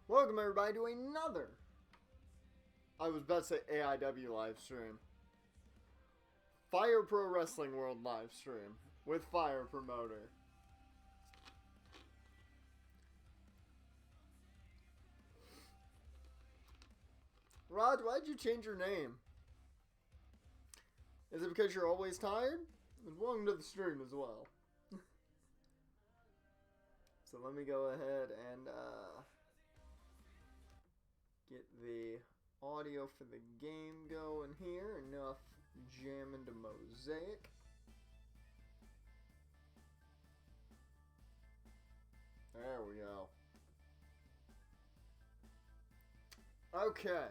Welcome everybody to another, I was about to say AIW live stream, Fire Pro Wrestling World live stream with Fire Promoter. Rod, why'd you change your name? Is it because you're always tired? Welcome to the stream as well. So let me go ahead and get the audio for the game going here. Enough jamming to Mosaic. There we go. Okay.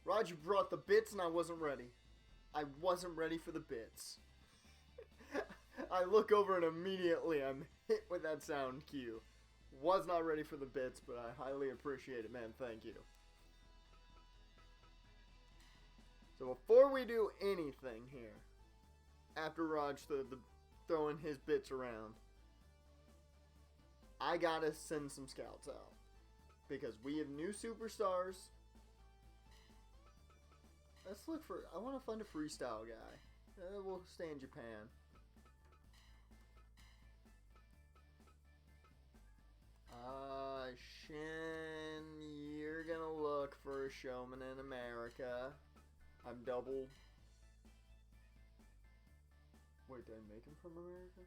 Roger brought the bits and I wasn't ready. I wasn't ready for the bits. I look over and immediately I'm hit with that sound cue. Was not ready for the bits, but I highly appreciate it, man. Thank you. So before we do anything here, after Raj throwing his bits around, I gotta send some scouts out. Because we have new superstars. Let's look for... I want to find a freestyle guy. We'll stay in Japan. Shin, you're gonna look for a showman in America. I'm double... Wait, did I make him from America?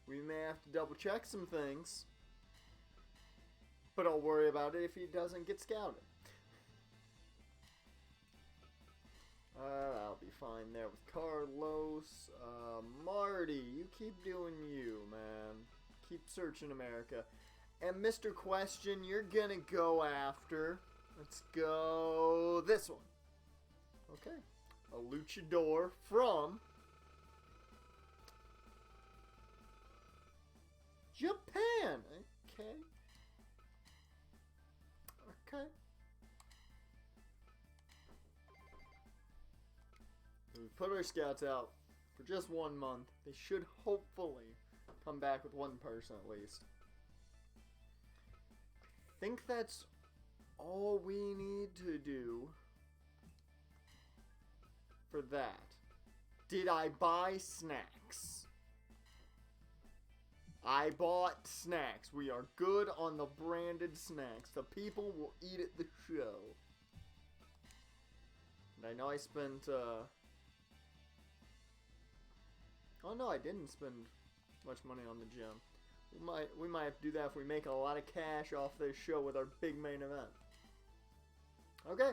We may have to double check some things. But I'll worry about it if he doesn't get scouted. I'll be fine there with Carlos. Marty, you keep doing you, man. Keep searching America. And Mr. Question, you're gonna go after. Let's go this one. Okay. A luchador from Japan. Okay. Okay. We put our scouts out for just 1 month. They should hopefully come back with one person at least. I think that's all we need to do for that. Did I buy snacks? I bought snacks. We are good on the branded snacks. The people will eat at the show. And I know I spent, oh no, I didn't spend much money on the gym. We might have to do that if we make a lot of cash off this show with our big main event. Okay.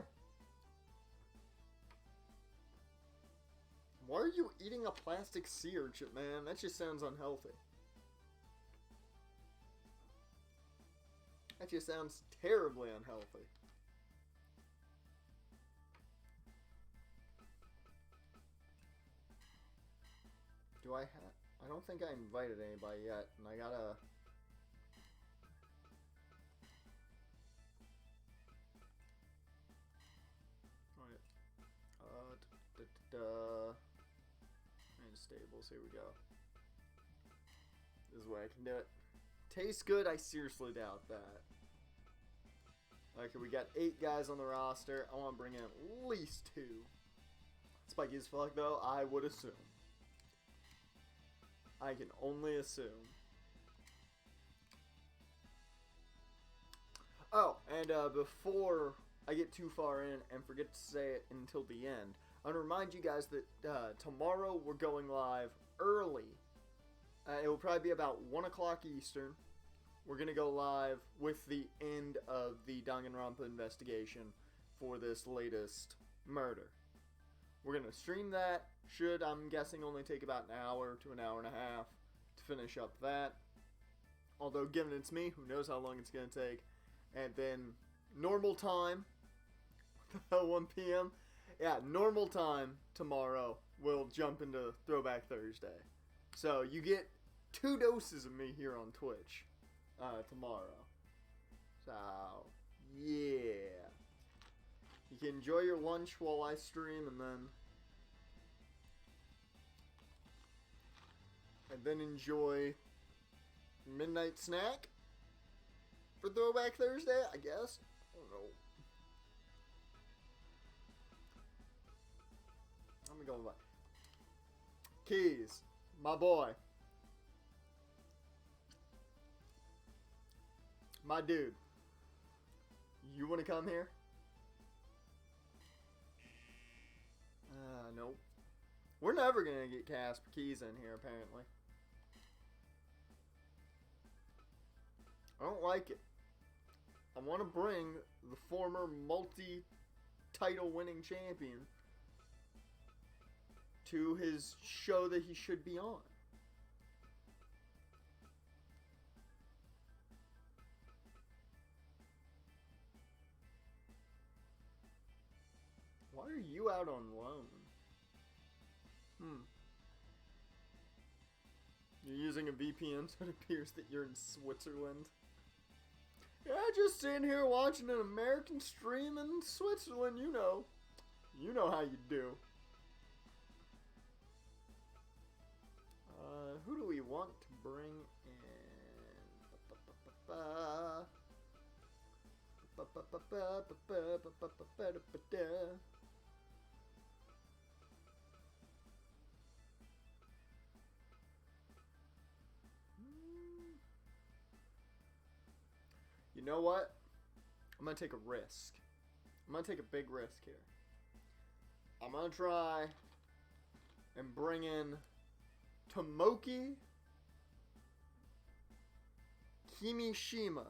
Why are you eating a plastic sea urchin, man? That just sounds unhealthy. That just sounds terribly unhealthy. Do I have... I don't think I invited anybody yet, and I gotta... Alright. And stables, here we go. This is where I can do it. Tastes good? I seriously doubt that. Okay, we got 8 guys on the roster. I want to bring in at least 2. Spiky as fuck, though, I would assume. I can only assume. Oh, and before I get too far in and forget to say it until the end, I want to remind you guys that tomorrow we're going live early. It will probably be about 1 o'clock Eastern. We're going to go live with the end of the Danganronpa investigation for this latest murder. We're going to stream that. Should, I'm guessing, only take about an hour to an hour and a half to finish up that. Although, given it's me, who knows how long it's going to take. And then, normal time, 1 p.m. Yeah, normal time tomorrow, we'll jump into Throwback Thursday. So, you get 2 doses of me here on Twitch tomorrow. So, Yeah. You can enjoy your lunch while I stream, and then enjoy midnight snack for Throwback Thursday, I guess. I don't know. Let me go by. Keys, my boy. My dude. You want to come here? Nope. We're never going to get Casper Keys in here, apparently. I don't like it. I want to bring the former multi-title winning champion to his show that he should be on. Why are you out on loan? You're using a VPN so it appears that you're in Switzerland. Yeah, just sitting here watching an American stream in Switzerland, you know. You know how you do. Who do we want to bring in? You know what? I'm going to take a risk. I'm going to take a big risk here. I'm going to try and bring in Tomoki Kimishima.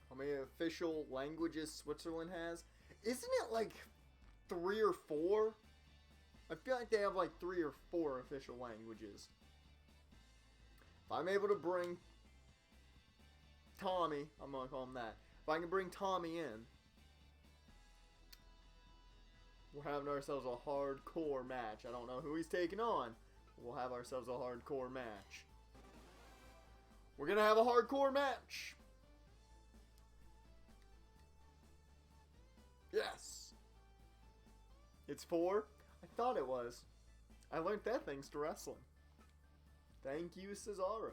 How many official languages Switzerland has? Isn't it like 3 or 4? I feel like they have like 3 or 4 official languages. If I'm able to bring Tommy, I'm going to call him that. If I can bring Tommy in, we're having ourselves a hardcore match. I don't know who he's taking on. We'll have ourselves a hardcore match. We're going to have a hardcore match. Yes. It's 4? I thought it was. I learned that thanks to wrestling. Thank you, Cesaro.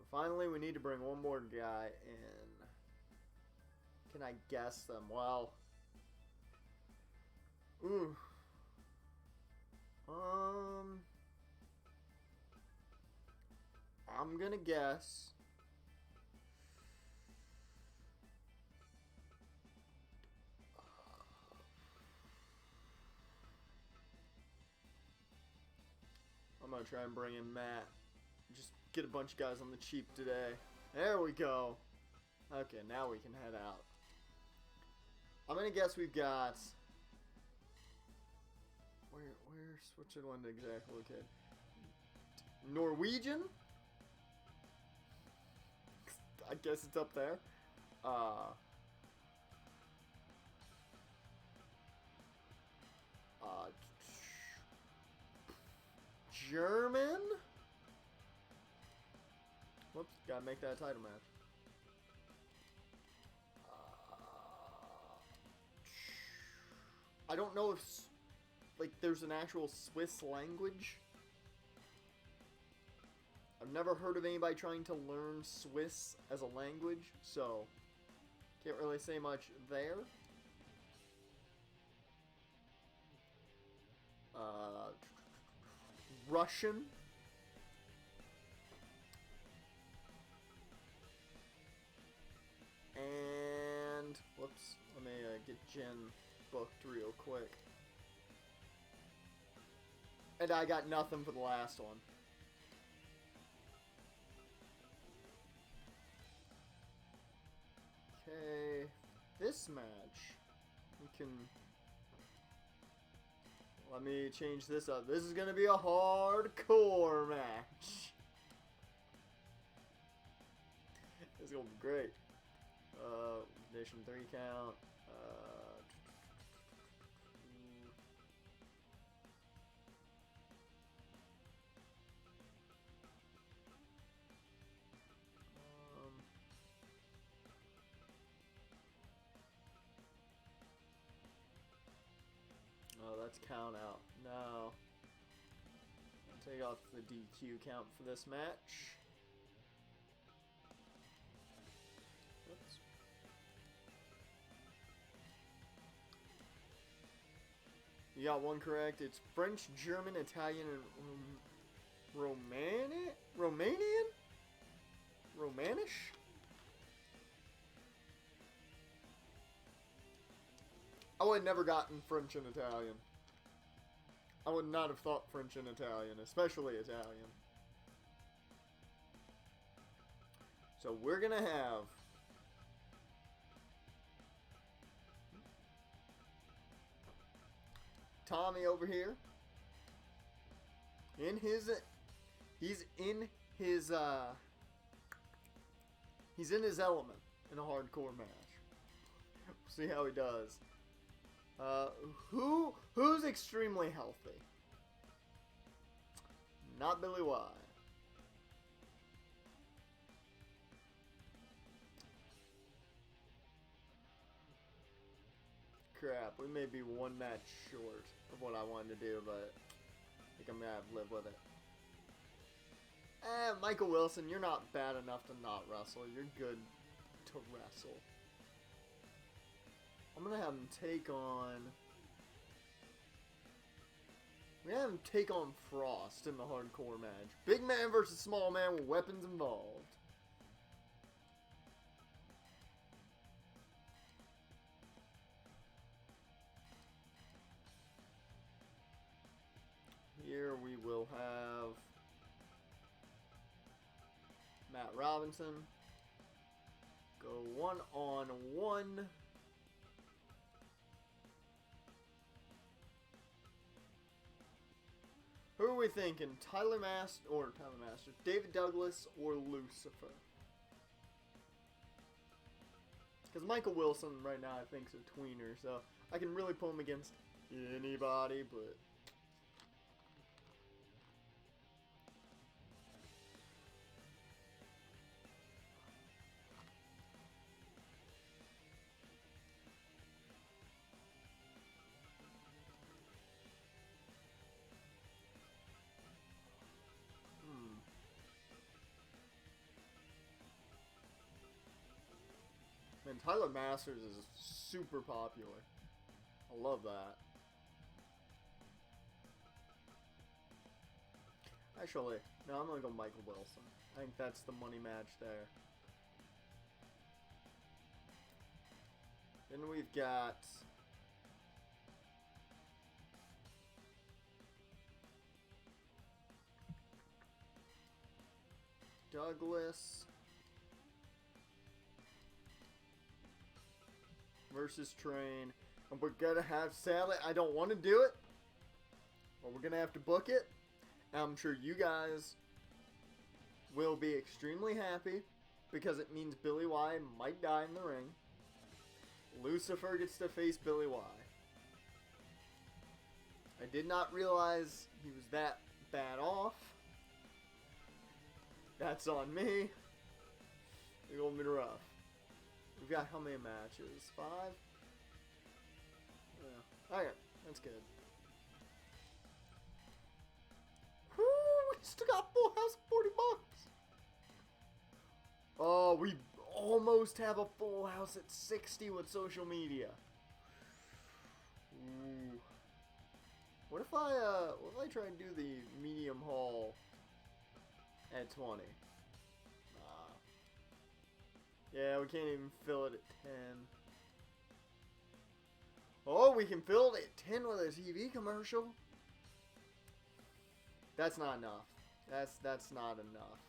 Finally, we need to bring one more guy in. Can I guess them? Well, ooh. I'm gonna guess. I'm gonna try and bring in Matt. Just get a bunch of guys on the cheap today. There we go. Okay, now we can head out. I'm gonna guess we've got... Where's Switzerland exactly located? Norwegian? I guess it's up there. German? Whoops, gotta make that a title match. I don't know if, like, there's an actual Swiss language. I've never heard of anybody trying to learn Swiss as a language, so can't really say much there. Russian. And, whoops, let me get Jen booked real quick. And I got nothing for the last one. Okay, this match, we can... Let me change this up. This is going to be a hardcore match. This is going to be great. Nation 3 count. that's count out. No. Take off the DQ count for this match. Oops. You got one correct. It's French, German, Italian, and Romanian? Romanish? I would have never gotten French and Italian. I would not have thought French and Italian, especially Italian. So we're gonna have Tommy over here. He's in his element in a hardcore match. See how he does. Who's extremely healthy? Not Billy Wyatt. Crap, we may be one match short of what I wanted to do, but I think I'm gonna have to live with it. Michael Wilson, you're not bad enough to not wrestle. You're good to wrestle. I'm gonna have him take on... We're gonna have him take on Frost in the hardcore match. Big man versus small man with weapons involved. Here we will have Matt Robinson go 1-on-1. Who are we thinking? Tyler Masters, David Douglas, or Lucifer? Because Michael Wilson right now I think is a tweener, so I can really put him against anybody, but... And Tyler Masters is super popular. I love that. Actually, no, I'm gonna go Michael Wilson. I think that's the money match there. Then we've got... Douglas versus Train. And we're gonna have, sadly, I don't want to do it, but we're gonna have to book it. And I'm sure you guys will be extremely happy because it means Billy Wyatt might die in the ring. Lucifer gets to face Billy Wyatt. I did not realize he was that bad off. That's on me. They're going to be rough. We've got how many matches? 5? Yeah. Okay, that's good. Woo, we still got full house at $40. Oh, we almost have a full house at 60 with social media. Ooh. What if I try and do the medium haul at 20? Yeah, we can't even fill it at 10. Oh, we can fill it at 10 with a TV commercial? That's not enough. That's not enough.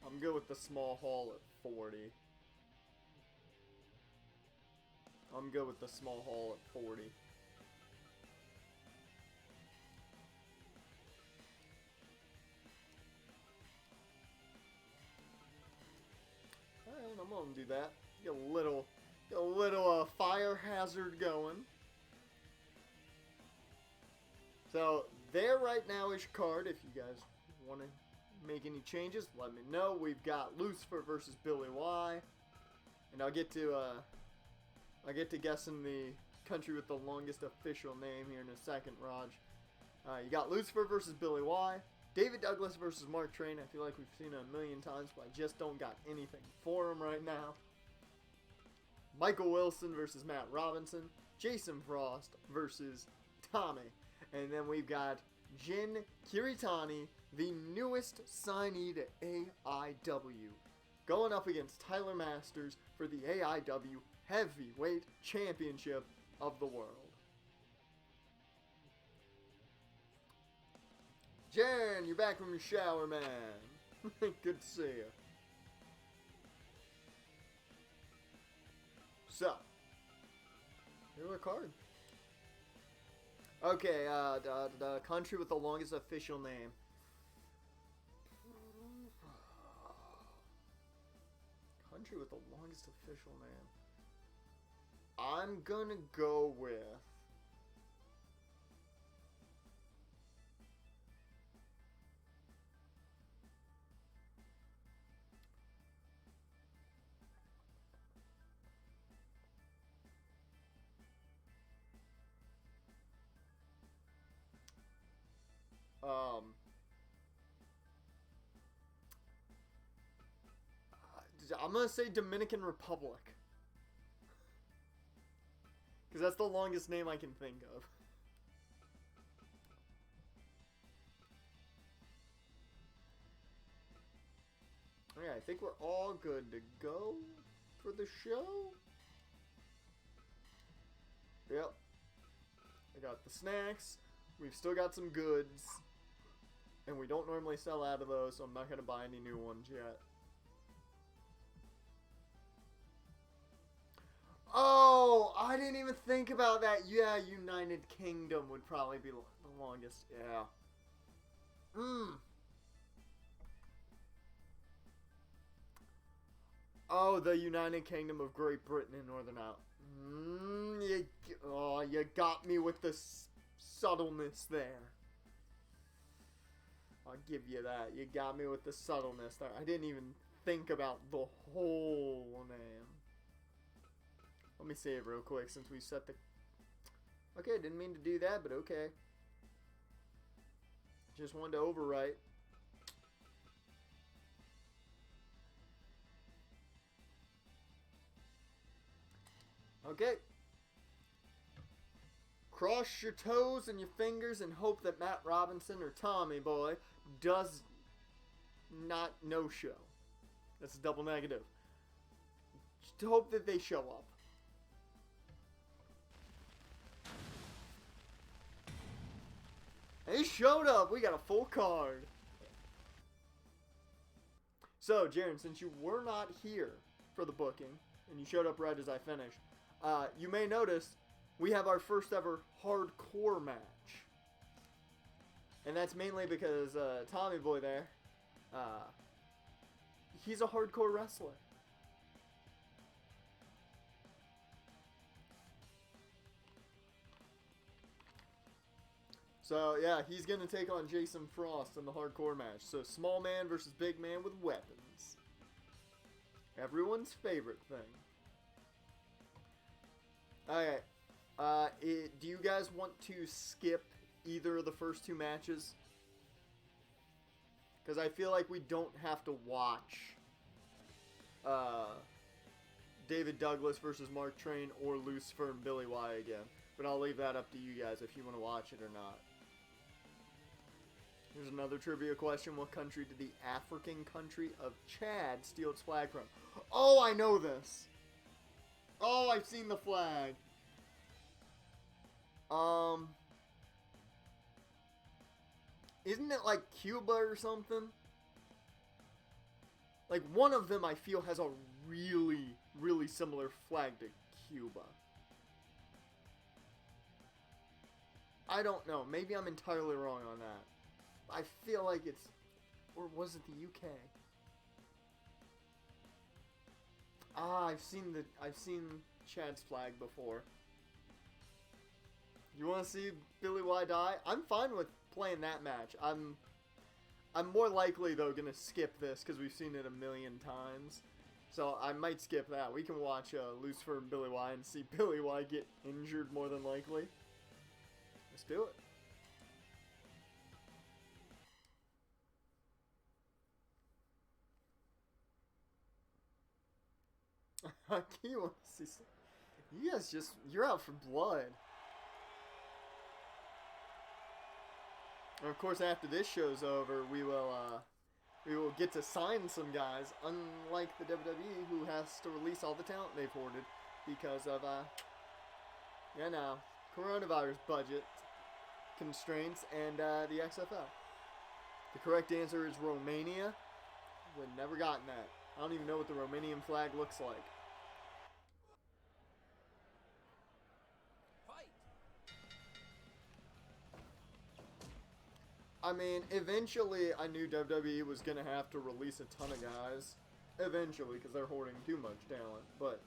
I'm good with the small haul at 40. I'm good with the small haul at 40. Alright, I'm gonna do that. Get a little fire hazard going. So, there right now is your card. If you guys want to make any changes, let me know. We've got Lucifer versus Billy Wyatt. And I'll get to I get to guess in the country with the longest official name here in a second, Raj. You got Lucifer versus Billy Why. David Douglas versus Mark Train. I feel like we've seen it a million times, but I just don't got anything for him right now. Michael Wilson versus Matt Robinson. Jason Frost versus Tommy. And then we've got Jin Kiritani, the newest signee to AIW, going up against Tyler Masters for the AIW Heavyweight Championship of the world. Jen, you're back from your shower, man. Good to see you. So, here's our card. Okay, the country with the longest official name. Country with the longest official name. I'm gonna go with... I'm gonna say Dominican Republic. Because that's the longest name I can think of. Okay, I think we're all good to go for the show. Yep. I got the snacks. We've still got some goods. And we don't normally sell out of those, so I'm not going to buy any new ones yet. Oh, I didn't even think about that. Yeah, United Kingdom would probably be the longest. Yeah. Oh, the United Kingdom of Great Britain and Northern Ireland. You got me with the subtleness there. I'll give you that. You got me with the subtleness there. I didn't even think about the whole name. Let me save real quick since we set the... Okay, didn't mean to do that, but okay. Just wanted to overwrite. Okay. Cross your toes and your fingers and hope that Matt Robinson or Tommy Boy does not no-show. That's a double negative. Just hope that they show up. They showed up. We got a full card. So, Jaren, since you were not here for the booking, and you showed up right as I finished, you may notice we have our first ever hardcore match. And that's mainly because Tommy Boy there, he's a hardcore wrestler. So, yeah, he's going to take on Jason Frost in the hardcore match. So, small man versus big man with weapons. Everyone's favorite thing. Okay. Do you guys want to skip either of the first two matches? Because I feel like we don't have to watch David Douglas versus Mark Train or Lucifer and Billy Why again. But I'll leave that up to you guys if you want to watch it or not. Here's another trivia question. What country did the African country of Chad steal its flag from? Oh, I know this. Oh, I've seen the flag. Isn't it like Cuba or something? Like, one of them I feel has a really, really similar flag to Cuba. I don't know. Maybe I'm entirely wrong on that. I feel like it's... Or was it the UK? Ah, I've seen Chad's flag before. You want to see Billy Why die? I'm fine with playing that match. I'm more likely, though, going to skip this because we've seen it a million times. So I might skip that. We can watch Lucifer and Billy Wyatt and see Billy Wyatt get injured more than likely. Let's do it. You guys you're out for blood. And of course, after this show's over, we will get to sign some guys, unlike the WWE, who has to release all the talent they've hoarded because of, coronavirus budget constraints and the XFL. The correct answer is Romania. We've never gotten that. I don't even know what the Romanian flag looks like. I mean, eventually I knew WWE was going to have to release a ton of guys. Eventually, because they're hoarding too much talent. But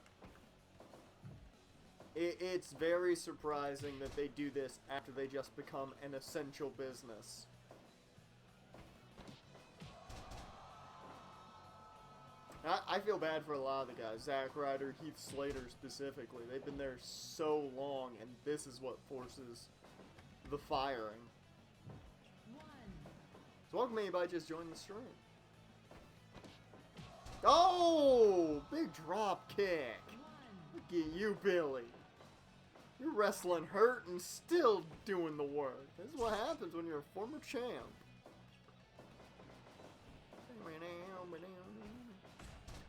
it's very surprising that they do this after they just become an essential business. I feel bad for a lot of the guys. Zack Ryder, Heath Slater specifically. They've been there so long, and this is what forces the firing. So welcome anybody just joined the stream. Oh! Big drop kick. Look at you, Billy. You're wrestling hurt and still doing the work. This is what happens when you're a former champ.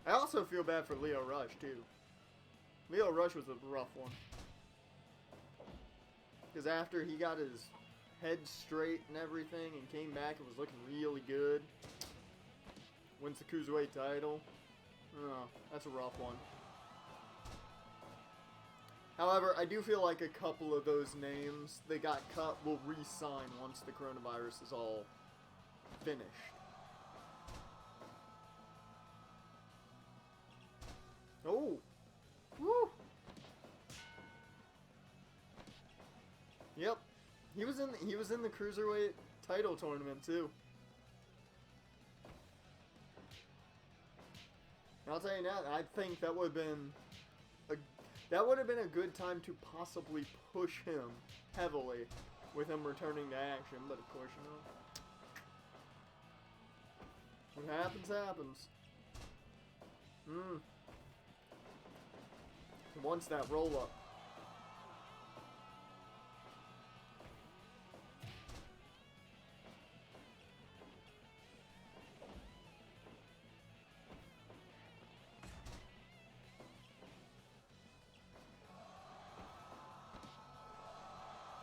I also feel bad for Lio Rush, too. Lio Rush was a rough one. Because after he got his head straight and everything and came back and was looking really good, wins the Cruiserweight title. Oh, that's a rough one. However, I do feel like a couple of those names that got cut will re-sign once the coronavirus is all finished. Oh! Woo! Yep. He was in the Cruiserweight title tournament too. And I'll tell you now, I think that would have been a good time to possibly push him heavily with him returning to action, but of course, what happens, happens. Once that roll up.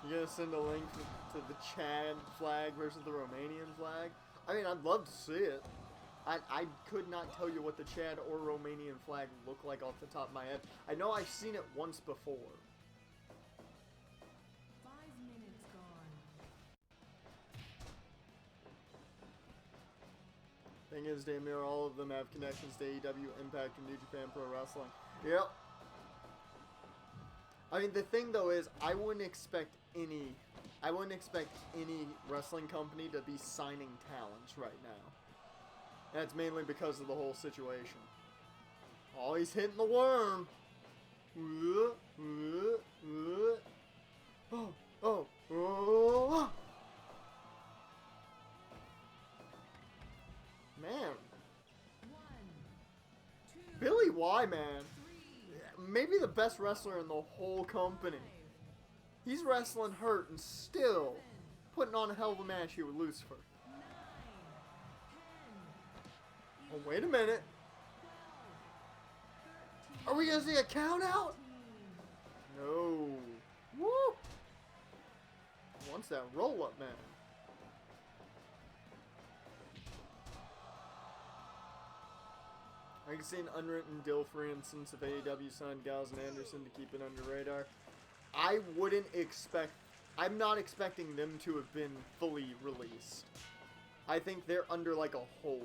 You gonna send a link to the Chad flag versus the Romanian flag? I mean, I'd love to see it. I could not tell you what the Chad or Romanian flag look like off the top of my head. I know I've seen it once before. 5 minutes gone. Thing is, damn near all of them have connections to AEW, Impact, and New Japan Pro Wrestling. Yep. I mean, the thing though is, I wouldn't expect any wrestling company to be signing talents right now. That's mainly because of the whole situation. Oh, he's hitting the worm. Oh. Man. 1, 2, Billy Wyatt, man. 3, Maybe the best wrestler in the whole company. He's wrestling hurt and still putting on a hell of a match here with Lucifer. 9, 10, Oh, wait a minute. Are we gonna see a count out? No. Woo! Wants that roll up, man. I can see an unwritten deal, for instance, if AEW signed Gallows and Anderson to keep it under radar. I'm not expecting them to have been fully released. I think they're under like a hold.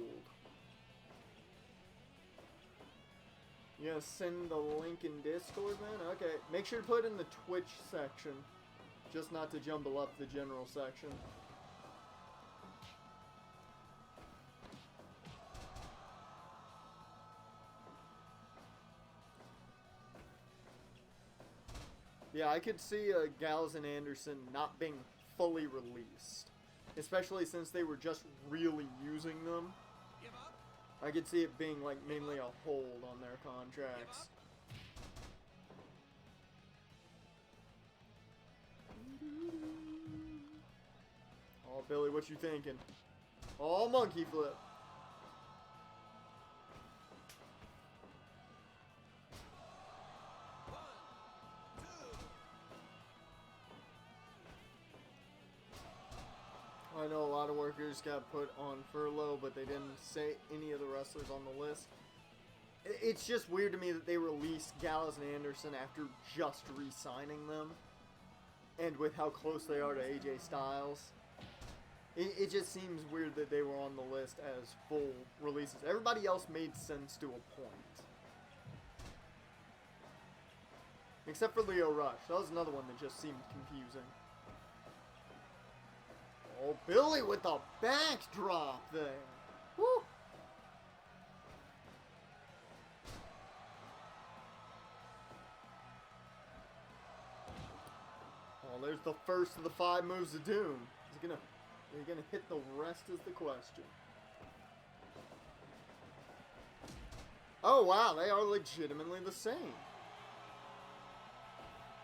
You gonna send the link in Discord, man? Okay, make sure to put it in the Twitch section, just not to jumble up the general section. Yeah, I could see Gallows and Anderson not being fully released, especially since they were just really using them. I could see it being like mainly a hold on their contracts. Oh, Billy, what you thinking? Oh, monkey flip. I know a lot of workers got put on furlough, but they didn't say any of the wrestlers on the list. It's just weird to me that they released Gallows and Anderson after just re-signing them. And with how close they are to AJ Styles. It just seems weird that they were on the list as full releases. Everybody else made sense to a point. Except for Lio Rush. That was another one that just seemed confusing. Oh, Billy with the backdrop there. Woo! Oh, there's the first of the 5 moves of doom. Is he gonna hit the rest is the question. Oh wow, they are legitimately the same.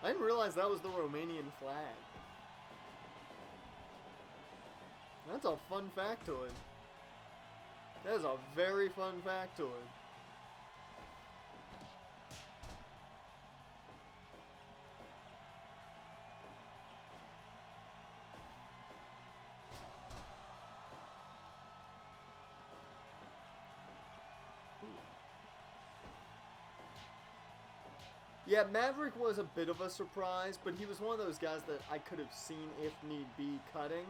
I didn't realize that was the Romanian flag. That's a fun factoid. That is a very fun factoid. Yeah, Maverick was a bit of a surprise, but he was one of those guys that I could have seen, if need be, cutting.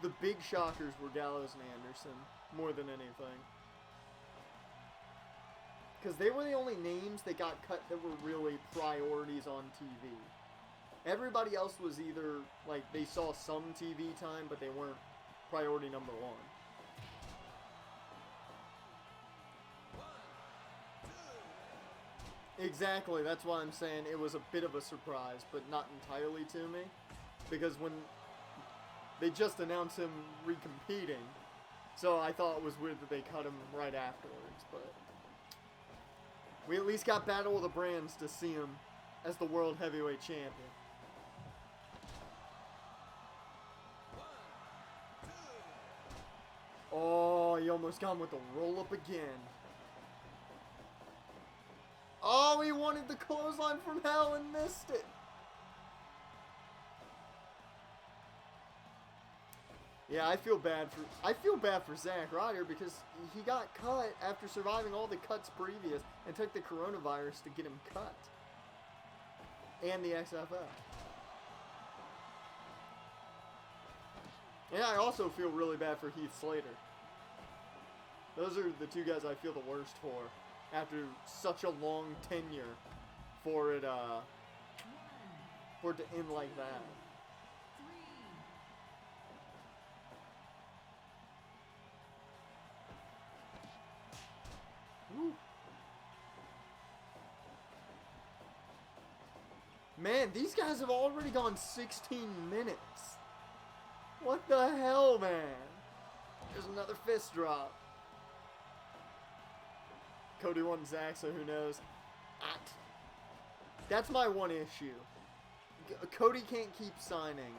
The big shockers were Gallows and Anderson, more than anything. Because they were the only names that got cut that were really priorities on TV. Everybody else was either, like, they saw some TV time, but they weren't priority number 1. Exactly, that's why I'm saying it was a bit of a surprise, but not entirely to me. Because when they just announced him recompeting, so I thought it was weird that they cut him right afterwards, but we at least got Battle of the Brands to see him as the World Heavyweight Champion. Oh, he almost got him with the roll-up again. Oh, he wanted the clothesline from hell and missed it. Yeah, I feel bad for Zack Ryder because he got cut after surviving all the cuts previous and took the coronavirus to get him cut. And the XFL. And I also feel really bad for Heath Slater. Those are the 2 guys I feel the worst for. After such a long tenure for it to end like that. 3. Woo. Man, these guys have already gone 16 minutes. What the hell, man? There's another fist drop. Cody won Zack, so who knows? That's my one issue. Cody can't keep signing,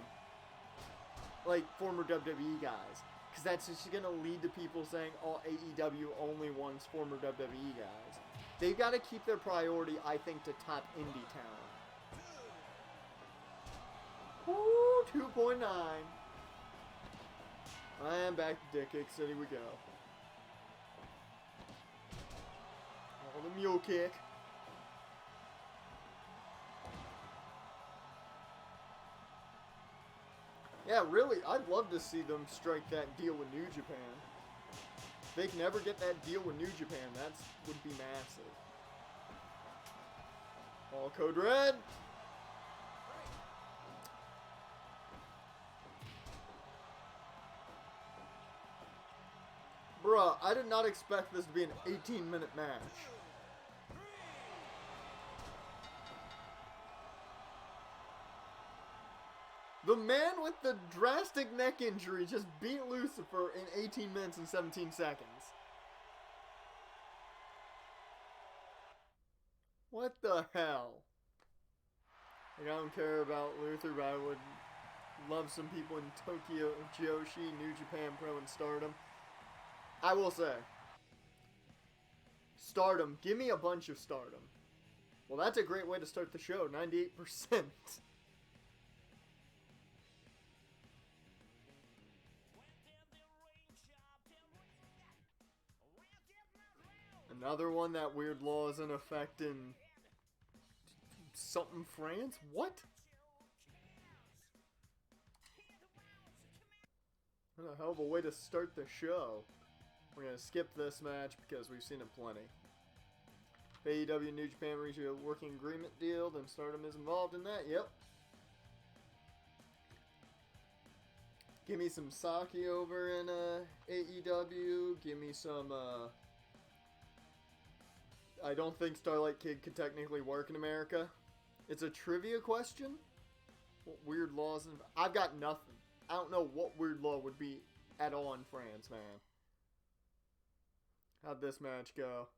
like, former WWE guys. Because that's just going to lead to people saying, oh, AEW only wants former WWE guys. They've got to keep their priority, I think, to top indie talent. Woo, 2.9. I am back to Dick Kick City we go. The mule kick. Yeah, really, I'd love to see them strike that deal with New Japan. They can never get that deal with New Japan. That would be massive. All Code Red. Bruh, I did not expect this to be an 18-minute match. The man with the drastic neck injury just beat Lucifer in 18 minutes and 17 seconds. What the hell? Like, I don't care about Luther, but I would love some people in Tokyo Joshi, New Japan Pro, and Stardom. I will say, Stardom, give me a bunch of Stardom. Well, that's a great way to start the show, 98%. Another one, that weird law is in effect in something France? What? What a hell of a way to start the show. We're going to skip this match because we've seen it plenty. AEW New Japan reached a working agreement deal, then Stardom is involved in that, yep. Give me some Saki over in AEW, give me some, I don't think Starlight Kid could technically work in America. It's a trivia question? What weird laws? I've got nothing. I don't know what weird law would be at all in France, man. How'd this match go?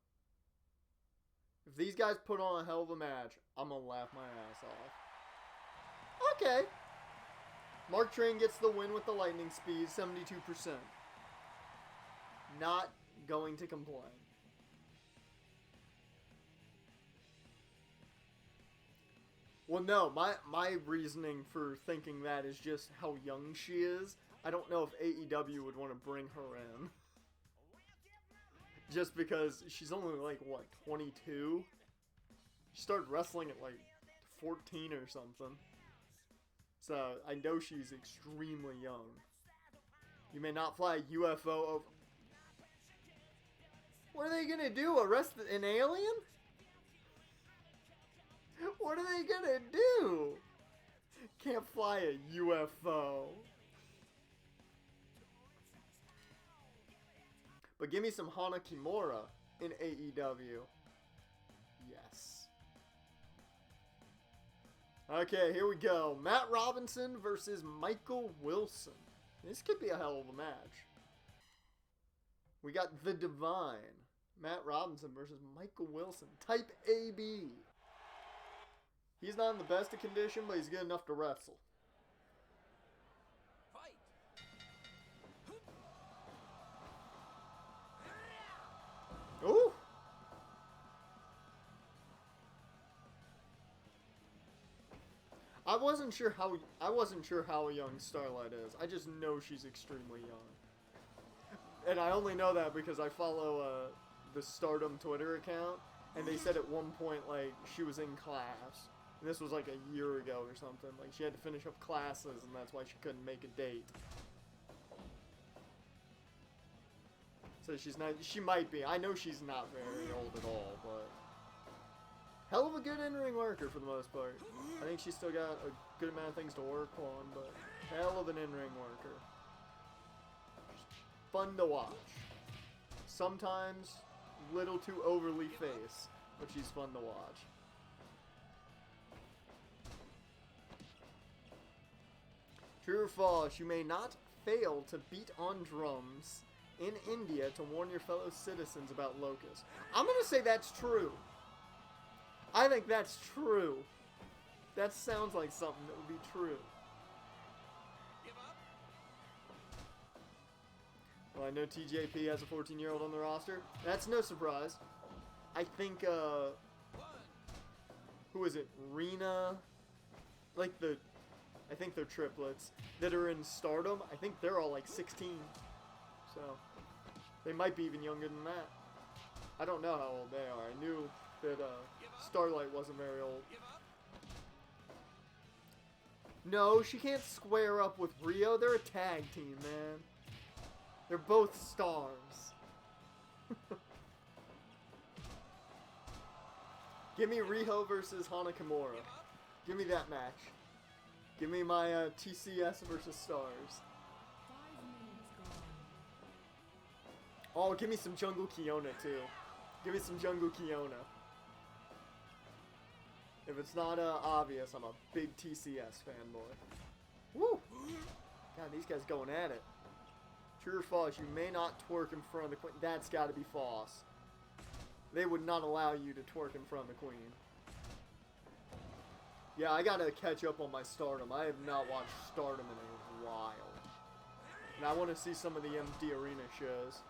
If these guys put on a hell of a match, I'm gonna laugh my ass off. Okay. Mark Train gets the win with the lightning speed, 72%. Not going to complain. Well, no, my reasoning for thinking that is just how young she is. I don't know if AEW would want to bring her in. Just because she's only like, what, 22? She started wrestling at like 14 or something. So, I know she's extremely young. You may not fly a UFO over... What are they gonna do? Arrest an alien? What are they gonna do? Can't fly a UFO. But give me some Hana Kimura in AEW. Yes. Okay, here we go. Matt Robinson versus Michael Wilson. This could be a hell of a match. We got The Divine. Matt Robinson versus Michael Wilson. Type AB. He's not in the best of condition, but he's good enough to wrestle. Ooh! I wasn't sure how young Starlight is. I just know she's extremely young. And I only know that because I follow the Stardom Twitter account, and they said at one point, like, she was in class. And this was like a year ago or something. Like, she had to finish up classes, and that's why she couldn't make a date. So she's not, she might be. I know she's not very old at all, but... Hell of a good in-ring worker for the most part. I think she's still got a good amount of things to work on, but hell of an in-ring worker. Fun to watch. Sometimes little too overly face, but she's fun to watch. True or false, you may not fail to beat on drums in India to warn your fellow citizens about locusts. I'm gonna say that's true. I think that's true. That sounds like something that would be true. Well, I know TJP has a 14-year-old on the roster. That's no surprise. I think, who is it? Rena? Like I think they're triplets that are in Stardom. I think they're all like 16. So, they might be even younger than that. I don't know how old they are. I knew that, Starlight wasn't very old. No, she can't square up with Rio. They're a tag team, man. They're both stars. Give me Riho versus Hana Kimura. Give me that match. Give me my TCS versus Stars. 5 minutes gone. Oh, give me some Jungle Kiona too. Give me some Jungle Kiona. If it's not obvious, I'm a big TCS fanboy. Woo! God, these guys going at it. True or false, you may not twerk in front of the queen. That's got to be false. They would not allow you to twerk in front of the queen. Yeah, I gotta catch up on my Stardom. I have not watched Stardom in a while. And I want to see some of the empty arena shows.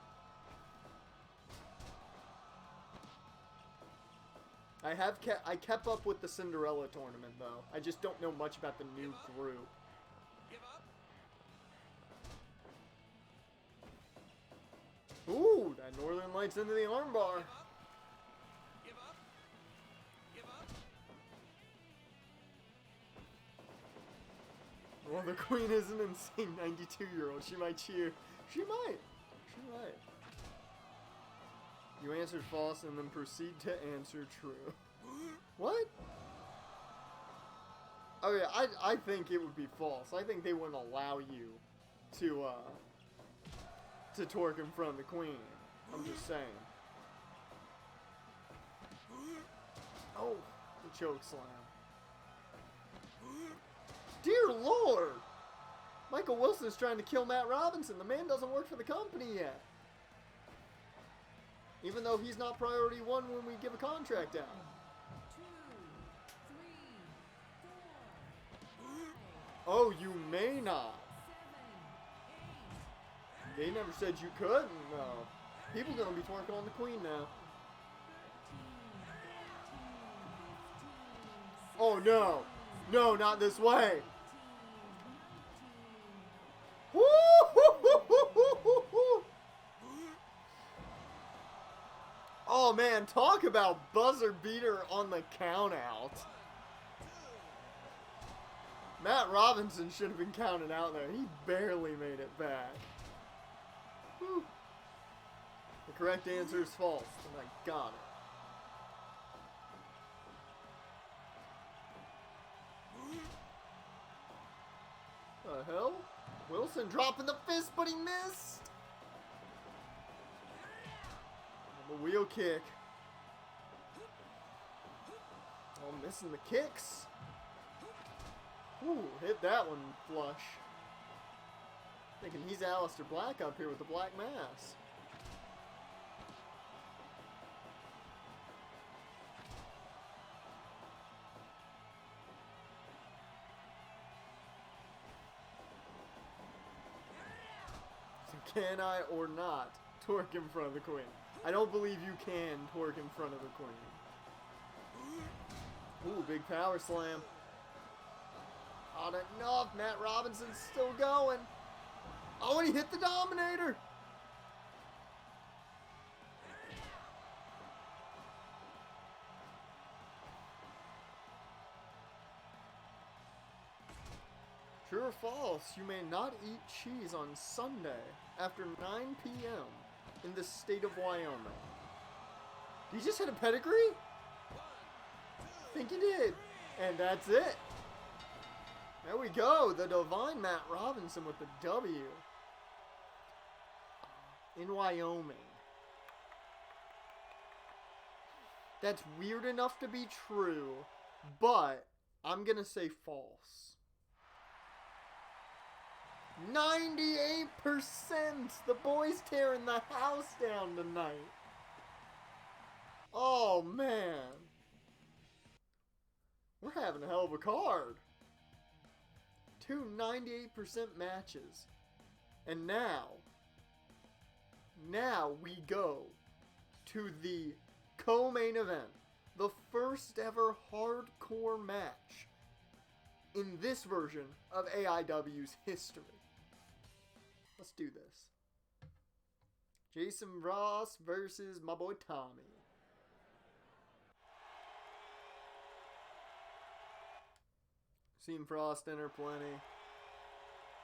I kept up with the Cinderella tournament, though. I just don't know much about the new group. Ooh, that Northern Lights into the armbar. Well, the queen is an insane 92-year-old. She might cheer. She might. She might. You answered false and then proceed to answer true. What? Oh yeah, I think it would be false. I think they wouldn't allow you to twerk in front of the queen. I'm just saying. Oh, the choke slam. Dear Lord! Michael Wilson is trying to kill Matt Robinson. The man doesn't work for the company yet. Even though he's not priority one when we give a contract out. 2, 3, 4, 5, Oh, you may not. 7, 8, They never said you couldn't, no. People gonna be twerking on the queen now. 13, 14, 15, Oh no! No, not this way! Oh man, talk about buzzer beater on the count out. Matt Robinson should have been counted out there. He barely made it back. Whew. The correct answer is false, and I got it. The hell? Wilson dropping the fist, but he missed. And the wheel kick. Oh, missing the kicks. Ooh, hit that one flush. Thinking he's Aleister Black up here with the black mask. Can I or not twerk in front of the queen? I don't believe you can twerk in front of the queen. Ooh, big power slam. Not enough. Matt Robinson's still going. Oh, and he hit the Dominator. True or false, you may not eat cheese on Sunday after 9 p.m. in the state of Wyoming. Did he just hit a pedigree? I think he did. And that's it. There we go. The divine Matt Robinson with the W. In Wyoming. That's weird enough to be true, but I'm going to say false. 98%! The boys tearing the house down tonight. Oh, man. We're having a hell of a card. 2 98% matches. And now we go to the co-main event. The first ever hardcore match in this version of AIW's history. Let's do this. Jason Ross versus my boy Tommy. Seen Frost enter plenty.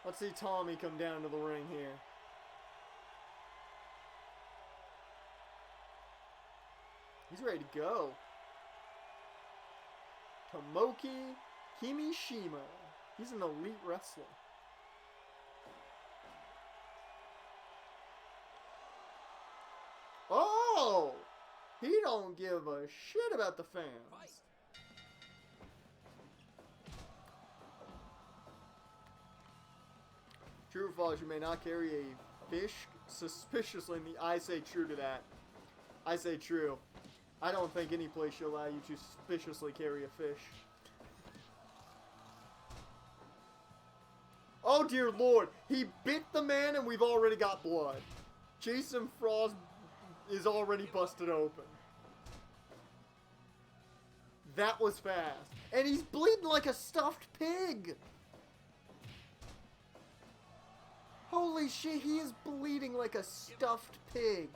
Let's see Tommy come down to the ring here. He's ready to go. Tomoki Kimishima. He's an elite wrestler. Oh! He don't give a shit about the fans. True or false, you may not carry a fish suspiciously in the... I say true to that. I say true. I don't think any place should allow you to suspiciously carry a fish. Oh dear lord, he bit the man and we've already got blood. Jason Frost is already busted open. That was fast. And he's bleeding like a stuffed pig. Holy shit, he is bleeding like a stuffed pig.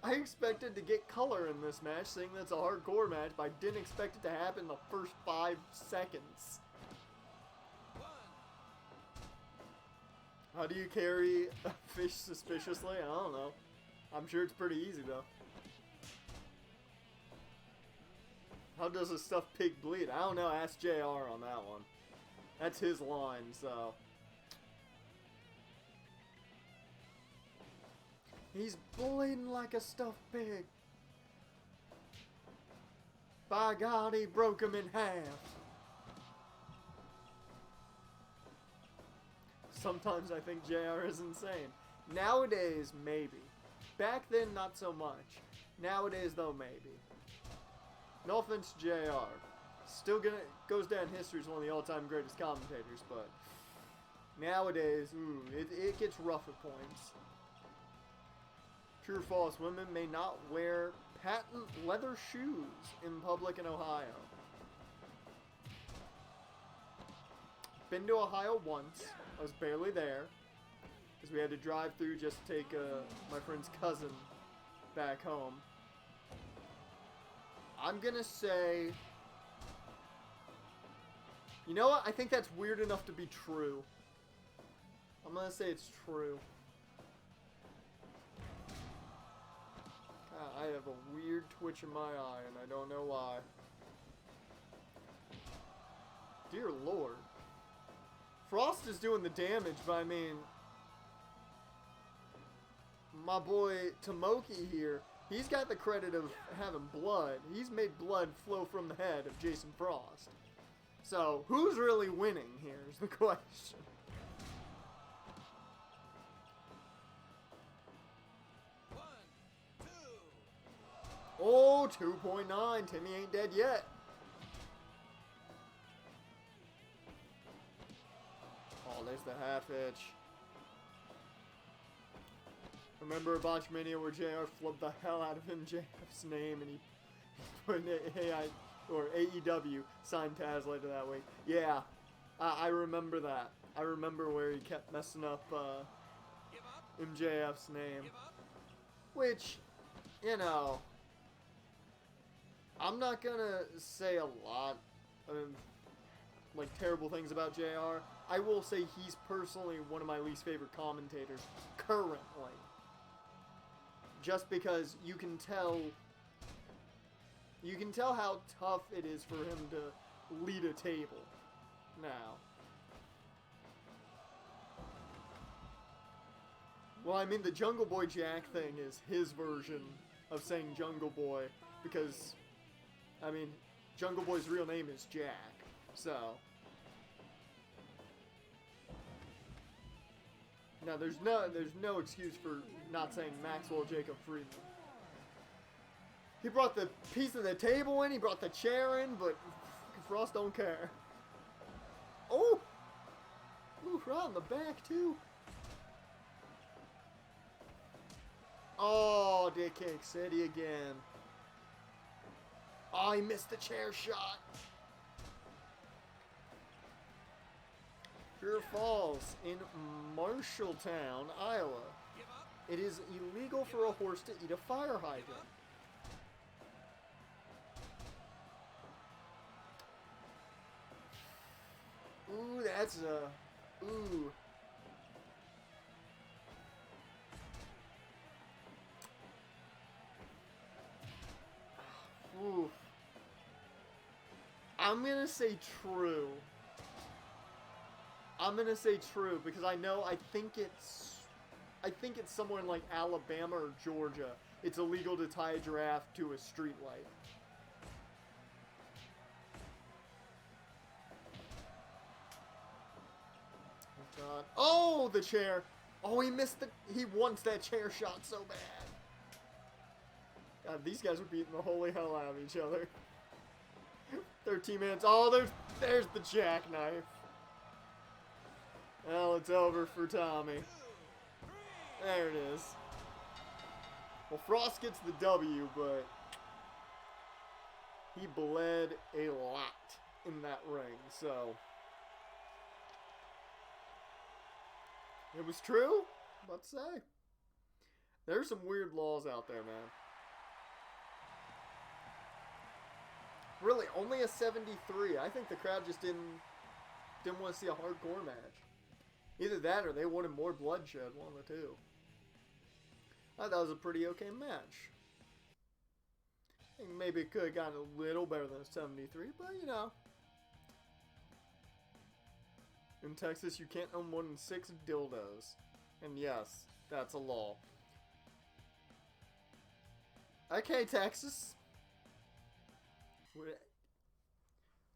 I expected to get color in this match, seeing that it's a hardcore match, but I didn't expect it to happen in the first 5 seconds. How do you carry a fish suspiciously? I don't know. I'm sure it's pretty easy, though. How does a stuffed pig bleed? I don't know. Ask JR on that one. That's his line, so... He's bleeding like a stuffed pig. By God, he broke him in half. Sometimes I think JR is insane. Nowadays, maybe. Back then, not so much. Nowadays, though, maybe. No offense to JR. Still goes down in history as one of the all-time greatest commentators, but nowadays, it gets rough at points. True or false, women may not wear patent leather shoes in public in Ohio. Been to Ohio once. I was barely there, because we had to drive through just to take my friend's cousin back home. I'm gonna say... You know what? I think that's weird enough to be true. I'm gonna say it's true. God, I have a weird twitch in my eye, and I don't know why. Dear Lord. Frost is doing the damage, but I mean... My boy Tomoki here, he's got the credit of having blood. He's made blood flow from the head of Jason Frost. So, who's really winning here is the question. Oh, 2.9. Timmy ain't dead yet. Oh, there's the half hitch. Remember a Botchmania where JR flubbed the hell out of MJF's name and he put an AI or AEW signed Taz later that week. Yeah, I remember that. I remember where he kept messing up MJF's name. Which, you know, I'm not gonna say a lot of like terrible things about JR. I will say he's personally one of my least favorite commentators currently. Just because you can tell how tough it is for him to lead a table now. Well, I mean, the Jungle Boy Jack thing is his version of saying Jungle Boy because, I mean, Jungle Boy's real name is Jack, so... No, there's no excuse for not saying Maxwell Jacob Friedman. He brought the piece of the table in, he brought the chair in, but Frost don't care. Oh! Ooh, right on the back, too. Oh, Dick Kick City again. Oh, he missed the chair shot. True or false, in Marshalltown, Iowa, it is illegal for a horse to eat a fire hydrant. Ooh, that's a... Ooh. Ooh. I'm gonna say true. I'm gonna say true because I think it's somewhere in like Alabama or Georgia. It's illegal to tie a giraffe to a street light. God. Oh, the chair. Oh, he missed the... He wants that chair shot so bad. God, these guys are beating the holy hell out of each other. 13 minutes. Oh, there's the jackknife. Well, it's over for Tommy. There it is. Well, Frost gets the W, but he bled a lot in that ring, so... It was true? I'm about to say. There's some weird laws out there, man. Really, only a 73. I think the crowd just didn't want to see a hardcore match. Either that or they wanted more bloodshed, one of the two. I thought it was a pretty okay match. I think maybe it could have gotten a little better than a 73, but you know. In Texas, you can't own more than 6 dildos. And yes, that's a law. Okay, Texas.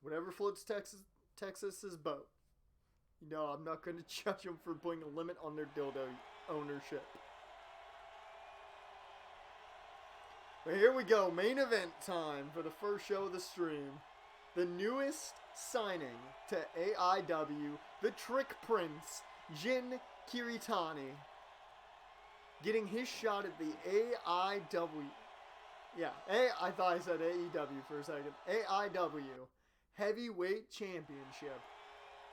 Whatever floats Texas's boat. You know, I'm not going to judge them for putting a limit on their dildo ownership. But here we go, main event time for the first show of the stream. The newest signing to AIW, the Trick Prince, Jin Kiritani, getting his shot at the AIW. Yeah, I thought I said AEW for a second. AIW Heavyweight Championship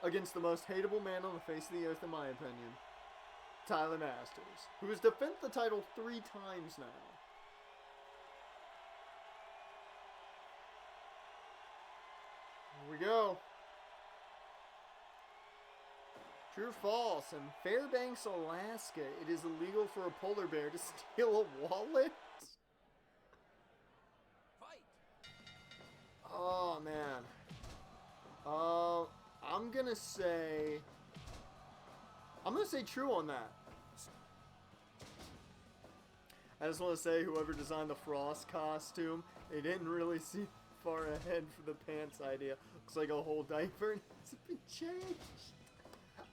against the most hateable man on the face of the earth, in my opinion, Tyler Masters, who has defended the title 3 times now. Here we go. True or false? In Fairbanks, Alaska, it is illegal for a polar bear to steal a wallet? Fight. Oh, man. I'm gonna say true on that. I just want to say whoever designed the Frost costume, they didn't really see far ahead for the pants idea. Looks like a whole diaper needs to be changed.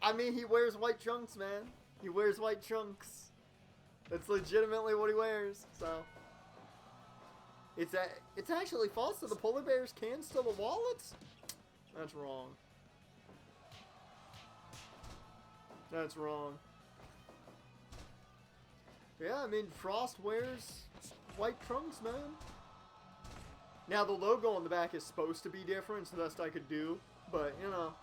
I mean, he wears white trunks, man. He wears white trunks. That's legitimately what he wears, so. It's actually false that the polar bears can steal the wallets? That's wrong. That's wrong. Yeah, I mean, Frost wears white trunks, man. Now, the logo on the back is supposed to be different, it's the best I could do. But, you know.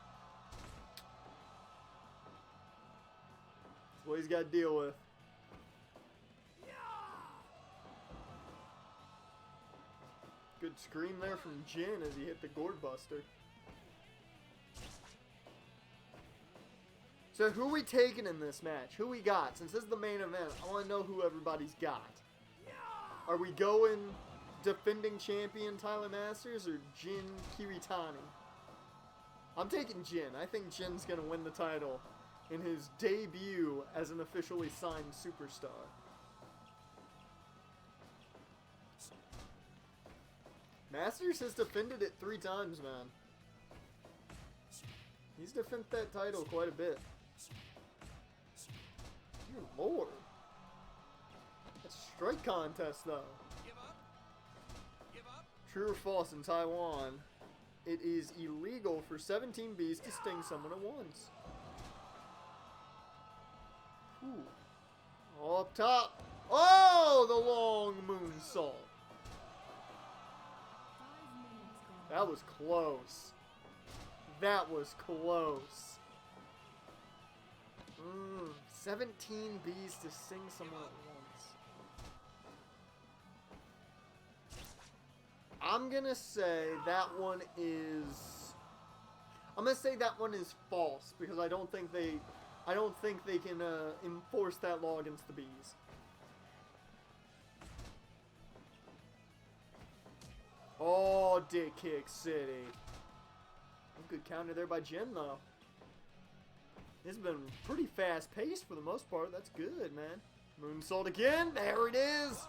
That's what he's got to deal with. Good scream there from Jin as he hit the Gourd Buster. So who we taking in this match? Who we got? Since this is the main event, I want to know who everybody's got. Are we going defending champion Tyler Masters or Jin Kiritani? I'm taking Jin. I think Jin's going to win the title in his debut as an officially signed superstar. Masters has defended it 3 times, man. He's defended that title quite a bit. Dear Lord. That's a strike contest, though. Give up. Give up. True or false, in Taiwan, it is illegal for 17 bees to sting someone at once. Ooh. All up top. Oh, the long moonsault. 5 minutes gone. That was close. That was close. 17 bees to sting someone at once. I'm gonna say that one is... I'm gonna say that one is false because I don't think they can enforce that law against the bees. Oh, Dick Kick City. Good counter there by Jin, though. It's been pretty fast-paced for the most part. That's good, man. Moonsault again. There it is.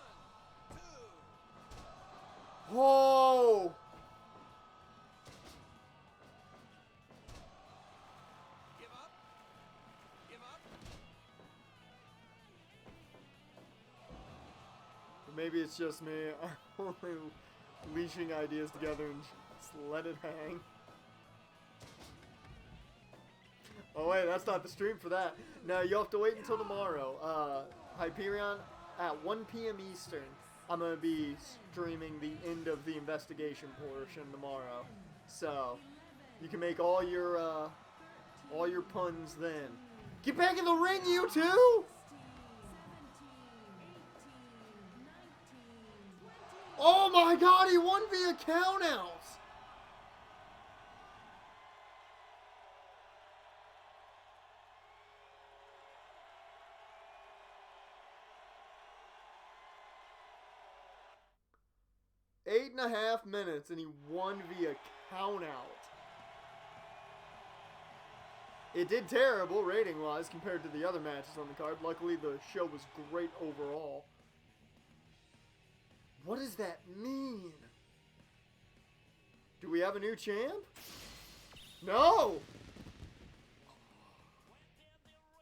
Whoa! Give up. Maybe it's just me. I'm only leashing ideas together and just let it hang. Oh wait, that's not the stream for that. No, you'll have to wait until tomorrow. Hyperion, at 1 p.m. Eastern, I'm going to be streaming the end of the investigation portion tomorrow. So, you can make all your puns then. Get back in the ring, you two! Oh my god, he won via countout! Eight and a half minutes, and he won via countout. It did terrible rating-wise compared to the other matches on the card. Luckily, the show was great overall. What does that mean? Do we have a new champ? No!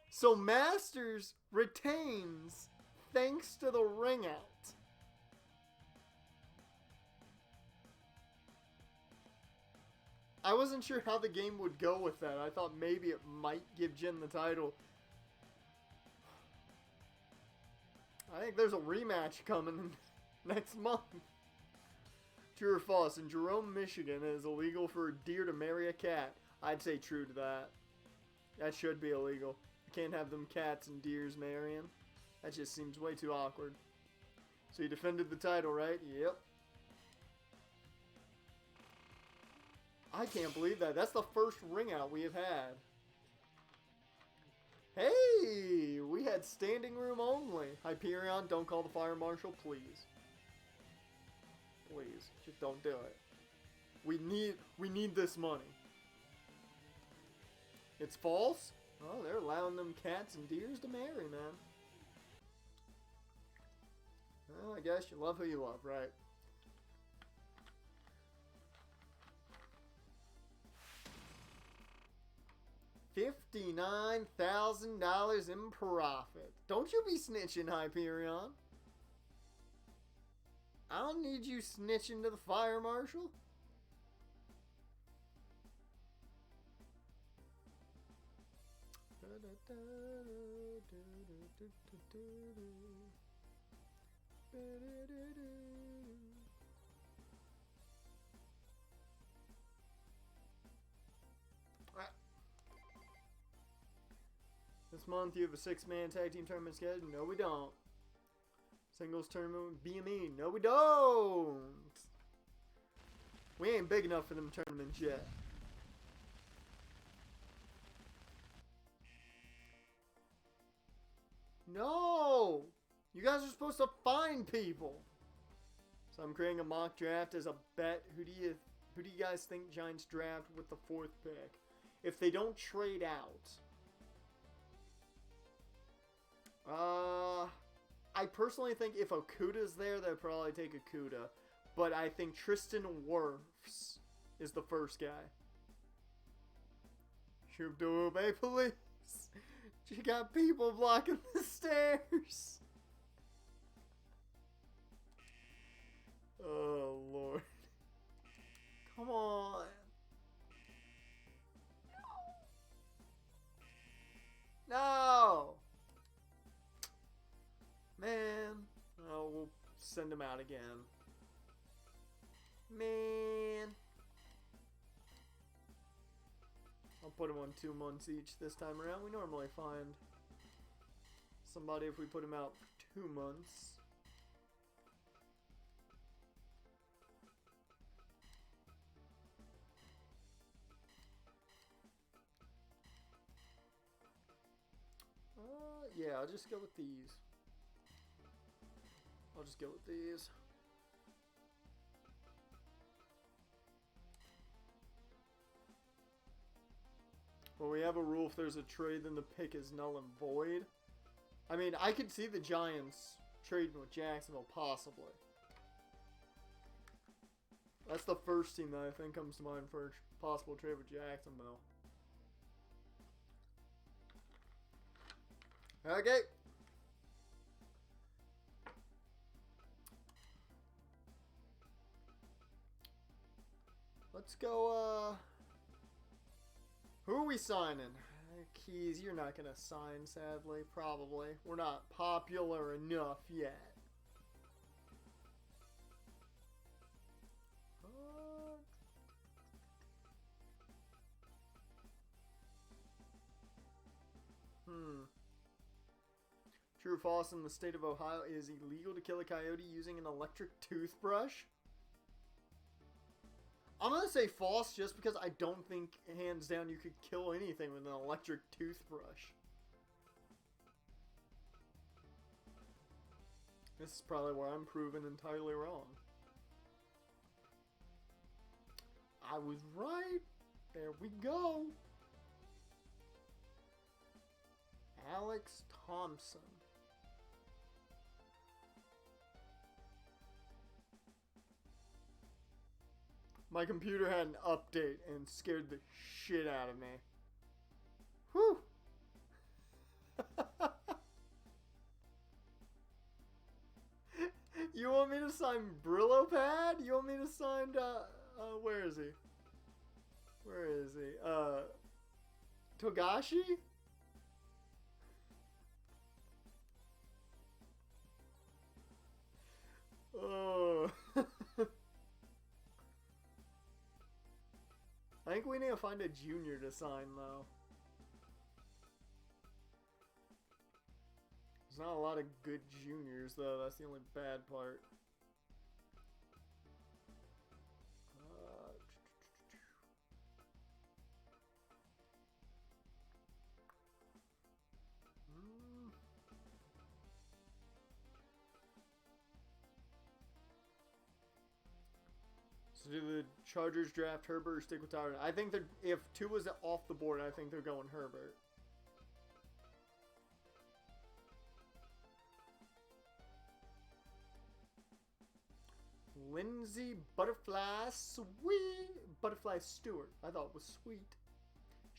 So Masters retains thanks to the ring out. I wasn't sure how the game would go with that. I thought maybe it might give Jin the title. I think there's a rematch coming next month. True or false? In Jerome, Michigan, it is illegal for a deer to marry a cat. I'd say true to that. That should be illegal. You can't have them cats and deers marrying. That just seems way too awkward. So you defended the title, right? Yep. I can't believe that. That's the first ring out we have had. Hey! We had standing room only. Hyperion, don't call the fire marshal, please. Please. Just don't do it. We need this money. It's false? Oh, they're allowing them cats and deers to marry, man. Well, I guess you love who you love, right? $59,000 in profit. Don't you be snitching, Hyperion. I don't need you snitching to the fire marshal. This month you have a 6-man tag team tournament scheduled? No, we don't. Singles tournament with BME? No, we don't. We ain't big enough for them tournaments yet. No! You guys are supposed to find people. So I'm creating a mock draft as a bet. Who do you guys think Giants draft with the 4th pick? If they don't trade out. I personally think if Okuda's there, they'll probably take Okuda. But I think Tristan Wirfs is the first guy. Shoop doop, hey police! You got people blocking the stairs! Oh, Lord. Come on. No! Man. Oh, we'll send him out again. Man. I'll put him on 2 months each this time around. We normally find somebody if we put him out 2 months. Yeah, I'll just go with these. I'll just go with these. Well, we have a rule if there's a trade, then the pick is null and void. I mean, I could see the Giants trading with Jacksonville, possibly. That's the first team that I think comes to mind for a possible trade with Jacksonville. Okay. Let's go, who are we signing? Keys, you're not gonna sign, sadly. Probably. We're not popular enough yet. True or false, in the state of Ohio, it is illegal to kill a coyote using an electric toothbrush? I'm gonna say false just because I don't think, hands down, you could kill anything with an electric toothbrush. This is probably where I'm proven entirely wrong. I was right. There we go. Alex Thompson. My computer had an update and scared the shit out of me. Whew. You want me to sign Brillo Pad? You want me to sign, where is he? Where is he? Togashi? Oh. I think we need to find a junior to sign, though. There's not a lot of good juniors, though. That's the only bad part. So do the Chargers draft Herbert or stick with Tyler? I think that if Tua's off the board, I think they're going Herbert. Lindsay Butterfly Stewart. I thought it was sweet.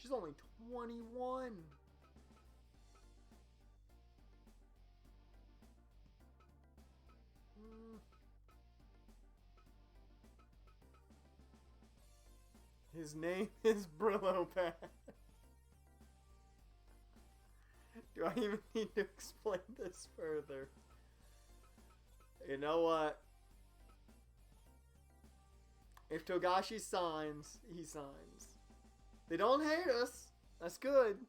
She's only 21. His name is Brillo Pad. Do I even need to explain this further? You know what? If Togashi signs, he signs. They don't hate us. That's good.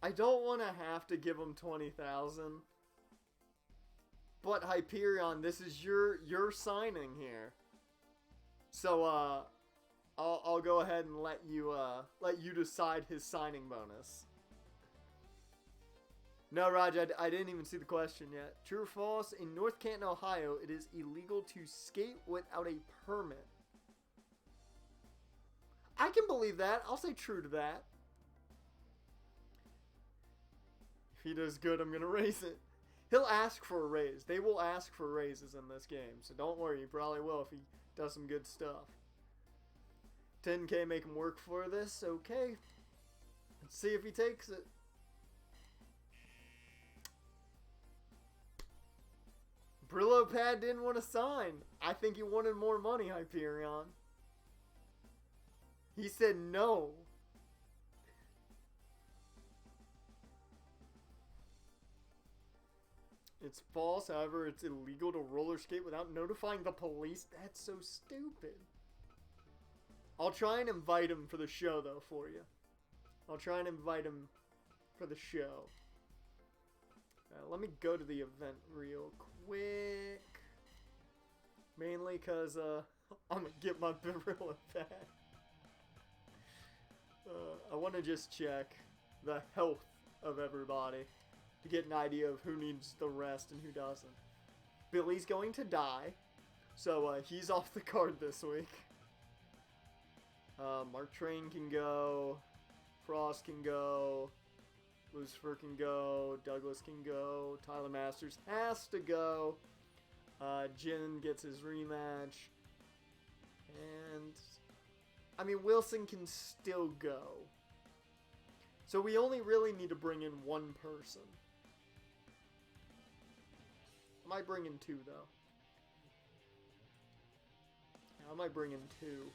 I don't want to have to give him 20,000. But Hyperion, this is your signing here. So I'll go ahead and let you decide his signing bonus. No, Raj, I didn't even see the question yet. True or false? In North Canton, Ohio, it is illegal to skate without a permit. I can believe that. I'll say true to that. If he does good, I'm going to raise it. He'll ask for a raise. They will ask for raises in this game. So don't worry. He probably will if he does some good stuff. 10K make him work for this. Okay. Let's see if he takes it. Brillo Pad didn't want to sign. I think he wanted more money, Hyperion. He said no. It's false, however, it's illegal to roller skate without notifying the police. That's so stupid. I'll try and invite him for the show, though, for you. I'll try and invite him for the show. Let me go to the event real quick. Mainly because I'm going to get my Brillo Pad. I want to just check the health of everybody to get an idea of who needs the rest and who doesn't. Billy's going to die, so he's off the card this week. Mark Train can go, Frost can go, Lucifer can go, Douglas can go, Tyler Masters has to go, Jin gets his rematch, and I mean Wilson can still go. So we only really need to bring in one person. I might bring in two, though. Yeah, I might bring in two.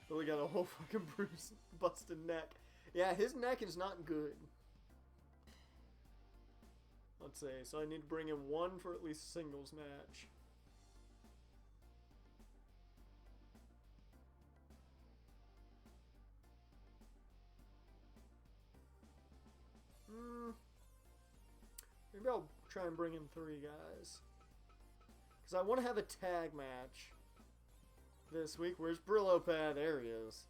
Billy got a whole fucking bruise, busted neck. Yeah, his neck is not good. Let's see. So I need to bring in one for at least a singles match. Maybe I'll try and bring in three guys. Because I want to have a tag match this week. Where's Brillo Pad? There he is.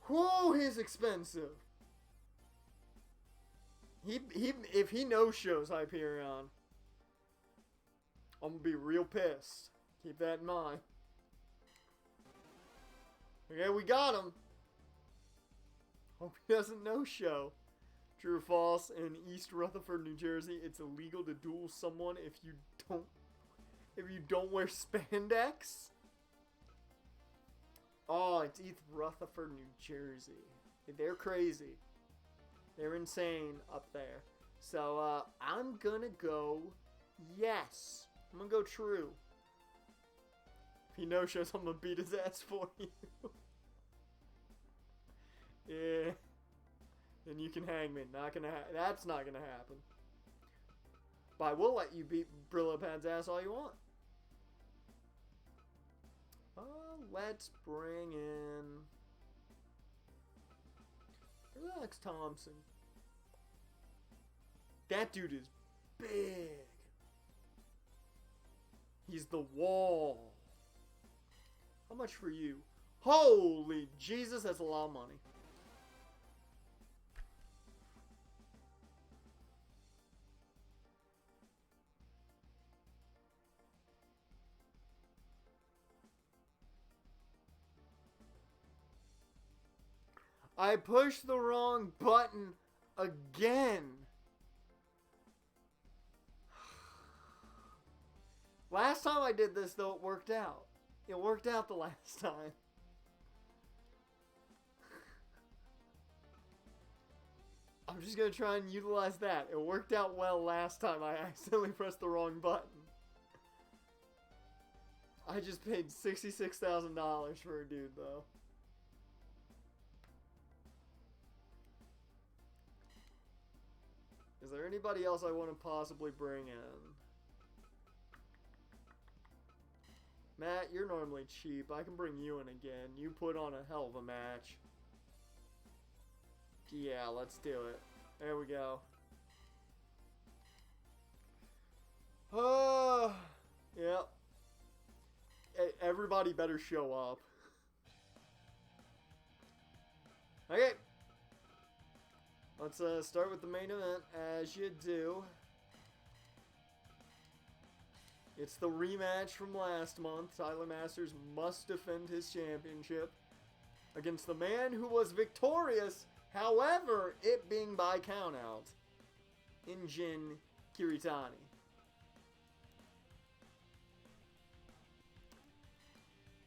Whoa, he's expensive. If he no-shows Hyperion, I'm going to be real pissed. Keep that in mind. Okay, we got him. Hope he doesn't no-show. True or false? In East Rutherford, New Jersey, it's illegal to duel someone if you don't wear spandex. Oh, it's East Rutherford, New Jersey. They're crazy. They're insane up there. So I'm gonna go yes. I'm gonna go true. If he no shows, I'm gonna beat his ass for you. Yeah. Then you can hang me. That's not gonna happen. But I will let you beat Brillo Pad's ass all you want. Let's bring in Alex Thompson. That dude is big. He's the wall. How much for you? Holy Jesus, that's a lot of money. I pushed the wrong button again. Last time I did this, though, it worked out. It worked out the last time. I'm just going to try and utilize that. It worked out well last time I accidentally pressed the wrong button. I just paid $66,000 for a dude, though. Is there anybody else I want to possibly bring in? Matt, you're normally cheap. I can bring you in again. You put on a hell of a match. Yeah, let's do it. There we go. Yep. Everybody better show up. Okay. Let's start with the main event, as you do. It's the rematch from last month. Tyler Masters must defend his championship against the man who was victorious, however, it being by countout, Injin Kiritani.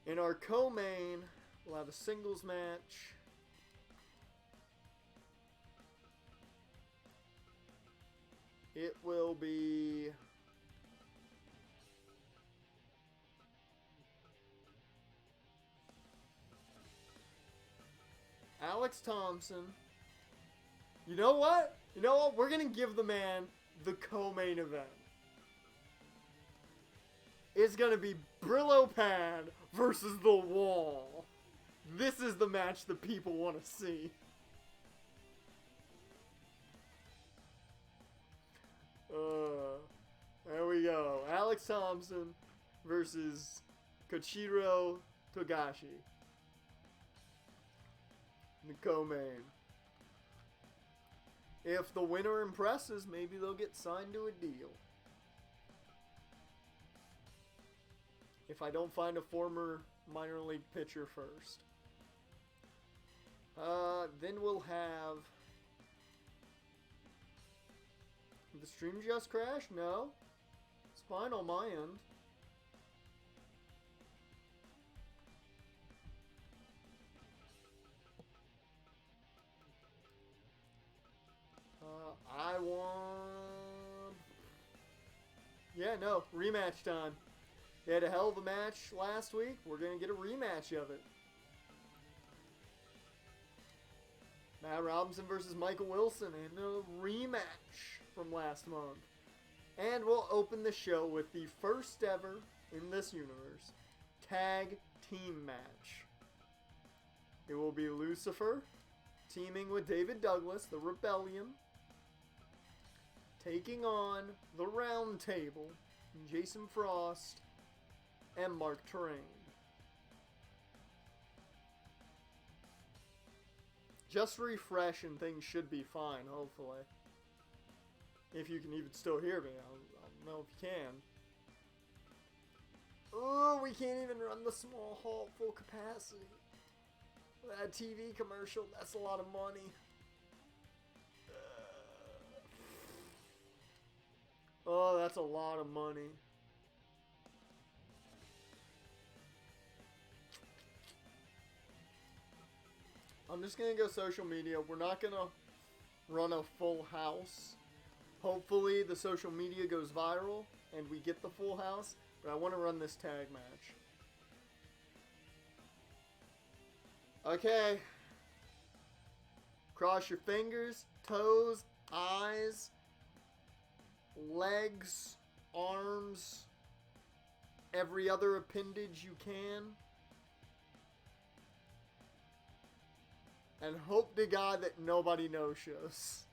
In our co-main, we'll have a singles match. It will be Alex Thompson. You know what? You know what? We're going to give the man the co-main event. It's going to be Brillo Pad versus The Wall. This is the match that people want to see. There we go. Alex Thompson versus Koichiro Togashi. The co-main. If the winner impresses, maybe they'll get signed to a deal. If I don't find a former minor league pitcher first. Then we'll have... Did the stream just crash? No. It's fine on my end. want... Yeah, no, rematch time. They had a hell of a match last week. We're going to get a rematch of it. Matt Robinson versus Michael Wilson in a rematch from last month. And we'll open the show with the first ever in this universe tag team match. It will be Lucifer teaming with David Douglas, the Rebellion, taking on the Round Table, Jason Frost, and Mark Terrain. Just refresh and things should be fine, hopefully. If you can even still hear me. I don't know if you can. Oh, we can't even run the small hall full capacity. That TV commercial, that's a lot of money. Oh, that's a lot of money. I'm just going to go social media. We're not going to run a full house. Hopefully the social media goes viral and we get the full house. But I want to run this tag match. Okay. Cross your fingers, toes, eyes, legs, arms, every other appendage you can. And hope to God that nobody no-shows.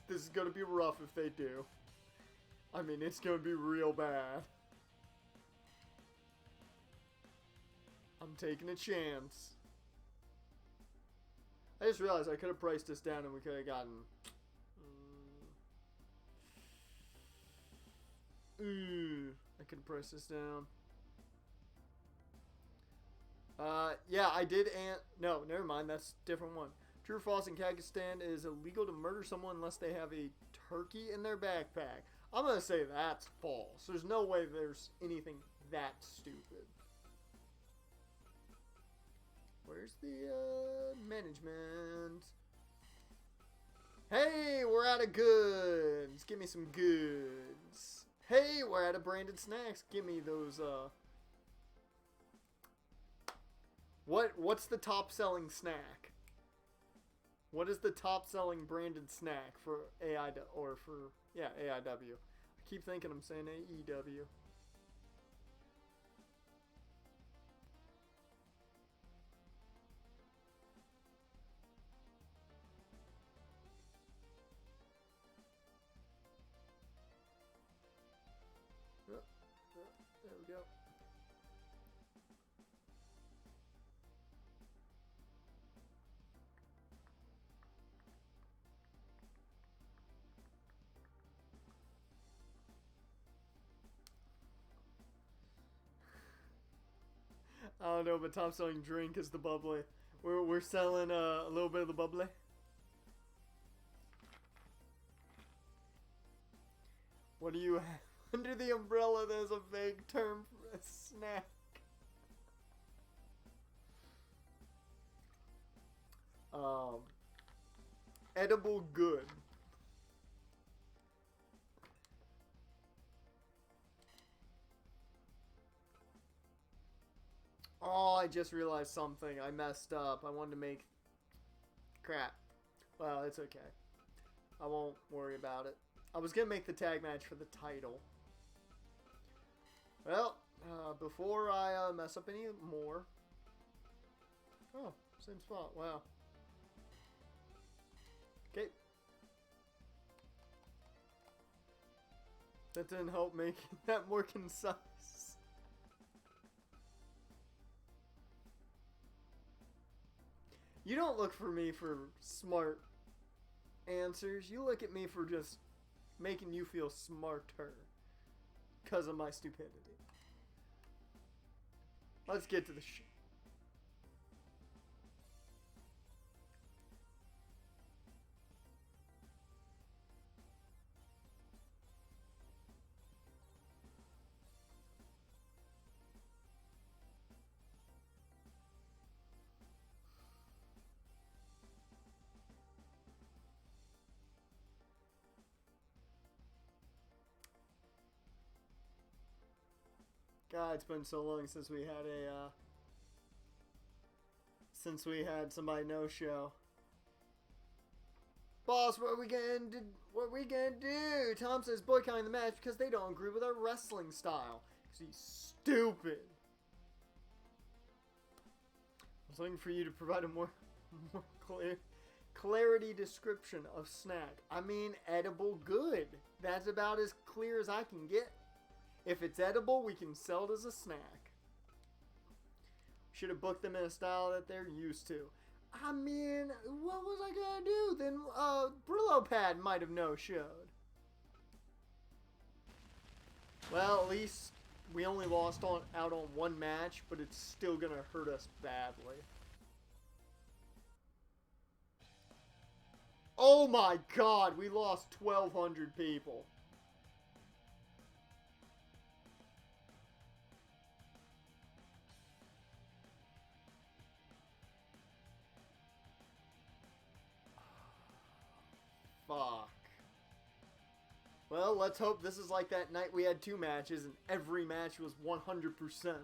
This is going to be rough if they do. I mean, it's going to be real bad. I'm taking a chance. I just realized I could have priced this down and we could have gotten... I could have priced this down. Yeah, I did no, never mind, that's a different one. True or false, in Kazakhstan, it is illegal to murder someone unless they have a turkey in their backpack. I'm gonna say that's false. There's no way there's anything that stupid. Where's the, management? Hey, we're out of goods. Give me some goods. Hey, we're out of branded snacks. Give me those, What's the top selling snack? What is the top selling branded snack for AIW or for AIW? I keep thinking I'm saying AEW. There we go. I don't know, but top selling drink is the bubbly. We're selling a little bit of the bubbly. What do you have under the umbrella? There's a vague term for a snack. Edible good. Oh, I just realized something. I messed up. I wanted to make... Crap. Well, it's okay. I won't worry about it. I was going to make the tag match for the title. Well, before I mess up any more... Oh, same spot. Wow. Okay. That didn't help make that more concise. You don't look for me for smart answers. You look at me for just making you feel smarter because of my stupidity. Let's get to the show. God, it's been so long since we had somebody no show. Boss, what are we gonna do? Tom says boycotting the match because they don't agree with our wrestling style. Because he's stupid. I was looking for you to provide a more clarity description of snack. I mean, edible good. That's about as clear as I can get. If it's edible, we can sell it as a snack. Should have booked them in a style that they're used to. I mean, what was I gonna do? Then, Brillo Pad might have no-showed. Well, at least we only lost out on one match, but it's still gonna hurt us badly. Oh my god, we lost 1,200 people. Fuck. Well, let's hope this is like that night we had 2 matches and every match was 100%. Here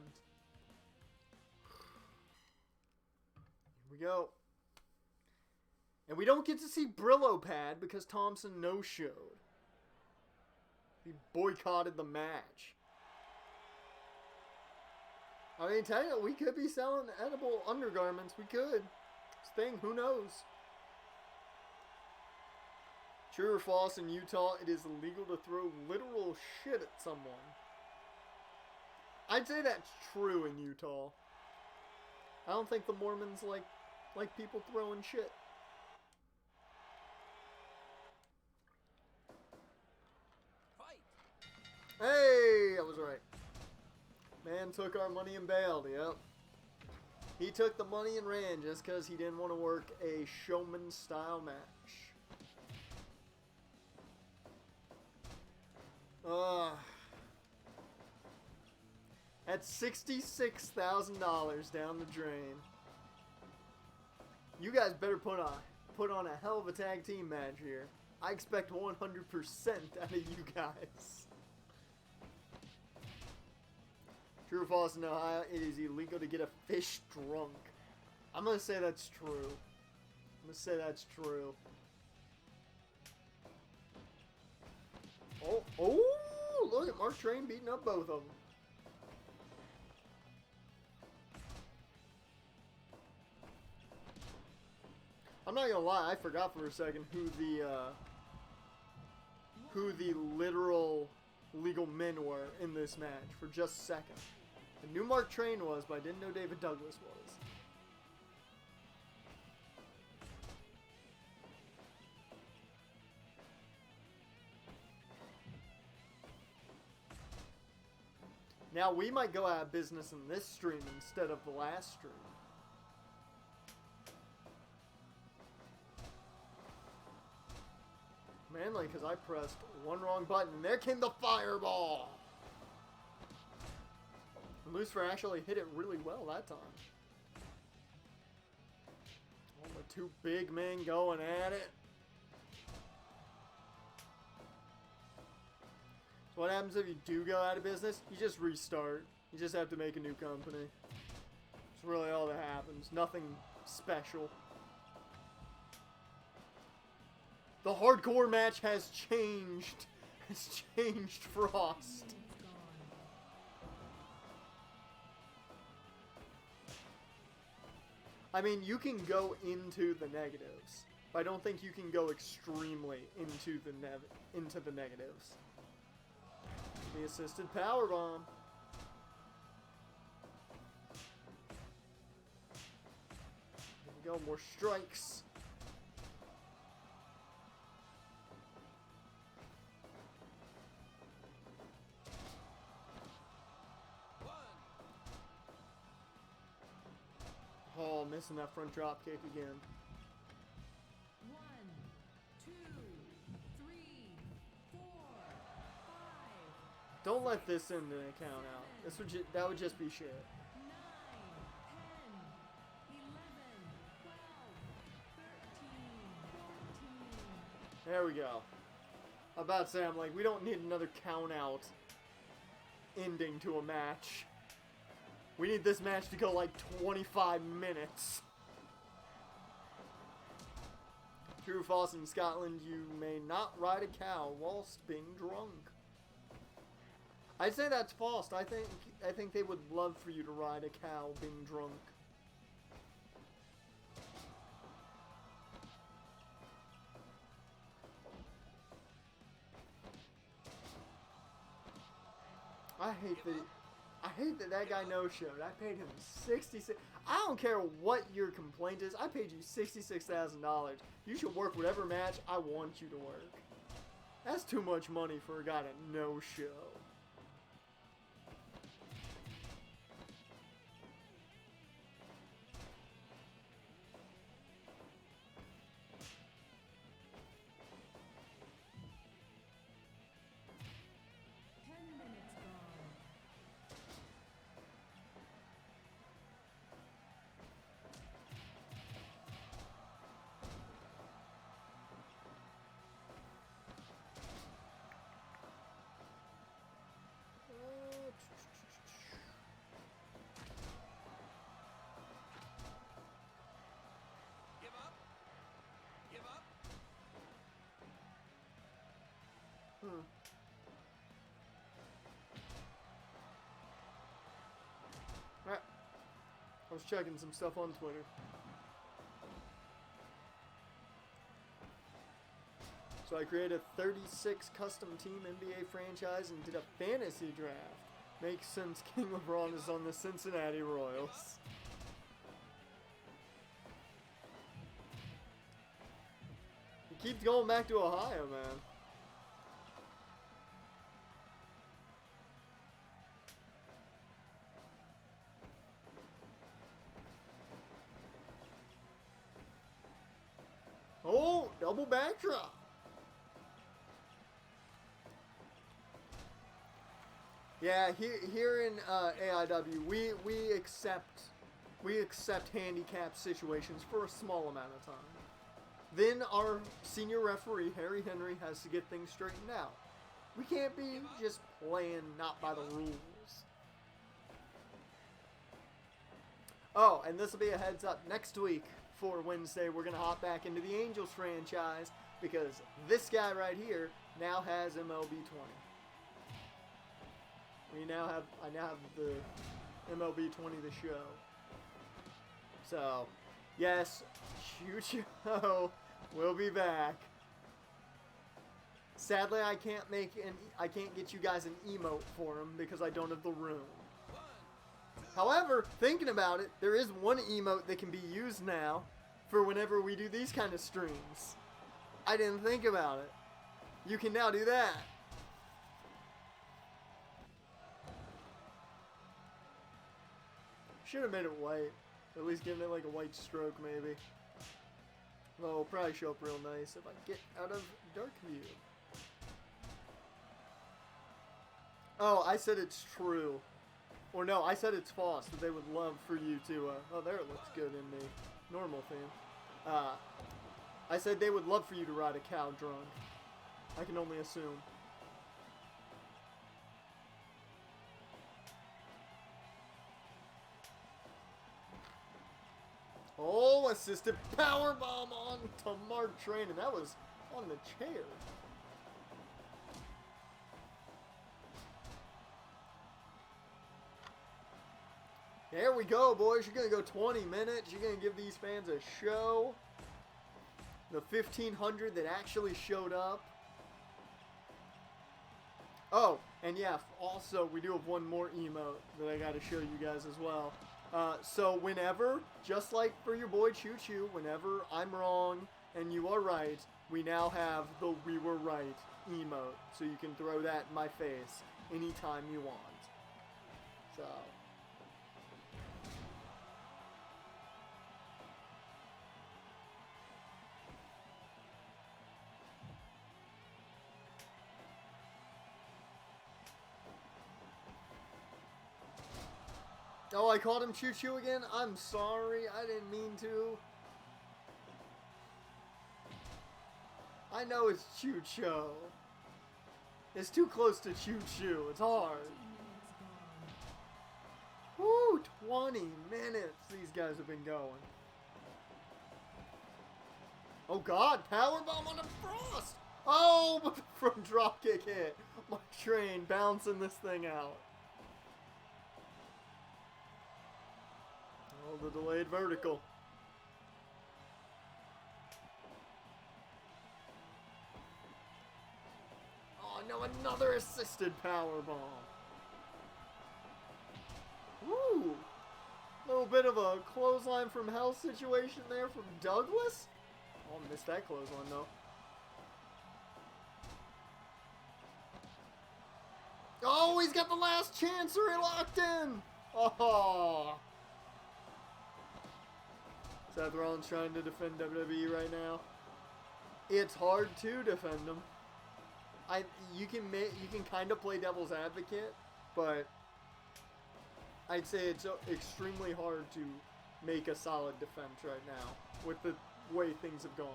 we go. And we don't get to see Brillo Pad because Thompson no-showed. He boycotted the match. I mean, technically, we could be selling edible undergarments. We could. Thing, who knows? True or false, in Utah, it is illegal to throw literal shit at someone. I'd say that's true in Utah. I don't think the Mormons like people throwing shit. Hey, I was right. Man took our money and bailed, yep. He took the money and ran just because he didn't want to work a showman-style match. That's $66,000 down the drain. You guys better put on a hell of a tag team match here. I expect 100% out of you guys. True or false, in Ohio, it is illegal to get a fish drunk. I'm gonna say that's true. Oh, look at Mark Train beating up both of them. I'm not gonna lie, I forgot for a second who the literal legal men were in this match for just a second. I knew Mark Train was, but I didn't know David Douglas was. Now we might go out of business in this stream instead of the last stream. Mainly because I pressed one wrong button and there came the fireball! Lucifer actually hit it really well that time. Oh, the 2 big men going at it. So what happens if you do go out of business? You just restart. You just have to make a new company. That's really all that happens. Nothing special. The hardcore match has changed. Has changed Frost. I mean, you can go into the negatives, but I don't think you can go extremely into the negatives. The assisted powerbomb. There we go, more strikes. Oh, missing that front drop kick again. 1, 2, 3, 4, 5. Don't let this end in a count out. That would just be shit. 9, 10, 11, 12, 13, 14. There we go. I'm about to say, I'm like, we don't need another count out. ending to a match. We need this match to go like 25 minutes. True or false, in Scotland, you may not ride a cow whilst being drunk. I'd say that's false. I think they would love for you to ride a cow being drunk. I hate that guy no-showed. I paid him $66. I don't care what your complaint is. I paid you $66,000. You should work whatever match I want you to work. That's too much money for a guy to no-show. Give up. Give up. Alright. I was checking some stuff on Twitter. So I created a 36 custom team NBA franchise and did a fantasy draft. Makes sense, King LeBron is on the Cincinnati Royals. He keeps going back to Ohio, man. Oh, double backdrop. Yeah, here in AIW, we accept handicap situations for a small amount of time. Then our senior referee, Harry Henry, has to get things straightened out. We can't be just playing not by the rules. Oh, and this will be a heads up. Next week, for Wednesday, we're going to hop back into the Angels franchise because this guy right here now has MLB 20. I now have the MLB 20 the show. So, yes, Chucho will be back. Sadly, I can't get you guys an emote for him because I don't have the room. However, thinking about it, there is one emote that can be used now for whenever we do these kind of streams. I didn't think about it. You can now do that. Should have made it white. At least giving it like a white stroke, maybe. Well, it'll probably show up real nice if I get out of dark view. Oh, I said it's true. Or no, I said it's false, that they would love for you to, oh, there it looks good in the normal theme. I said they would love for you to ride a cow drunk. I can only assume. Oh, assisted powerbomb on to Mark Train, and that was on the chair. There we go, boys. You're going to go 20 minutes. You're going to give these fans a show. The 1,500 that actually showed up. Oh, and yeah, also, we do have one more emote that I got to show you guys as well. So whenever, just like for your boy Choo Choo, whenever I'm wrong and you are right, we now have the We Were Right emote. So you can throw that in my face anytime you want. So... Oh, I called him Choo Choo again? I'm sorry, I didn't mean to. I know it's Choo Choo. It's too close to Choo Choo, it's hard. Woo, 20 minutes these guys have been going. Oh God, powerbomb on the Frost! Oh, but the front dropkick hit. My train bouncing this thing out. Oh, the delayed vertical. Oh no, another assisted powerbomb. Woo! Little bit of a clothesline from hell situation there from Douglas. Oh, missed that clothesline though. Oh, he's got the last chancery locked in. Oh. Seth Rollins trying to defend WWE right now. It's hard to defend him. You can kind of play devil's advocate, but I'd say it's extremely hard to make a solid defense right now with the way things have gone.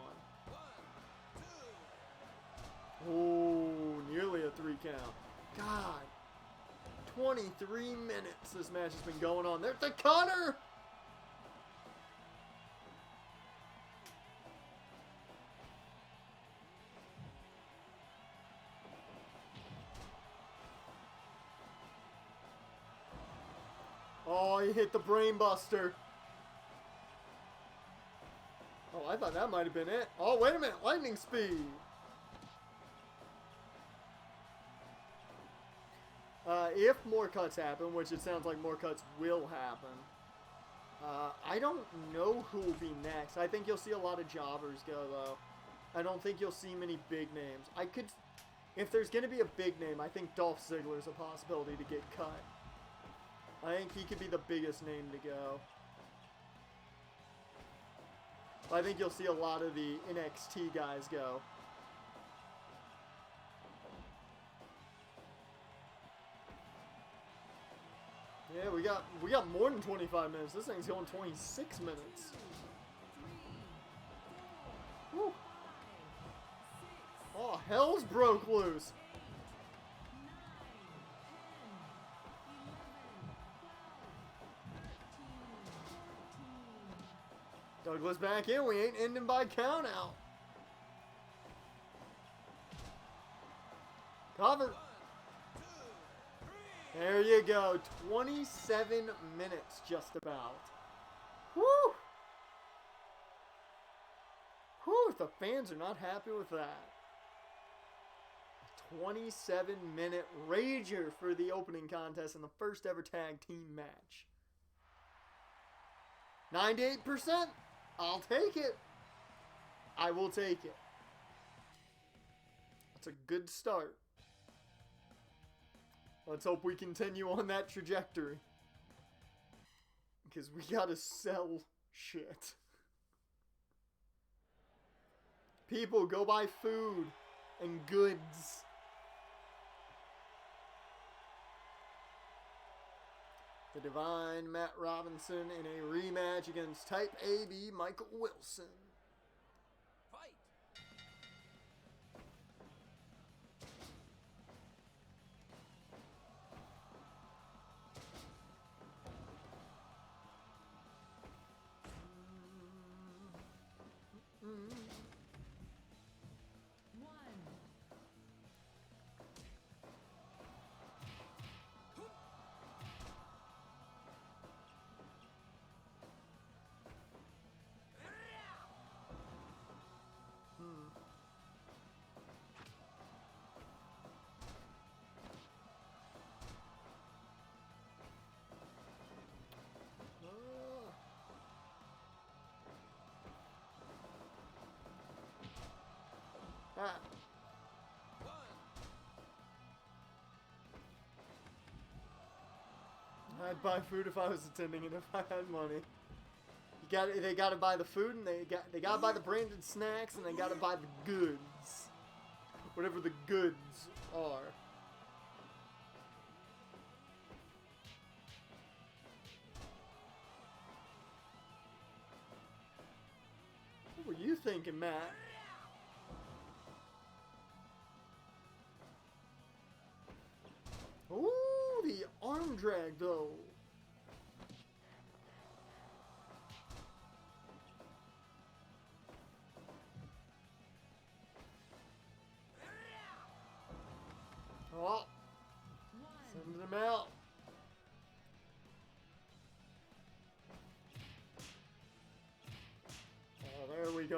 1, 2. Oh, nearly a 3 count. God. 23 minutes this match has been going on. There's the cutter! Oh, he hit the brain buster. Oh, I thought that might have been it. Oh, wait a minute. Lightning speed. If more cuts happen, which it sounds like more cuts will happen, I don't know who will be next. I think you'll see a lot of jobbers go, though. I don't think you'll see many big names. If there's going to be a big name, I think Dolph Ziggler's a possibility to get cut. I think he could be the biggest name to go. I think you'll see a lot of the NXT guys go. Yeah, we got more than 25 minutes. This thing's going 26 minutes. Woo. Oh, hell's broke loose. Douglas back in. We ain't ending by count out. Cover. 1, 2, 3. There you go. 27 minutes just about. Woo! Whew, the fans are not happy with that. 27-minute rager for the opening contest in the first ever tag team match. 98%. I'll take it. I will take it. That's a good start. Let's hope we continue on that trajectory. Because we gotta sell shit. People, go buy food and goods. The Divine Matt Robinson in a rematch against Type AB Michael Wilson. Fight. Ah. 1. I'd buy food if I was attending it, if I had money. They gotta buy the food, and they gotta buy the branded snacks, and they gotta buy the goods. Whatever the goods are. What were you thinking, Matt? Ooh, the arm drag, though.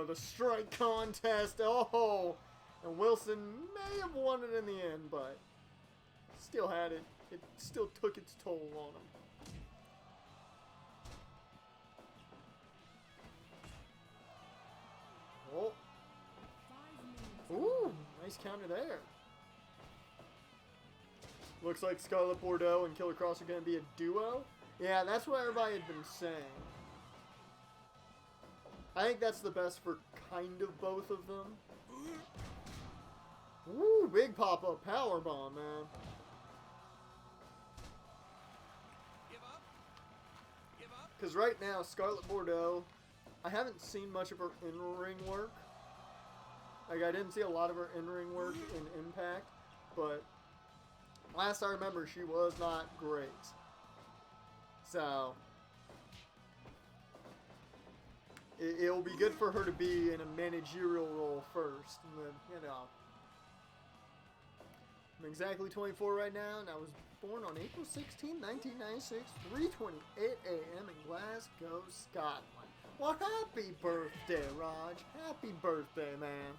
know, the strike contest. Oh, and Wilson may have won it in the end, but still had it. It still took its toll on him. Oh. 5 minutes. Ooh, nice counter there. Looks like Scarlet Bordeaux and Killer Cross are going to be a duo. Yeah, that's what everybody had been saying. I think that's the best for kind of both of them. Ooh, big pop-up powerbomb, man. Give up. Give up. Because right now, Scarlet Bordeaux, I haven't seen much of her in-ring work. Like, I didn't see a lot of her in-ring work in Impact, but last I remember, she was not great. So, it'll be good for her to be in a managerial role first, and then, you know. I'm exactly 24 right now, and I was born on April 16, 1996, 3:28 a.m. in Glasgow, Scotland. Well, happy birthday, Raj. Happy birthday, man.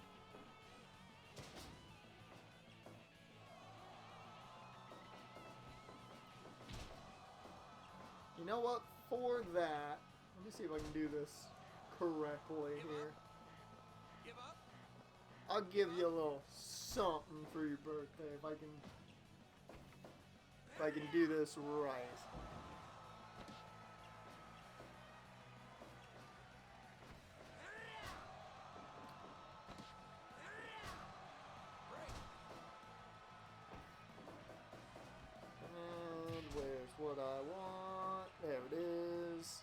You know what? For that, let me see if I can do this correctly here. Give up. I'll give you a little something for your birthday if I can do this right. And where's what I want? There it is.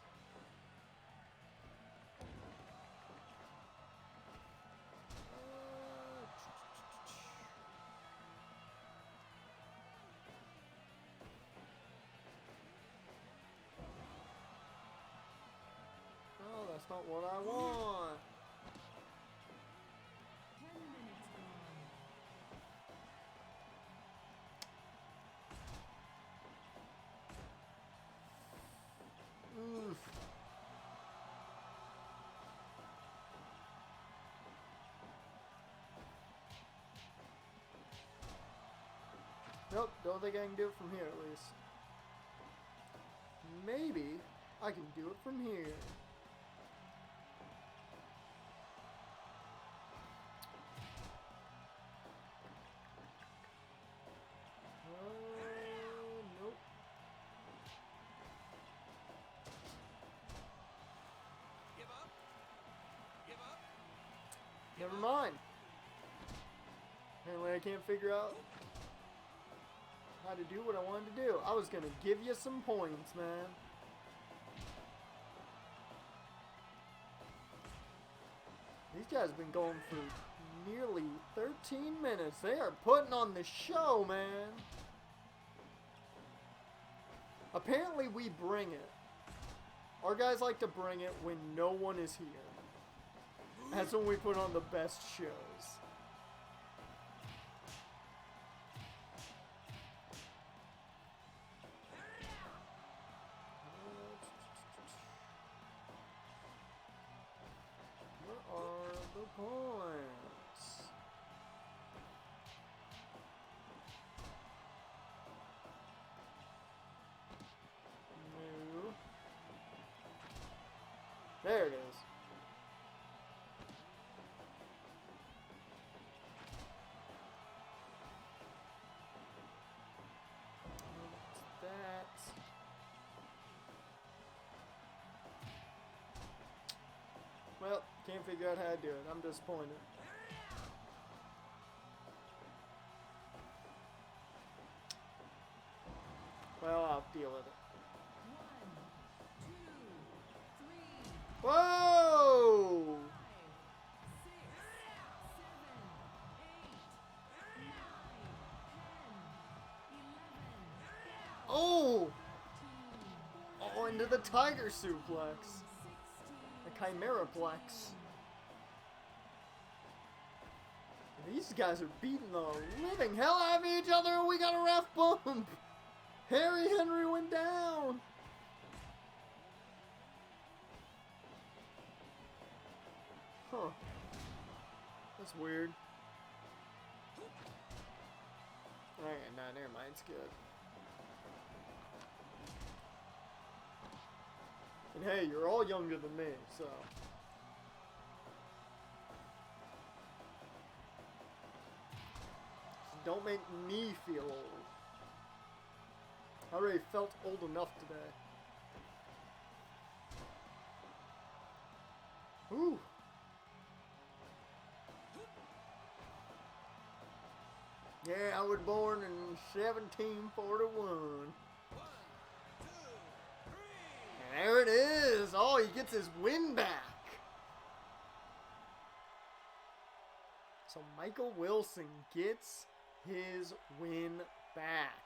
Oh, that's not what I want. 10 minutes gone. Oof. Nope, don't think I can do it from here at least. Maybe I can do it from here. Nope. Give up. Give up. Never mind. Apparently I can't figure out how to do what I wanted to do. I was gonna give you some points, man. These guys have been going for nearly 13 minutes. They are putting on the show, man. Apparently we bring it. Our guys like to bring it when no one is here. That's when we put on the best shows. Where are the points? No. There it is. What's that? Well, can't figure out how to do it. I'm disappointed. Well, I'll deal with it. 1, 2, 3, Whoa! 5, 6, 7, 8, 9, 10, 11, Oh! 13, Oh, into the tiger suplex. 16, The Chimeraplex. These guys are beating the living hell out of each other, and we got a ref bump. Harry Henry went down. Huh. That's weird. Alright, nah, never mind. It's good. And hey, you're all younger than me, so. Don't make me feel old. I already felt old enough today. Ooh. Yeah, I was born in 1741. 1, 2, 3. And there it is. Oh, he gets his win back. So Michael Wilson gets his win back.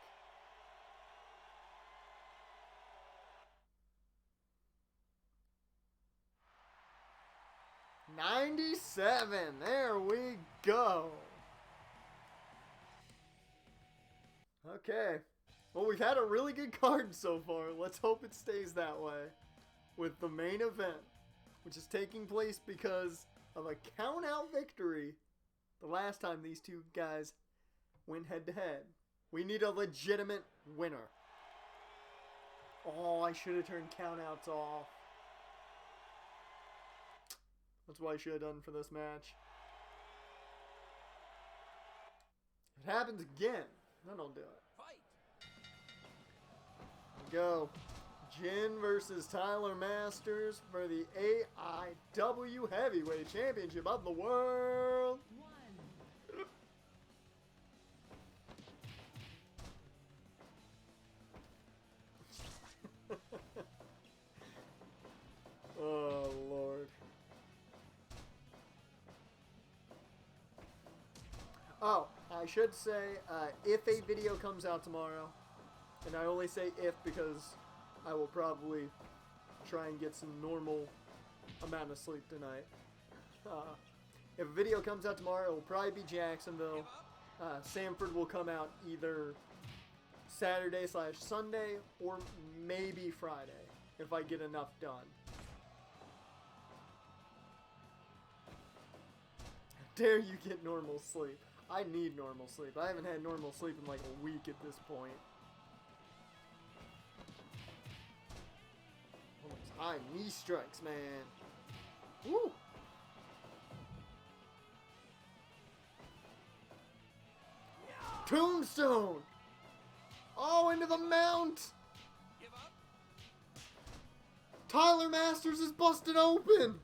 $97. There we go. Okay. Well, we've had a really good card so far. Let's hope it stays that way with the main event, which is taking place because of a count-out victory the last time these two guys went head-to-head. We need a legitimate winner. Oh, I should have turned count-outs off. That's what I should have done for this match. If it happens again, then I'll do it. Fight. Go. Jin versus Tyler Masters for the AIW Heavyweight Championship of the world. 1. Oh, Lord. Oh, I should say, if a video comes out tomorrow, and I only say if because I will probably try and get some normal amount of sleep tonight. If a video comes out tomorrow, it will probably be Jacksonville. Sanford will come out either Saturday/Sunday or maybe Friday if I get enough done. Dare you get normal sleep? I need normal sleep. I haven't had normal sleep in like a week at this point. Oh, those high knee strikes, man. Woo! Tombstone! Oh, into the mount! Give up. Tyler Masters is busted open!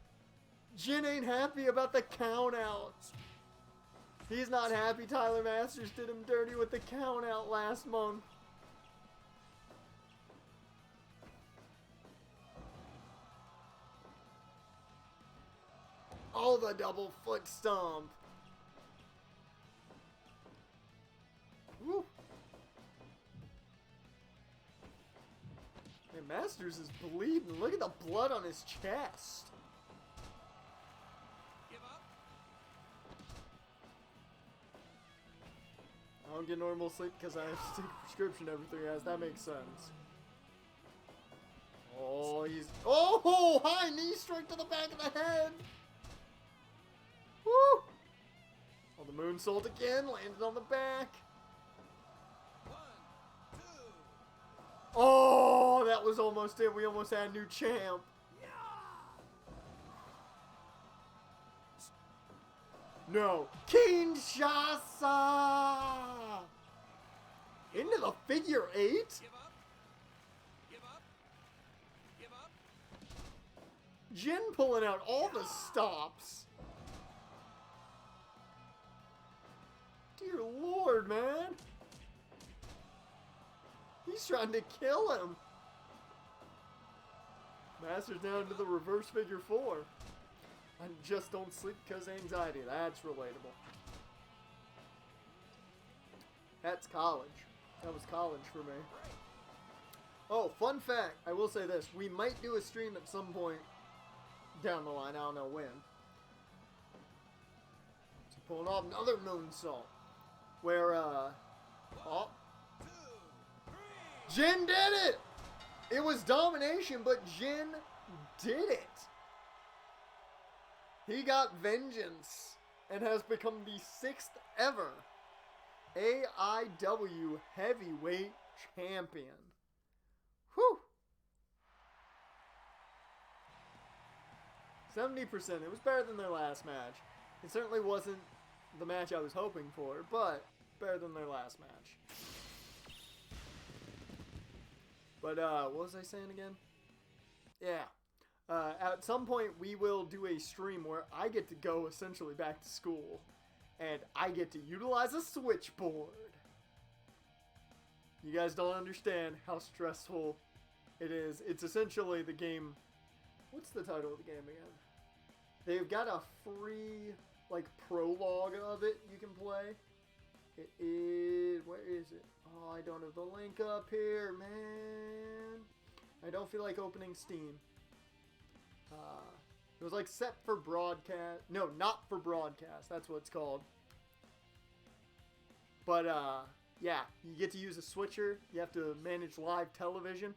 Jin ain't happy about the count out. He's not happy Tyler Masters did him dirty with the count out last month. Oh, the double foot stomp. Woo. Man, Masters is bleeding. Look at the blood on his chest. Give up. I don't get normal sleep because I have to take a prescription every 3 hours. That makes sense. Oh, he's... Oh! High knee strike to the back of the head! Woo! Oh, the moonsault again. Landed on the back. 1, 2. Oh, that was almost it. We almost had a new champ. No. Kinshasa! Into the figure 8? Give up. Give up. Give up. Jin pulling out all the stops. Dear Lord, man. He's trying to kill him. Masters down to the reverse figure 4. I just don't sleep because of anxiety. That's relatable. That's college. That was college for me. Oh, fun fact. I will say this. We might do a stream at some point down the line. I don't know when. So pulling off another moonsault. Where, oh. 2, 3. Jin did it! It was domination, but Jin did it. He got vengeance and has become the 6th ever AIW Heavyweight Champion. Whew. 70%. It was better than their last match. It certainly wasn't the match I was hoping for, but better than their last match. But, what was I saying again? Yeah. At some point, we will do a stream where I get to go essentially back to school. And I get to utilize a switchboard. You guys don't understand how stressful it is. It's essentially the game... What's the title of the game again? They've got a free, like, prologue of it you can play. It is... Where is it? Oh, I don't have the link up here, man. I don't feel like opening Steam. It was like set for broadcast. No, not for broadcast. That's what it's called. But, yeah, you get to use a switcher. You have to manage live television.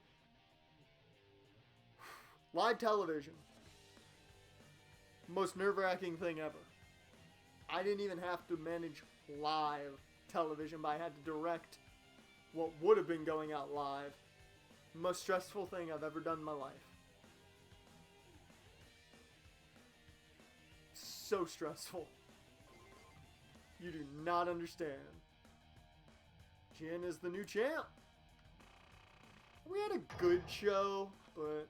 Live television. Most nerve-wracking thing ever. I didn't even have to manage live television, but I had to direct what would have been going out live. Most stressful thing I've ever done in my life. So stressful. You do not understand. Jin is the new champ. We had a good show, but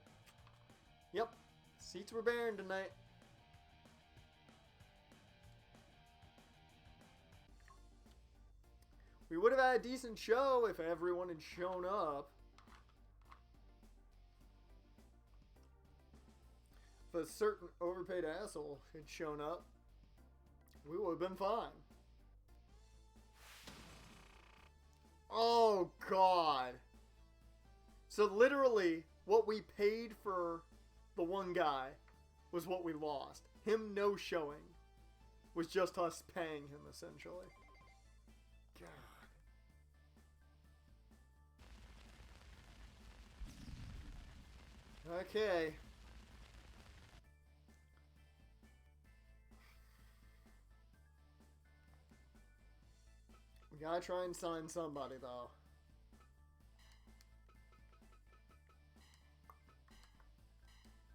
yep, seats were barren tonight. We would have had a decent show if everyone had shown up. If a certain overpaid asshole had shown up, we would have been fine. Oh, God. So literally, what we paid for the one guy was what we lost. Him no showing was just us paying him, essentially. God. Okay. We gotta try and sign somebody, though.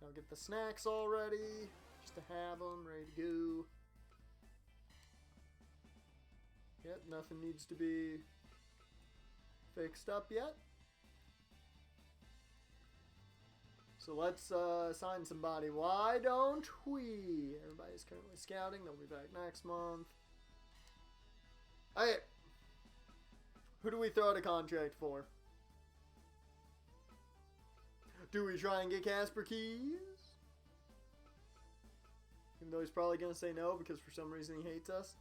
I'll get the snacks all ready, just to have them ready to go. Yep, nothing needs to be fixed up yet. So let's sign somebody. Why don't we? Everybody's currently scouting. They'll be back next month. Alright. Who do we throw out a contract for? Do we try and get Casper Keys? Even though he's probably going to say no because for some reason he hates us.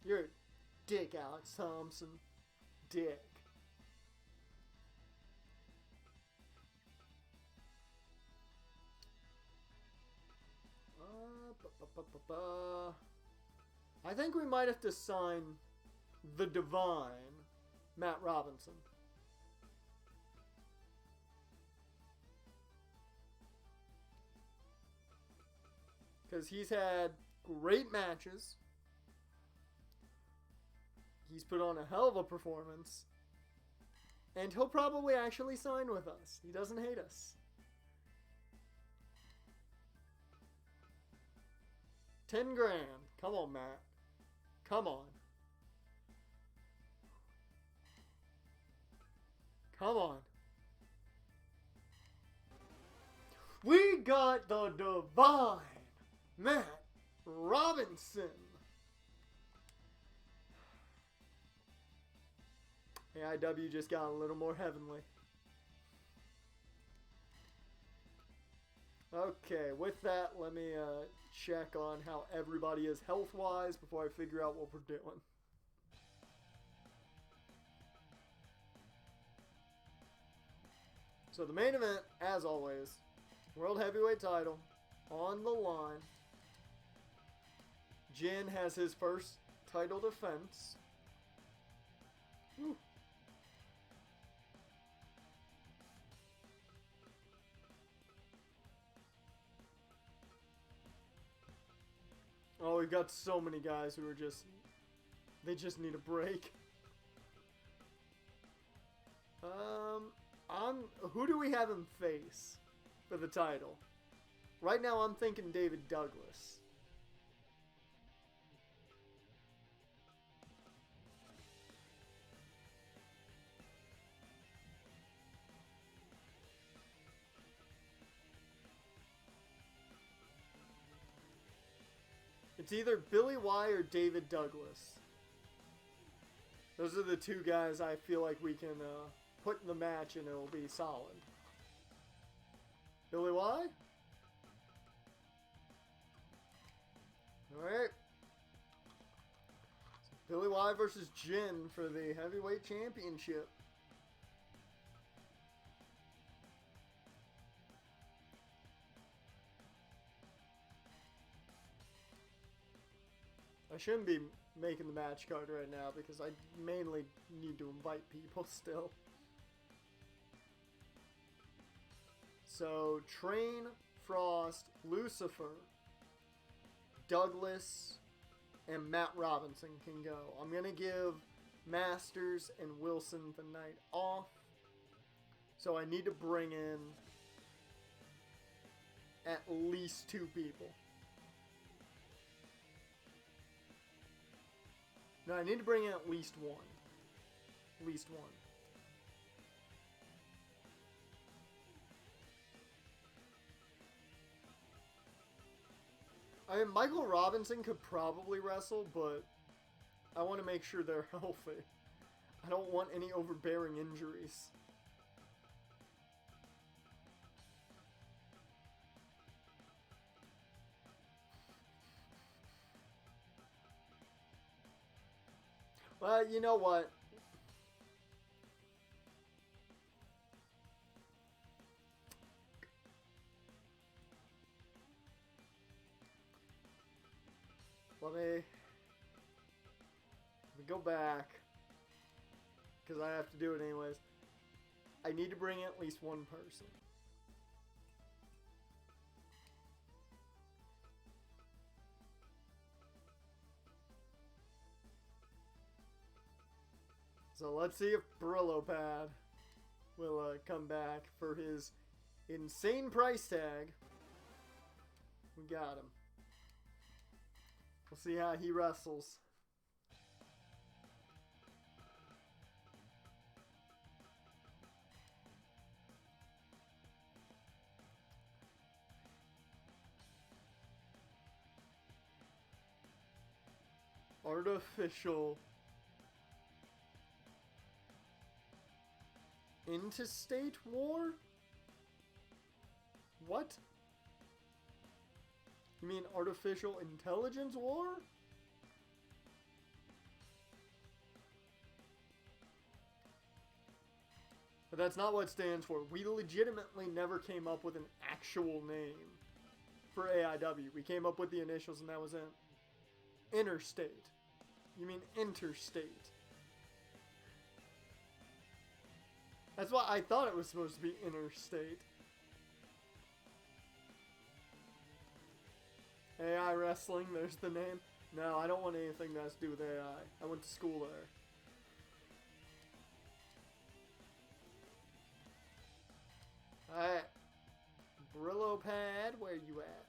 You're a dick, Alex Thompson. Dick. I think we might have to sign the Divine, Matt Robinson. Because he's had great matches. He's put on a hell of a performance. And he'll probably actually sign with us. He doesn't hate us. 10 grand. Come on, Matt. Come on. Come on. We got the Divine Matt Robinson. AIW just got a little more heavenly. Okay, with that, let me check on how everybody is health-wise before I figure out what we're doing. So the main event, as always, World Heavyweight title on the line. Jin has his first title defense. Whew. Oh, we've got so many guys who are they just need a break. Who do we have him face for the title? Right now I'm thinking David Douglas. It's either Billy Wyatt or David Douglas. Those are the two guys I feel like we can put in the match and it'll be solid. Billy Wyatt? Alright. Billy Wyatt versus Jin for the Heavyweight Championship. I shouldn't be making the match card right now because I mainly need to invite people still. So, Train, Frost, Lucifer, Douglas, and Matt Robinson can go. I'm going to give Masters and Wilson the night off. So I need to bring in at least 2 people. No, I need to bring in at least 1. At least 1. I mean, Michael Robinson could probably wrestle, but I want to make sure they're healthy. I don't want any overbearing injuries. Well, you know what? Let me go back, because I have to do it anyways. I need to bring in at least 1 person. So let's see if Brillo Pad will come back for his insane price tag. We got him. We'll see how he wrestles. Artificial interstate war? What? You mean artificial intelligence war? But that's not what it stands for. We legitimately never came up with an actual name for AIW. We came up with the initials and that was it. Interstate. You mean interstate. That's why I thought it was supposed to be interstate. AI Wrestling, there's the name. No, I don't want anything that has to do with AI. I went to school there. Alright. Brillo Pad, where you at?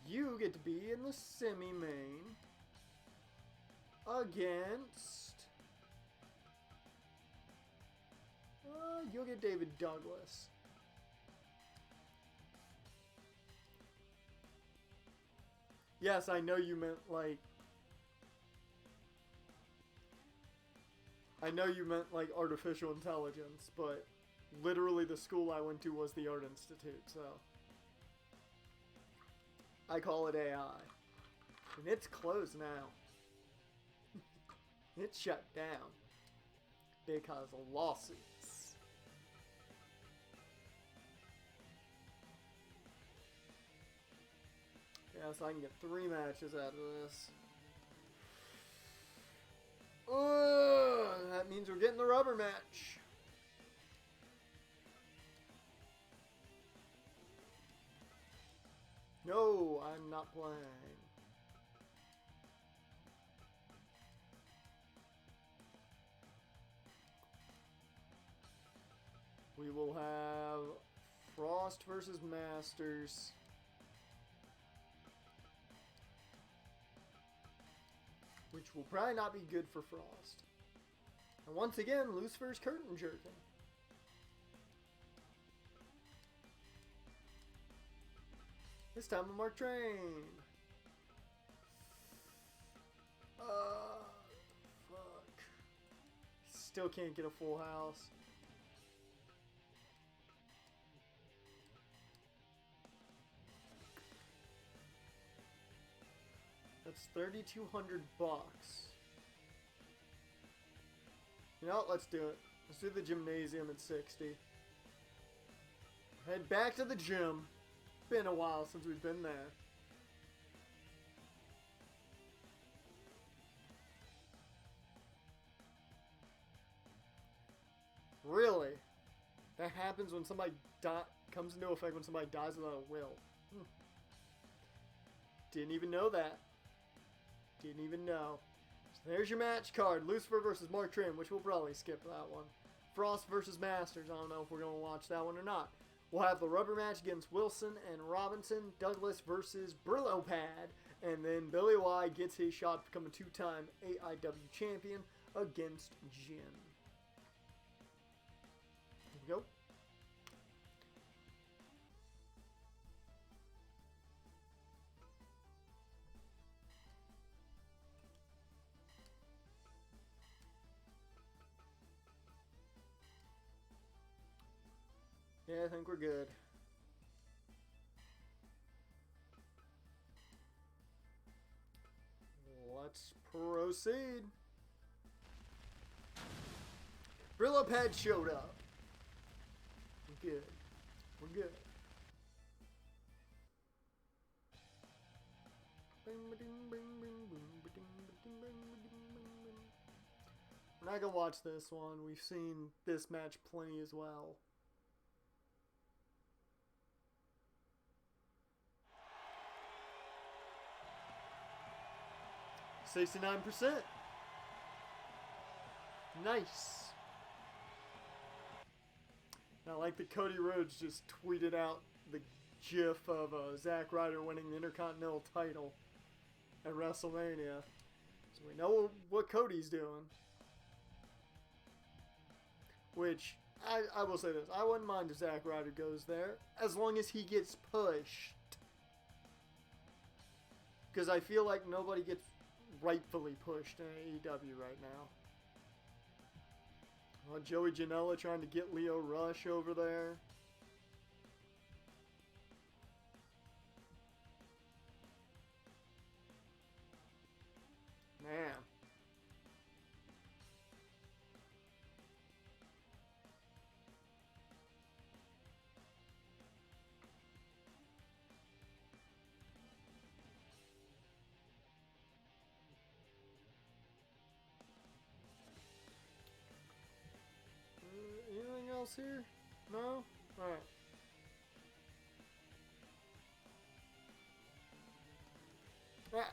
You get to be in the semi-main against... you'll get David Douglas. Yes, I know you meant, like... I know you meant like artificial intelligence, but literally the school I went to was the Art Institute, so I call it AI. And it's closed now. It's shut down because of lawsuits. Yeah, so I can get 3 matches out of this. That means we're getting the rubber match. No, I'm not playing. We will have Frost versus Masters. Which will probably not be good for Frost. And once again, Lucifer's curtain jerking. This time with Mark Train. Fuck. Still can't get a full house. That's $3,200 bucks. You know what? Let's do it. Let's do the gymnasium at 60. Head back to the gym. Been a while since we've been there. Really? That happens when somebody comes into effect when somebody dies without a will. Didn't even know that. Didn't even know. So there's your match card. Lucifer versus Mark Trim, which we'll probably skip that one. Frost versus Masters. I don't know if we're going to watch that one or not. We'll have the rubber match against Wilson and Robinson. Douglas versus Brillo Pad. And then Billy Y gets his shot to become a 2-time AIW champion against Jin. Here we go. Yeah, I think we're good. Let's proceed. Brillo Pad showed up. We're good. We're good. We're not gonna watch this one. We've seen this match plenty as well. $69%. Nice. I like that Cody Rhodes just tweeted out the gif of Zack Ryder winning the Intercontinental title at WrestleMania. So we know what Cody's doing. Which, I will say this. I wouldn't mind if Zack Ryder goes there, as long as he gets pushed. Because I feel like nobody gets rightfully pushed in AEW right now. Joey Janela trying to get Leo Rush over there. Man. Anything else here? No? Alright. Ah.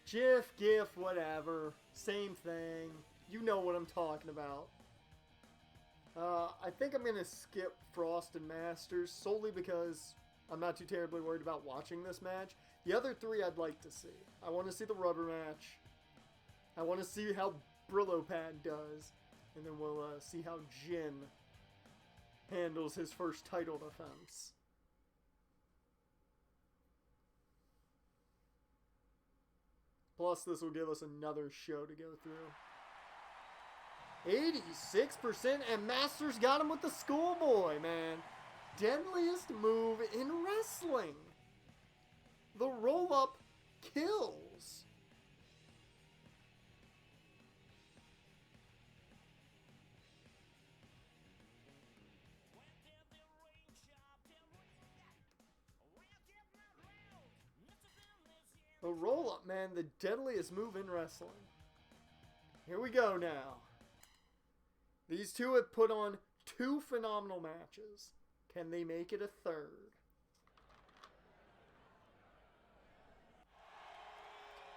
GIF, GIF, whatever. Same thing. You know what I'm talking about. I think I'm going to skip Frost and Masters solely because I'm not too terribly worried about watching this match. The other 3 I'd like to see. I want to see the rubber match. I want to see how Brillo Pad does. And then we'll see how Jin handles his first title defense. Plus, this will give us another show to go through. 86%, and Masters got him with the schoolboy, man. Deadliest move in wrestling. The roll-up kills. The roll-up, man, the deadliest move in wrestling. Here we go now. These two have put on 2 phenomenal matches. Can they make it a third?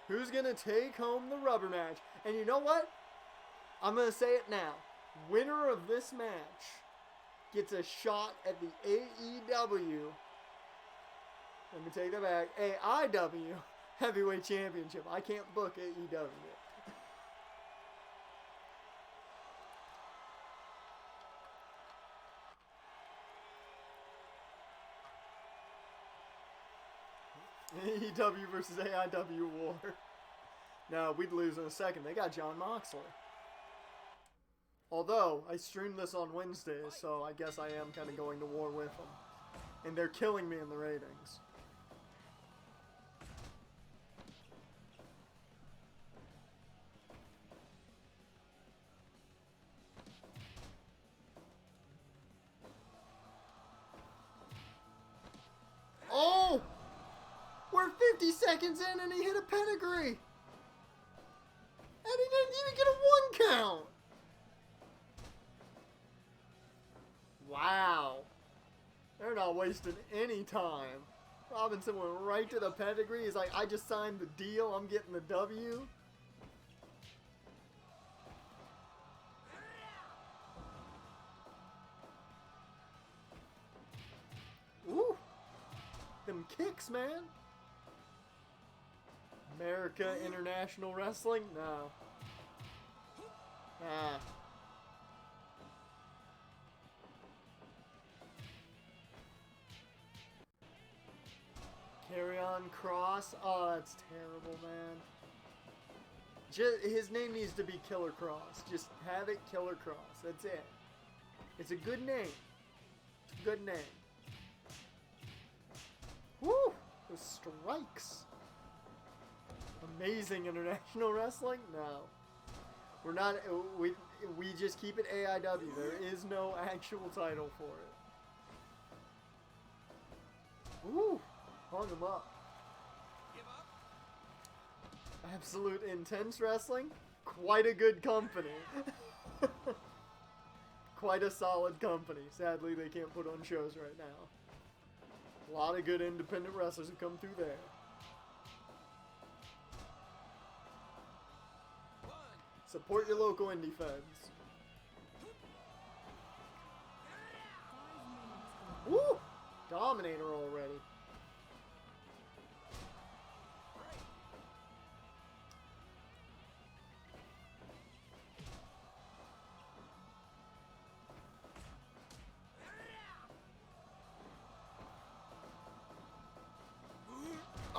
Who's going to take home the rubber match? And you know what? I'm going to say it now. Winner of this match gets a shot at the AEW. Let me take that back. AIW Heavyweight Championship. I can't book AEW. AEW versus AIW war. No, we'd lose in a second. They got Jon Moxley. Although, I streamed this on Wednesdays, so I guess I am kind of going to war with them. And they're killing me in the ratings. Oh! We're 50 seconds in and he hit a pedigree! And he didn't even get a 1 count! Wow. They're not wasting any time. Robinson went right to the pedigree. He's like, I just signed the deal. I'm getting the W. Ooh. Them kicks, man. America International Wrestling? No. Ah. Carry on Cross. Oh, that's terrible, man. His name needs to be Killer Cross. Just have it Killer Cross. That's it. It's a good name. It's a good name. Woo! Those strikes. Amazing international wrestling? No. We're not. We just keep it AIW. There is no actual title for it. Woo! Hung him up. Give up. Absolute Intense Wrestling. Quite a good company. Quite a solid company. Sadly, they can't put on shows right now. A lot of good independent wrestlers have come through there. Support your local indie feds. Woo! Dominator already.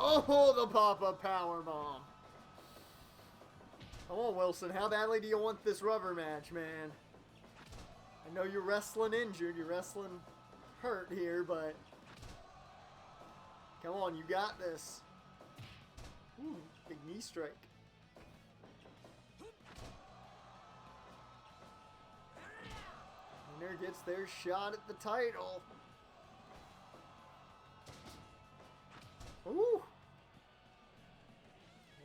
Oh, the pop-up powerbomb. Come on, Wilson. How badly do you want this rubber match, man? I know you're wrestling injured. You're wrestling hurt here, but... Come on, you got this. Ooh, big knee strike. Winner gets their shot at the title. Ooh.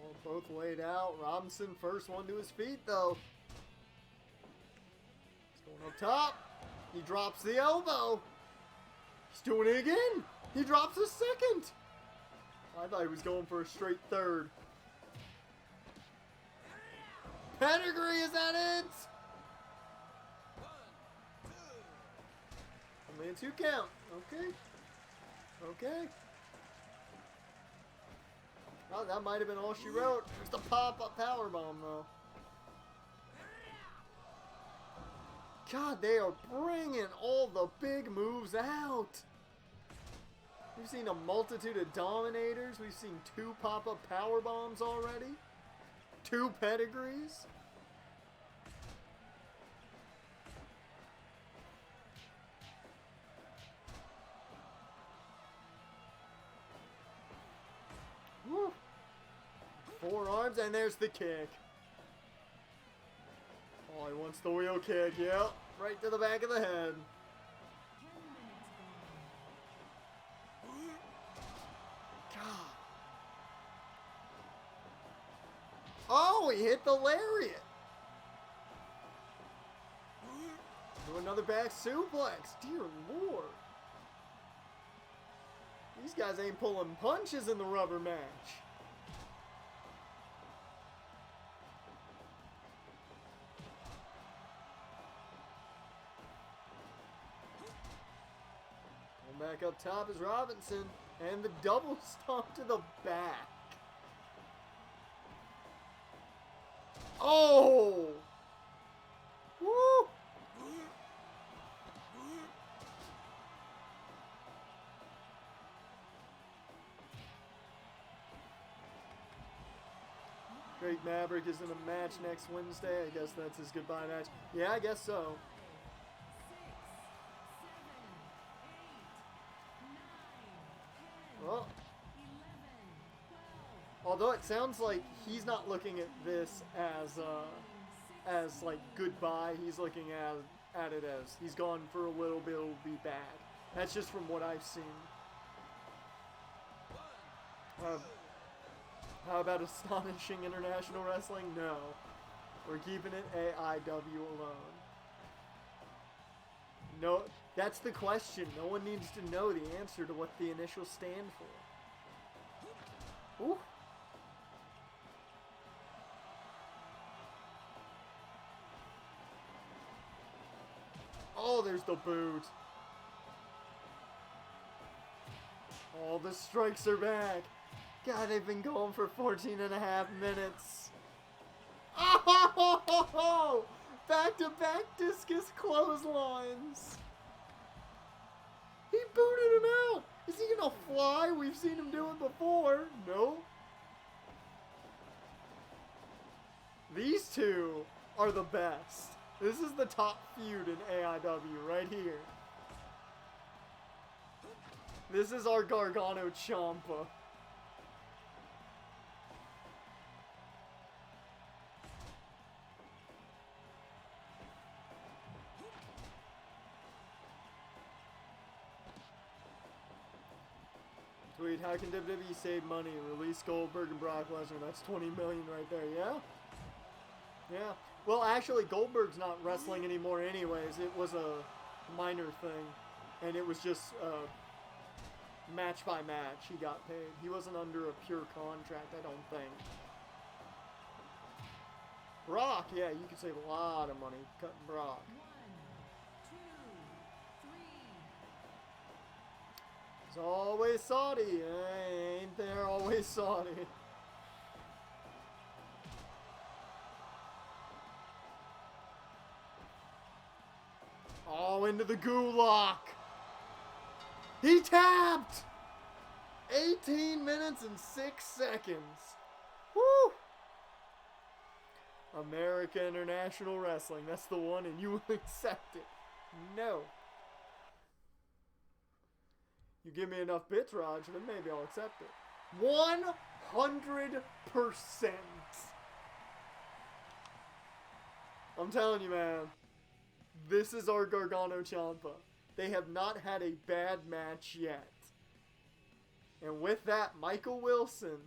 Well, both laid out. Robinson first one to his feet, though. He's going up top. He drops the elbow. He's doing it again. He drops a second. I thought he was going for a straight third. Pedigree, is that it? 1, 2. Only a 2 count. Okay. Okay. Oh, that might have been all she wrote. There's the pop-up powerbomb, though. God, they are bringing all the big moves out. We've seen a multitude of dominators. We've seen 2 pop-up power bombs already. 2 pedigrees? Woo. Forearms, and there's the kick. Oh, he wants the wheel kick, yep. Right to the back of the head. 10 minutes gone. God. Oh, he hit the lariat. Do another back suplex. Dear Lord. These guys ain't pulling punches in the rubber match. And back up top is Robinson. And the double stomp to the back. Oh! Woo! Drake Maverick is in a match next Wednesday. I guess that's his goodbye match. Yeah, I guess so. 6, 7, 8, 9, 10, Well, 11, 12. although it sounds like he's not looking at this as like goodbye. He's looking at it as he's gone for a little bit. It'll be bad. That's just from what I've seen. How about Astonishing International Wrestling? No. We're keeping it AIW alone. No, that's the question. No one needs to know the answer to what the initials stand for. Ooh. Oh, there's the boot. Oh, the strikes are back. God, they've been going for 14 and a half minutes. Oh! Back-to-back discus clotheslines. He booted him out. Is he gonna fly? We've seen him do it before. No. These two are the best. This is the top feud in AIW right here. This is our Gargano Ciampa. Tweet, how can WWE save money? Release Goldberg and Brock Lesnar. That's $20 million right there, yeah? Yeah. Well, actually, Goldberg's not wrestling anymore anyways. It was a minor thing. And it was just match by match he got paid. He wasn't under a pure contract, I don't think. Brock, yeah, you could save a lot of money cutting Brock. 1, 2, 3. It's always Saudi. Ain't there always Saudi? Oh, into the gulag. He tapped! 18 minutes and 6 seconds. Woo! America International Wrestling. That's the one, and you will accept it. No. You give me enough bits, Raj, then maybe I'll accept it. 100%. I'm telling you, man. This is our Gargano Ciampa. They have not had a bad match yet. And with that, Michael Wilson,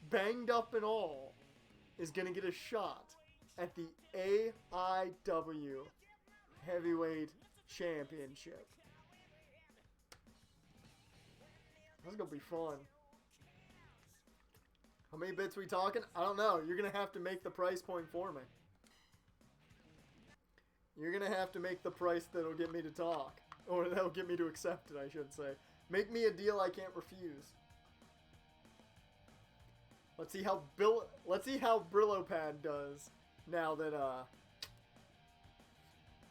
banged up and all, is going to get a shot at the AIW Heavyweight Championship. That's going to be fun. How many bits we talking? I don't know. You're going to have to make the price point for me. You're going to have to make the price that'll get me to talk. Or that'll get me to accept it, I should say. Make me a deal I can't refuse. Let's see how Brillo Pad does now that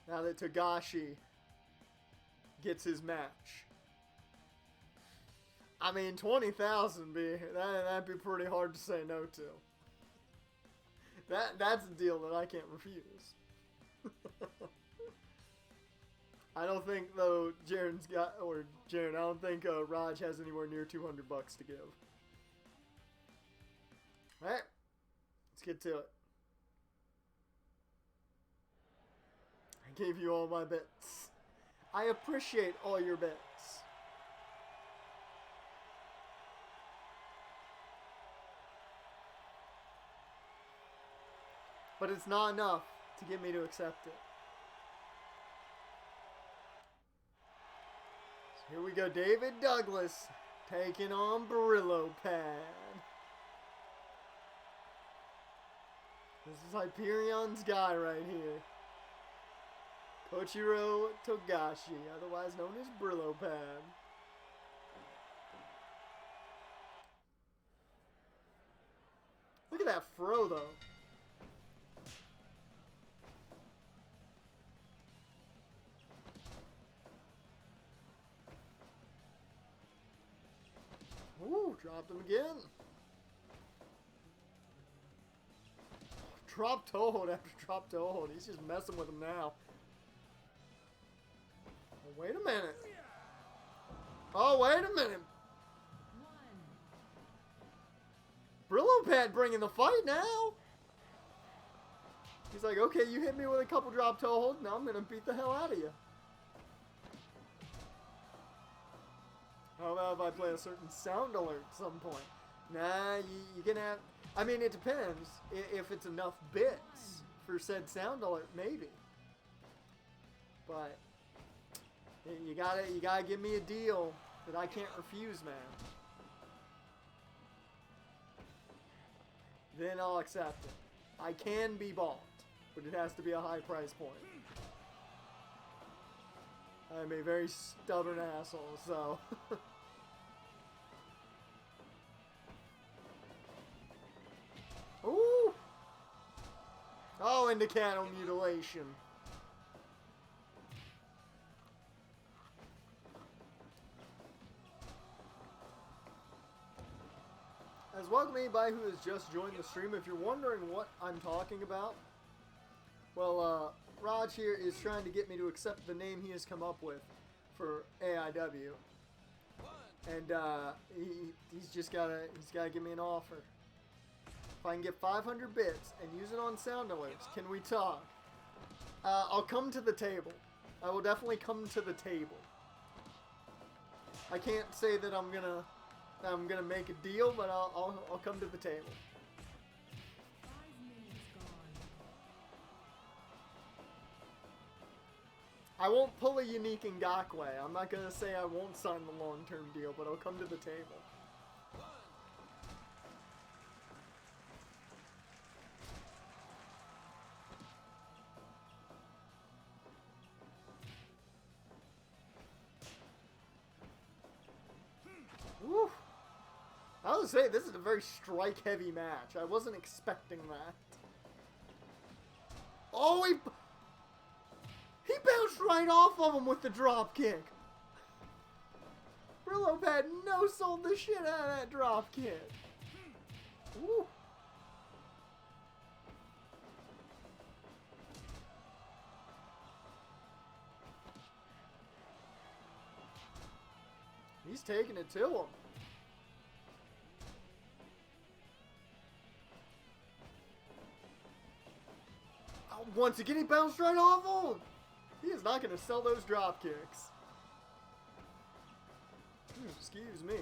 Togashi gets his match. I mean, 20,000 that'd be pretty hard to say no to. That's a deal that I can't refuse. I don't think though Jaren's got Jaren. I don't think Raj has anywhere near $200 to give. All right, let's get to it. I gave you all my bits. I appreciate all your bits. But it's not enough to get me to accept it. So here we go, David Douglas taking on Brillo Pad. This is Hyperion's guy right here. Koichiro Togashi, otherwise known as Brillo Pad. Look at that fro, though. Ooh, dropped him again. Drop toe hold after drop toe hold. He's just messing with him now. Oh, wait a minute. Oh, wait a minute. Brillo Pad bringing the fight now. He's like, okay, you hit me with a couple drop toe holds. Now I'm going to beat the hell out of you. How about if I play a certain sound alert at some point? Nah, you're going to have... I mean, it depends. If it's enough bits for said sound alert, maybe. But you gotta give me a deal that I can't refuse, man. Then I'll accept it. I can be bought, but it has to be a high price point. I'm a very stubborn asshole, so... Ooh! Oh, into cattle mutilation. As welcome anybody who has just joined the stream. If you're wondering what I'm talking about, well, Raj here is trying to get me to accept the name he has come up with for AIW. And he's gotta give me an offer. If I can get 500 bits and use it on sound alerts, can we talk? I'll come to the table. I will definitely come to the table. I can't say that I'm gonna make a deal, but I'll come to the table. 5 minutes gone. I won't pull a unique Ngakwe. I'm not gonna say I won't sign the long-term deal, but I'll come to the table. Woo. I was gonna say, this is a very strike-heavy match. I wasn't expecting that. Oh, he bounced right off of him with the drop kick. Brillo Pad no-sold the shit out of that drop kick. Woo. He's taking it to him. Oh, once again, he bounced right off of him. He is not going to sell those drop kicks. Excuse me.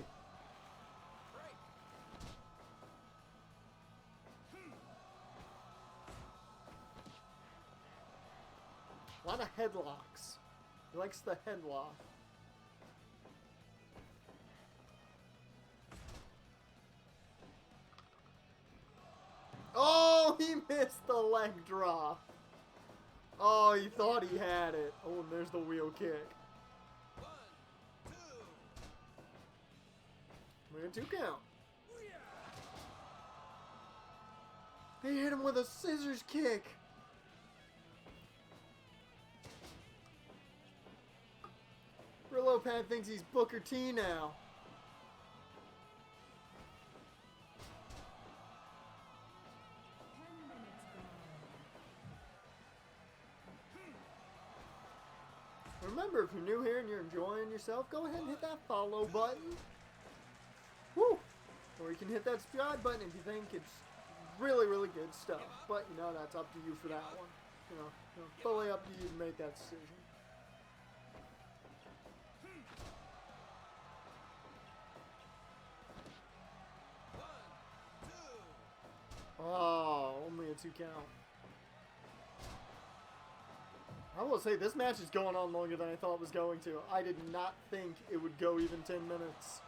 A lot of headlocks. He likes the headlock. Oh, he missed the leg drop. Oh, he thought he had it. Oh, and there's the wheel kick. 1, 2. We're gonna 2 count. He hit him with a scissors kick. Brillo Pad thinks he's Booker T now. remember, if you're new here and you're enjoying yourself, go ahead and hit that follow button. Woo! Or you can hit that subscribe button if you think it's really, really good stuff. But, you know, that's up to you for that one. You know, fully up to you to make that decision. Oh, only a 2 count. I will say, this match is going on longer than I thought it was going to. I did not think it would go even 10 minutes.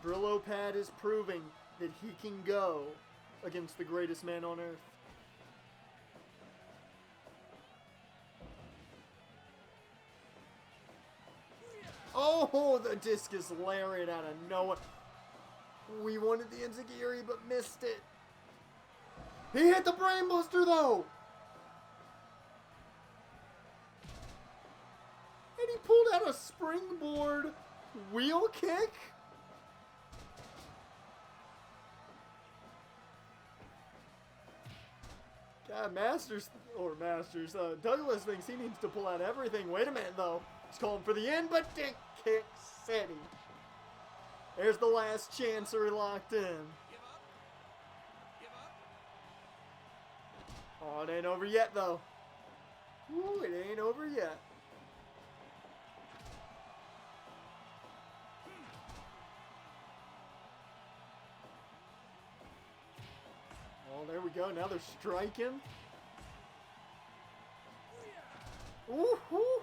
Brillo Pad is proving that he can go against the greatest man on earth. Oh, the discus lariat out of nowhere. We wanted the Enziguri, but missed it. He hit the Brainbuster, though. And he pulled out a springboard wheel kick. God, Douglas thinks he needs to pull out everything. Wait a minute, though. He's calling for the end, but Dick Kick City. There's the last Chancery locked in. Oh, it ain't over yet, though. Ooh, it ain't over yet. Oh, there we go. Now they're striking. Ooh, ooh.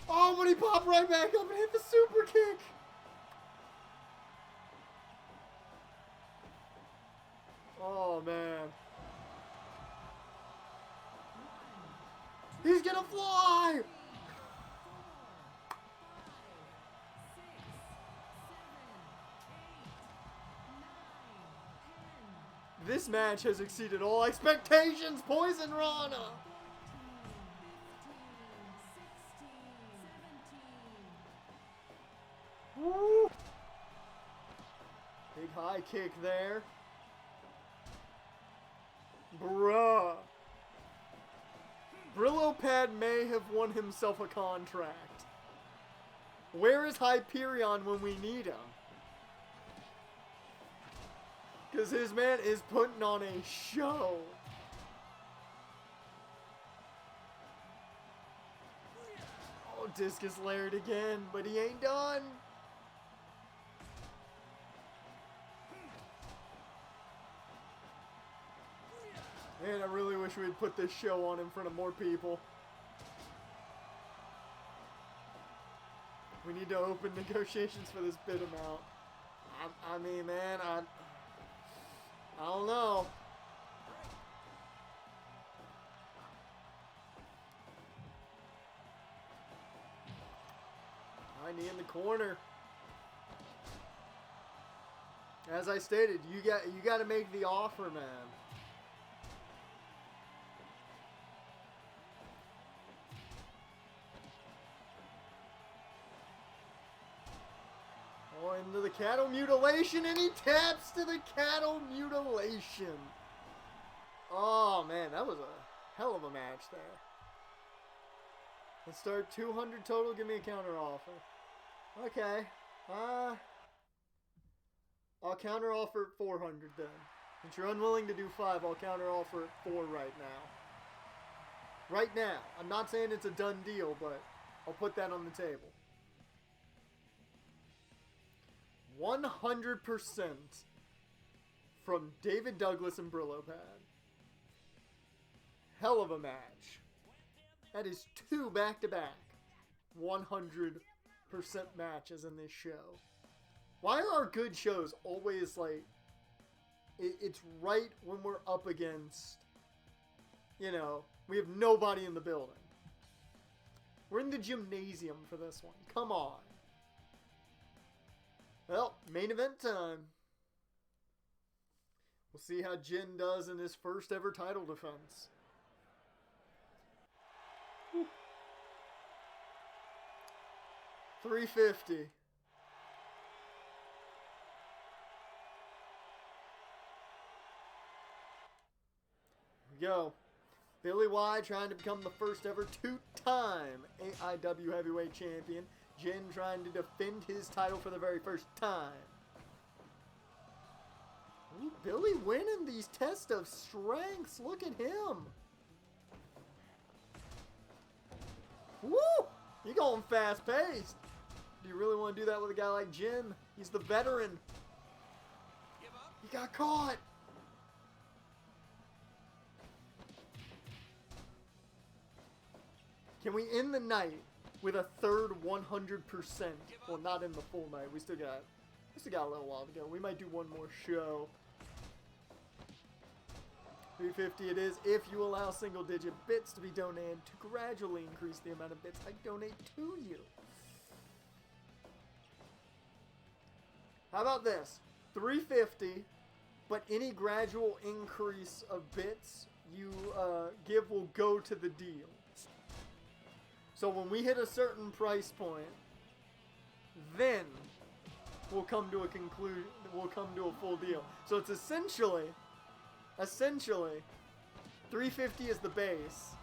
Oh, but he popped right back up and hit the super kick. Oh, man. He's gonna fly! This match has exceeded all expectations, Poison Rana! Woo! Big high kick there. Bruh. Brillo Pad may have won himself a contract. Where is Hyperion when we need him? Because his man is putting on a show. Oh, discus layered again, but he ain't done. Man, I really wish we'd put this show on in front of more people. We need to open negotiations for this bid amount. I mean, man, I don't know. High knee in the corner. As I stated, you got to make the offer, man. Oh, into the cattle mutilation, and he taps to the cattle mutilation. Oh, man, that was a hell of a match there. Let's start 200 total. Give me a counter offer. Okay. I'll counter offer at 400 then. Since you're unwilling to do 5, I'll counter offer at 4 right now. Right now. I'm not saying it's a done deal, but I'll put that on the table. 100% from David Douglas and Brillo Pad. Hell of a match. That is 2 back-to-back 100% matches in this show. Why are our good shows always like, it's right when we're up against, you know, we have nobody in the building. We're in the gymnasium for this one. Come on. Well, main event time. We'll see how Jin does in his first ever title defense. Whew. 350. Here we go. Billy Wyatt trying to become the first ever two-time AIW Heavyweight Champion. Jin trying to defend his title for the very first time. Ooh, Billy winning these tests of strengths. Look at him. Woo! He going fast-paced. Do you really want to do that with a guy like Jin? He's the veteran. Give up. He got caught. Can we end the night with a third 100%? Well, not in the full night. We still got a little while to go. We might do one more show. 350 it is if you allow single-digit bits to be donated to gradually increase the amount of bits I donate to you. How about this? 350, but any gradual increase of bits you give will go to the deal. So when we hit a certain price point, then we'll come to a conclusion. We'll come to a full deal. So it's essentially, 350 is the base.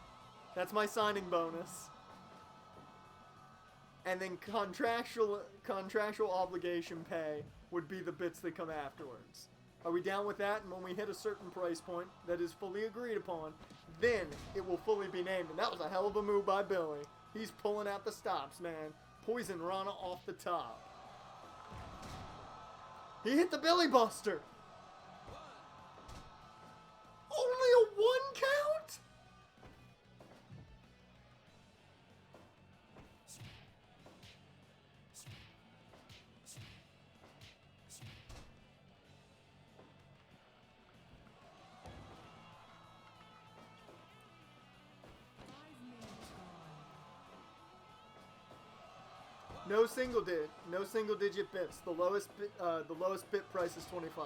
That's my signing bonus. And then contractual obligation pay would be the bits that come afterwards. Are we down with that? And when we hit a certain price point that is fully agreed upon, then it will fully be named. And that was a hell of a move by Billy. He's pulling out the stops, man. Poison Rana off the top. He hit the Billy Buster. Only a 1 count? No single digit bits. The lowest bit price is 25.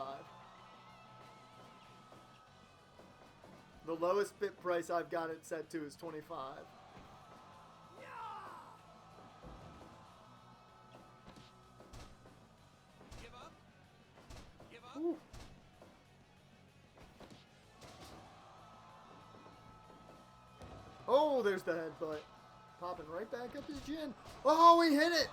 The lowest bit price I've got it set to is 25. Give up. Give up. Ooh. Oh, there's the headbutt. Popping right back up his chin. Oh, he hit it!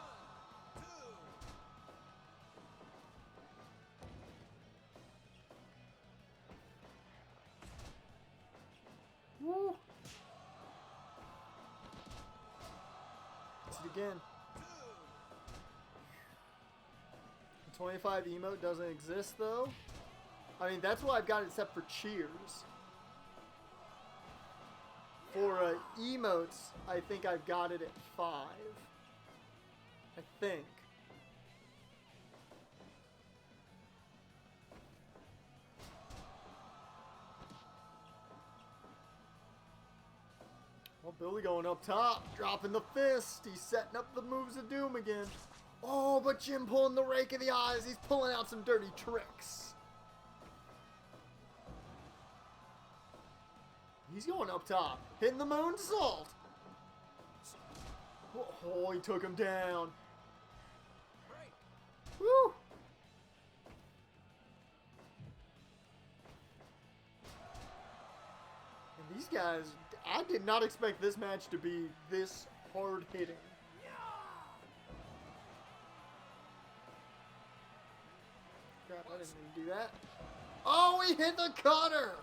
2. Woo! Hits it again. 2. The 25 emote doesn't exist though. I mean, that's why I've got it set for cheers. For emotes, I think I've got it at 5. I think. Well, Billy going up top, dropping the fist. He's setting up the moves of doom again. Oh, but Jim pulling the rake of the eyes. He's pulling out some dirty tricks. He's going up top, hitting the moonsault. Oh, he took him down. Break. Woo! And these guys, I did not expect this match to be this hard hitting. Crap, I didn't mean to do that. Oh, he hit the cutter!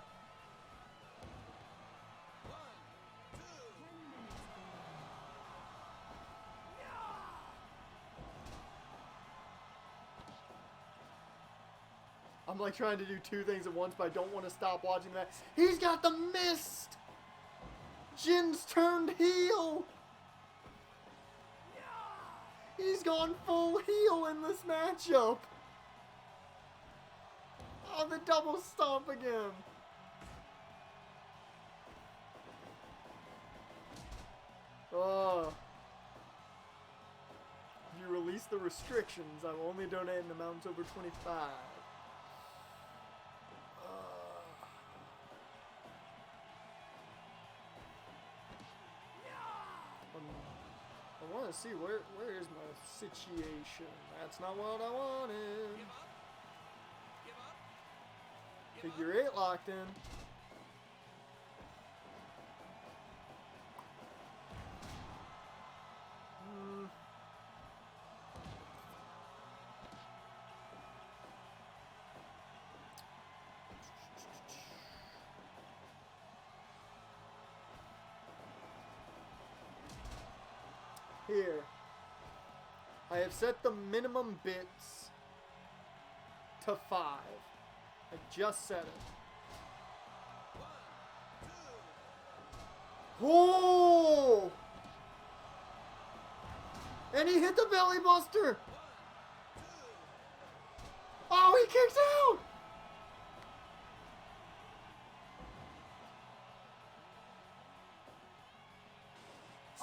1, 2. I'm like trying to do 2 things at once, but I don't want to stop watching that. He's got the mist! Jin's turned heel! He's gone full heel in this matchup! Oh, the double stomp again! Oh. If you release the restrictions, I will only donate in amounts over 25. I want to see where is my situation. That's not what I wanted. Give up. Give up. Give Figure 8 locked in. Here. I have set the minimum bits to 5. I just set it. 1, 2. Oh! And he hit the belly buster. 1, 2. Oh, he kicks out!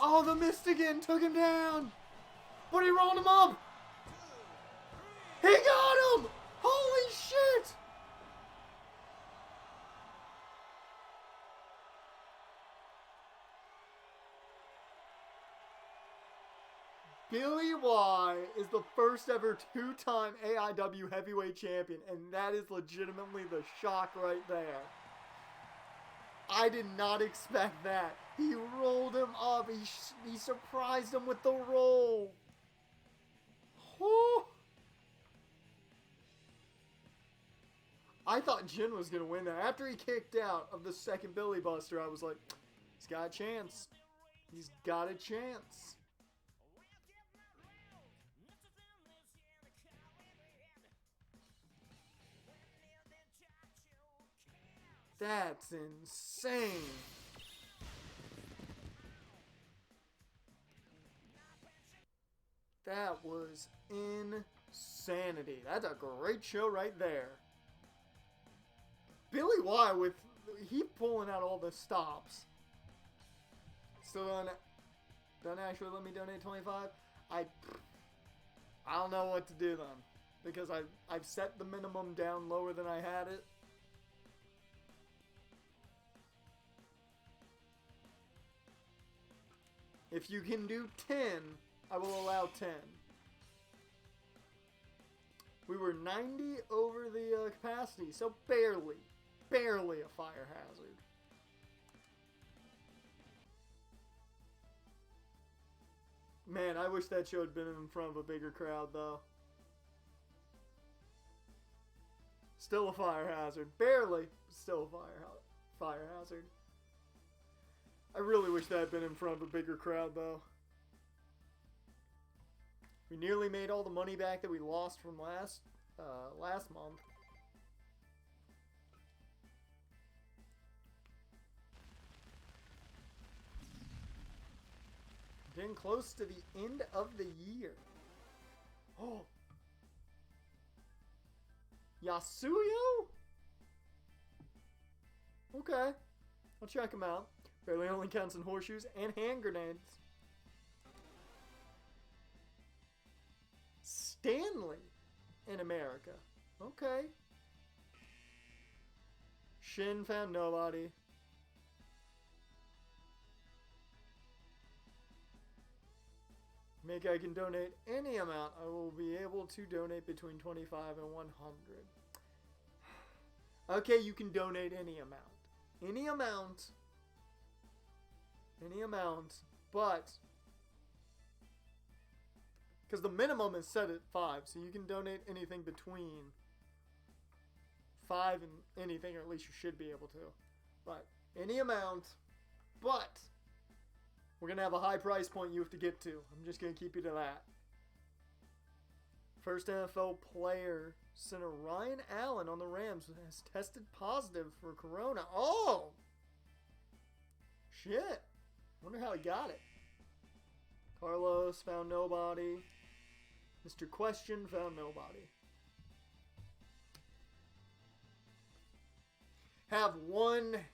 Oh, the mist again took him down. But he rolled him up. He got him! Holy shit! Billy Y is the first ever 2-time AIW heavyweight champion, and that is legitimately the shock right there. I did not expect that. He rolled him up. He surprised him with the roll. Whew. I thought Jin was going to win that. After he kicked out of the second Billy Buster, I was like, he's got a chance. He's got a chance. That's insane. That was insanity. That's a great show right there. Billy Y with he pulling out all the stops. Still don't actually let me donate 25. I don't know what to do then, because I've set the minimum down lower than I had it. If you can do 10, I will allow 10. We were 90 over the capacity, so barely a fire hazard. Man, I wish that show had been in front of a bigger crowd, though. Still a fire hazard. Barely, but still a fire hazard. I really wish that had been in front of a bigger crowd, though. We nearly made all the money back that we lost from last month. Getting close to the end of the year. Oh. Yasuyo? Okay. I'll check him out. Barely only counts in horseshoes and hand grenades. Stanley in America. Okay. Shin found nobody. Make I can donate any amount. I will be able to donate between 25 and 100. Okay, you can donate any amount. Any amount. Any amount. But because the minimum is set at 5, so you can donate anything between 5 and anything, or at least you should be able to. But any amount. But we're going to have a high price point you have to get to. I'm just going to keep you to that. First NFL player, center Ryan Allen on the Rams has tested positive for corona. Oh! Shit. Wonder how he got it. Carlos found nobody. Mr. Question found nobody. Have one,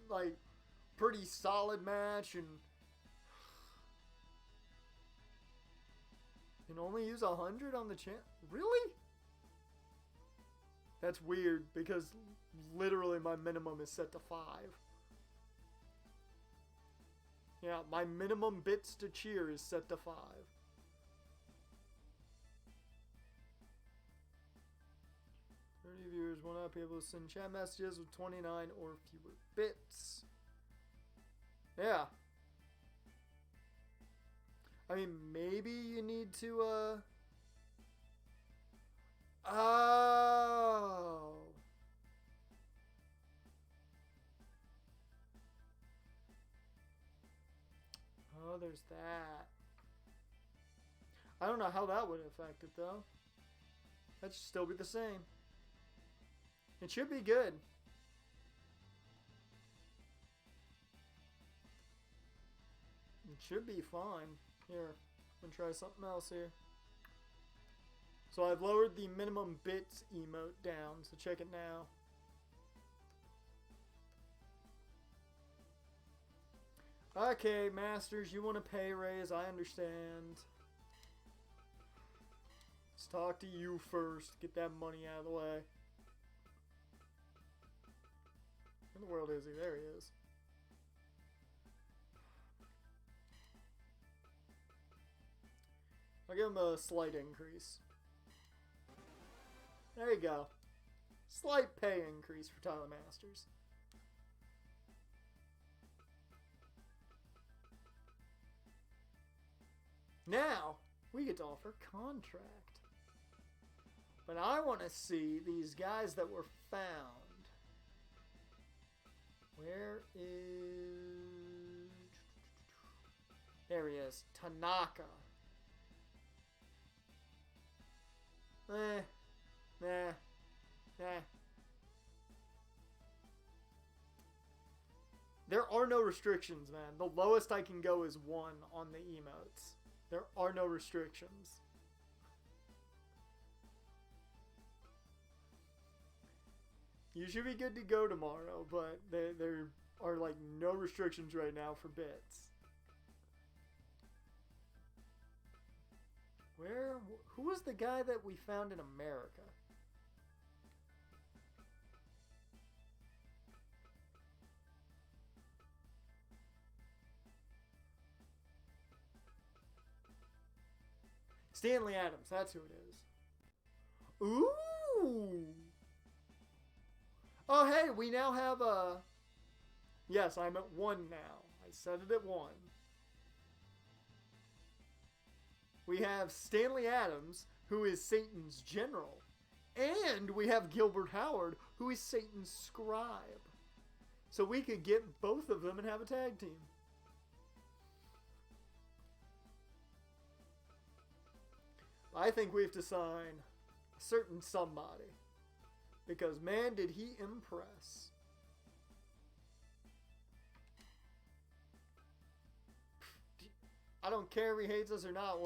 like, pretty solid match and only use 100 on the chance. Really? That's weird because literally my minimum is set to 5. Yeah, my minimum bits to cheer is set to 5. Viewers will not be able to send chat messages with 29 or fewer bits. Yeah. I mean, maybe you need to, Oh. Oh, there's that. I don't know how that would affect it though. That should still be the same. It should be good. It should be fine. Here, I'm gonna try something else here. So I've lowered the minimum bits emote down, so check it now. Okay, Masters, you want a pay raise, I understand. Let's talk to you first, get that money out of the way. Where in the world is he? There he is. I'll give him a slight increase. There you go. Slight pay increase for Tyler Masters. Now, we get to offer contract. But I want to see these guys that were found. Where is... There he is. Tanaka. Nah. There are no restrictions, man. The lowest I can go is 1 on the emotes. There are no restrictions. You should be good to go tomorrow, but there are like no restrictions right now for bits. Who was the guy that we found in America? Stanley Adams, that's who it is. Ooh! Oh, hey, we now have a... Yes, I'm at 1 now. I set it at 1. We have Stanley Adams, who is Satan's general. And we have Gilbert Howard, who is Satan's scribe. So we could get both of them and have a tag team. I think we have to sign a certain somebody. Because, man, did he impress. I don't care if he hates us or not.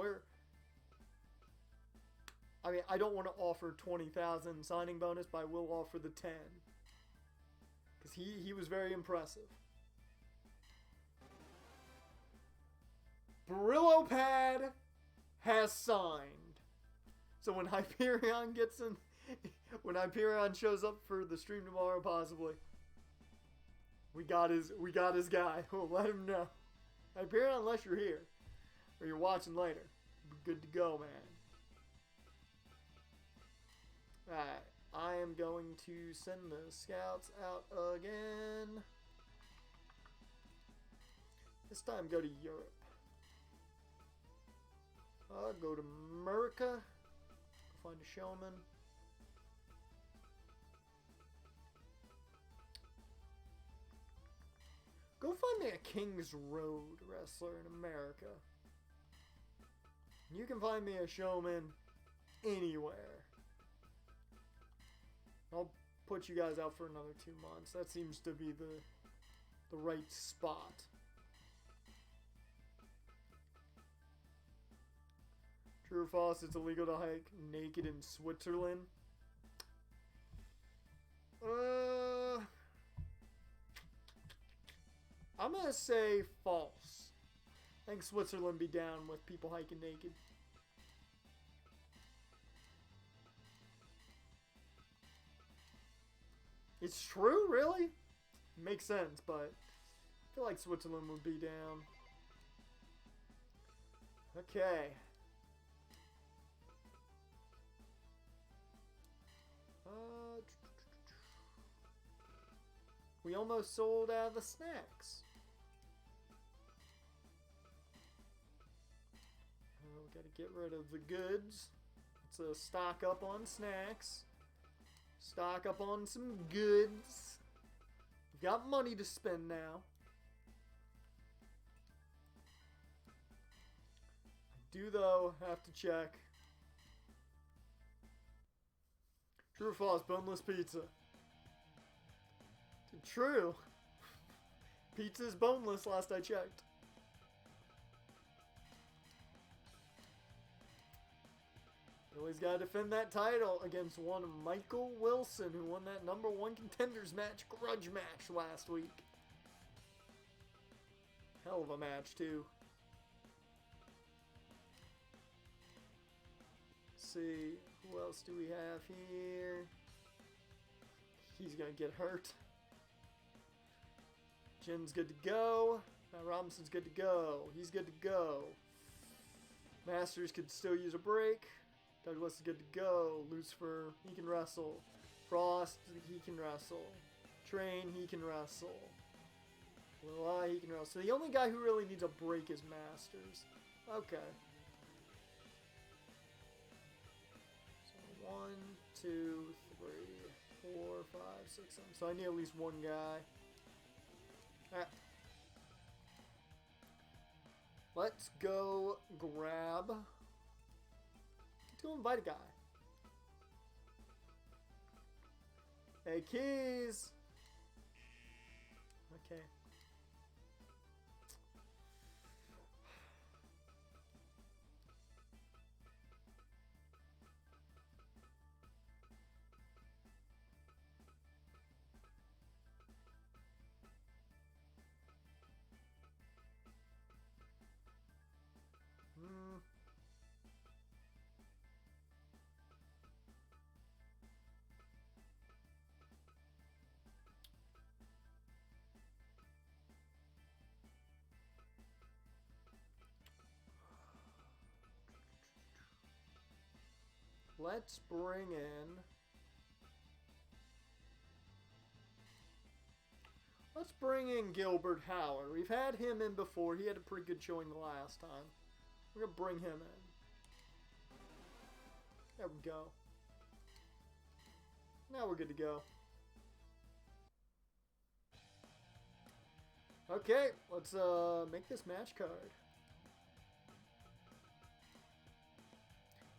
I don't want to offer 20,000 signing bonus, but I will offer the 10. Because he was very impressive. Brillo Pad has signed. So when Hyperion gets in... When Hyperion shows up for the stream tomorrow, possibly, we got his guy. We'll let him know. Hyperion, unless you're here or you're watching later, we're good to go, man. Alright, I am going to send the scouts out again. This time, go to Europe. Go to America. Find a showman. Go find me a King's Road wrestler in America. You can find me a showman anywhere. I'll put you guys out for another 2 months. That seems to be the right spot. True or false, it's illegal to hike naked in Switzerland. I'm gonna say false. I think Switzerland be down with people hiking naked. It's true, really? Makes sense, but I feel like Switzerland would be down. Okay. We almost sold out of the snacks. We gotta get rid of the goods. Let's stock up on snacks. Stock up on some goods. We've got money to spend now. I Do though have to check. True or false? Boneless pizza. True. Pizza is boneless. Last I checked. Always got to defend that title against one Michael Wilson, who won that #1 contenders match, grudge match last week. Hell of a match, too. Let's see, who else do we have here? He's going to get hurt. Jin's good to go. Matt Robinson's good to go. He's good to go. Masters could still use a break. Douglas is good to go. Lucifer, he can wrestle. Frost, he can wrestle. Train, he can wrestle. Lil, he can wrestle. So the only guy who really needs a break is Masters. Okay. So 1, 2, 3, 4, 5, 6, 7. So I need at least one guy. Alright. Let's go grab. Let's go invite a guy. Hey, Keys. Okay. Let's bring in. Let's bring in Gilbert Howard. We've had him in before. He had a pretty good showing the last time. We're gonna bring him in. There we go. Now we're good to go. Okay, let's make this match card.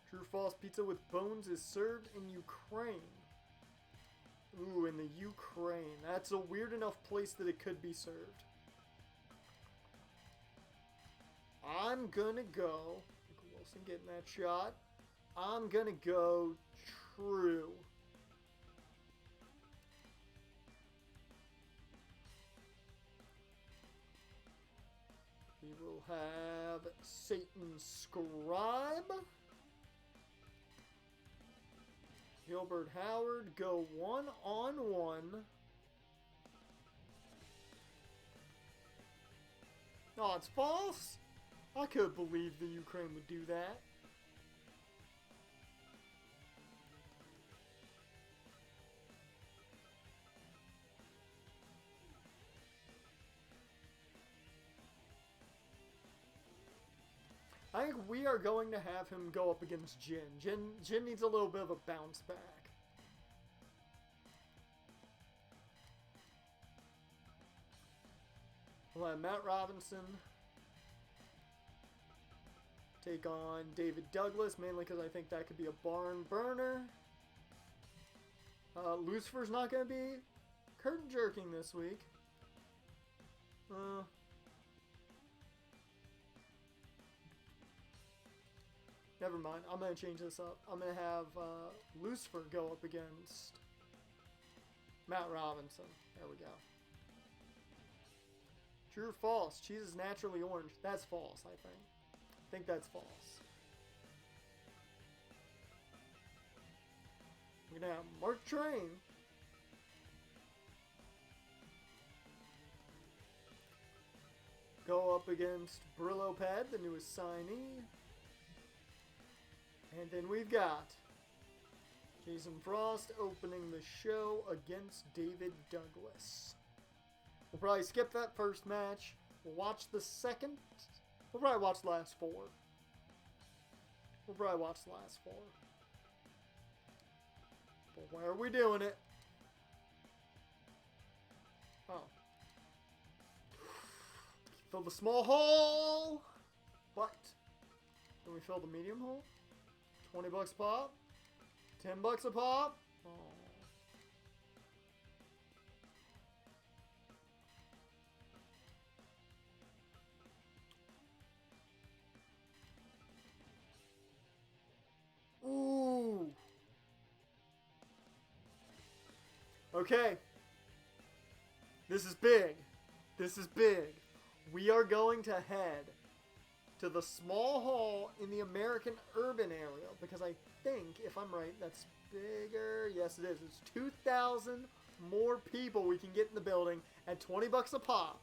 True or false, pizza with bones is served in Ukraine. Ooh, in the Ukraine. That's a weird enough place that it could be served. I'm gonna go. Wilson getting that shot. I'm gonna go true. We will have Satan Scribe. Gilbert Howard go 1-on-1. Oh, it's false? I could believe the Ukraine would do that. I think we are going to have him go up against Jin. Jin needs a little bit of a bounce back. We'll have Matt Robinson take on David Douglas, mainly because I think that could be a barn burner. Lucifer's not going to be curtain jerking this week. Never mind. I'm going to change this up. I'm going to have Lucifer go up against Matt Robinson. There we go. True or false? Cheese is naturally orange. That's false, I think. I think that's false. We're going to have Mark Train go up against Brillo Pad, the newest signee. And then we've got Jason Frost opening the show against David Douglas. We'll probably skip that first match. We'll watch the second. We'll probably watch the last four. But where are we doing it? Oh. Fill the small hole. But Can we fill the medium hole? 20 bucks a pop? 10 bucks a pop? Oh. Ooh. Okay. This is big. This is big. We are going to head to the small hall in the American urban area because I think, if I'm right, that's bigger. Yes, it is. It's 2,000 more people we can get in the building at 20 bucks a pop.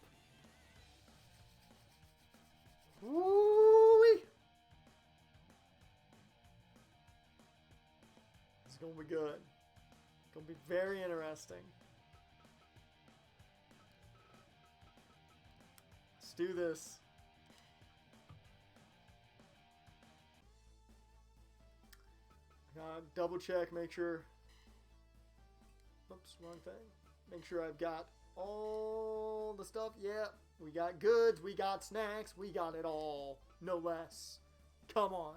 Woo-wee. It's going to be good. It's going to be very interesting. Let's do this. Double check, make sure. Oops, wrong thing. Make sure I've got all the stuff. Yeah, we got goods, we got snacks, we got it all. No less. Come on.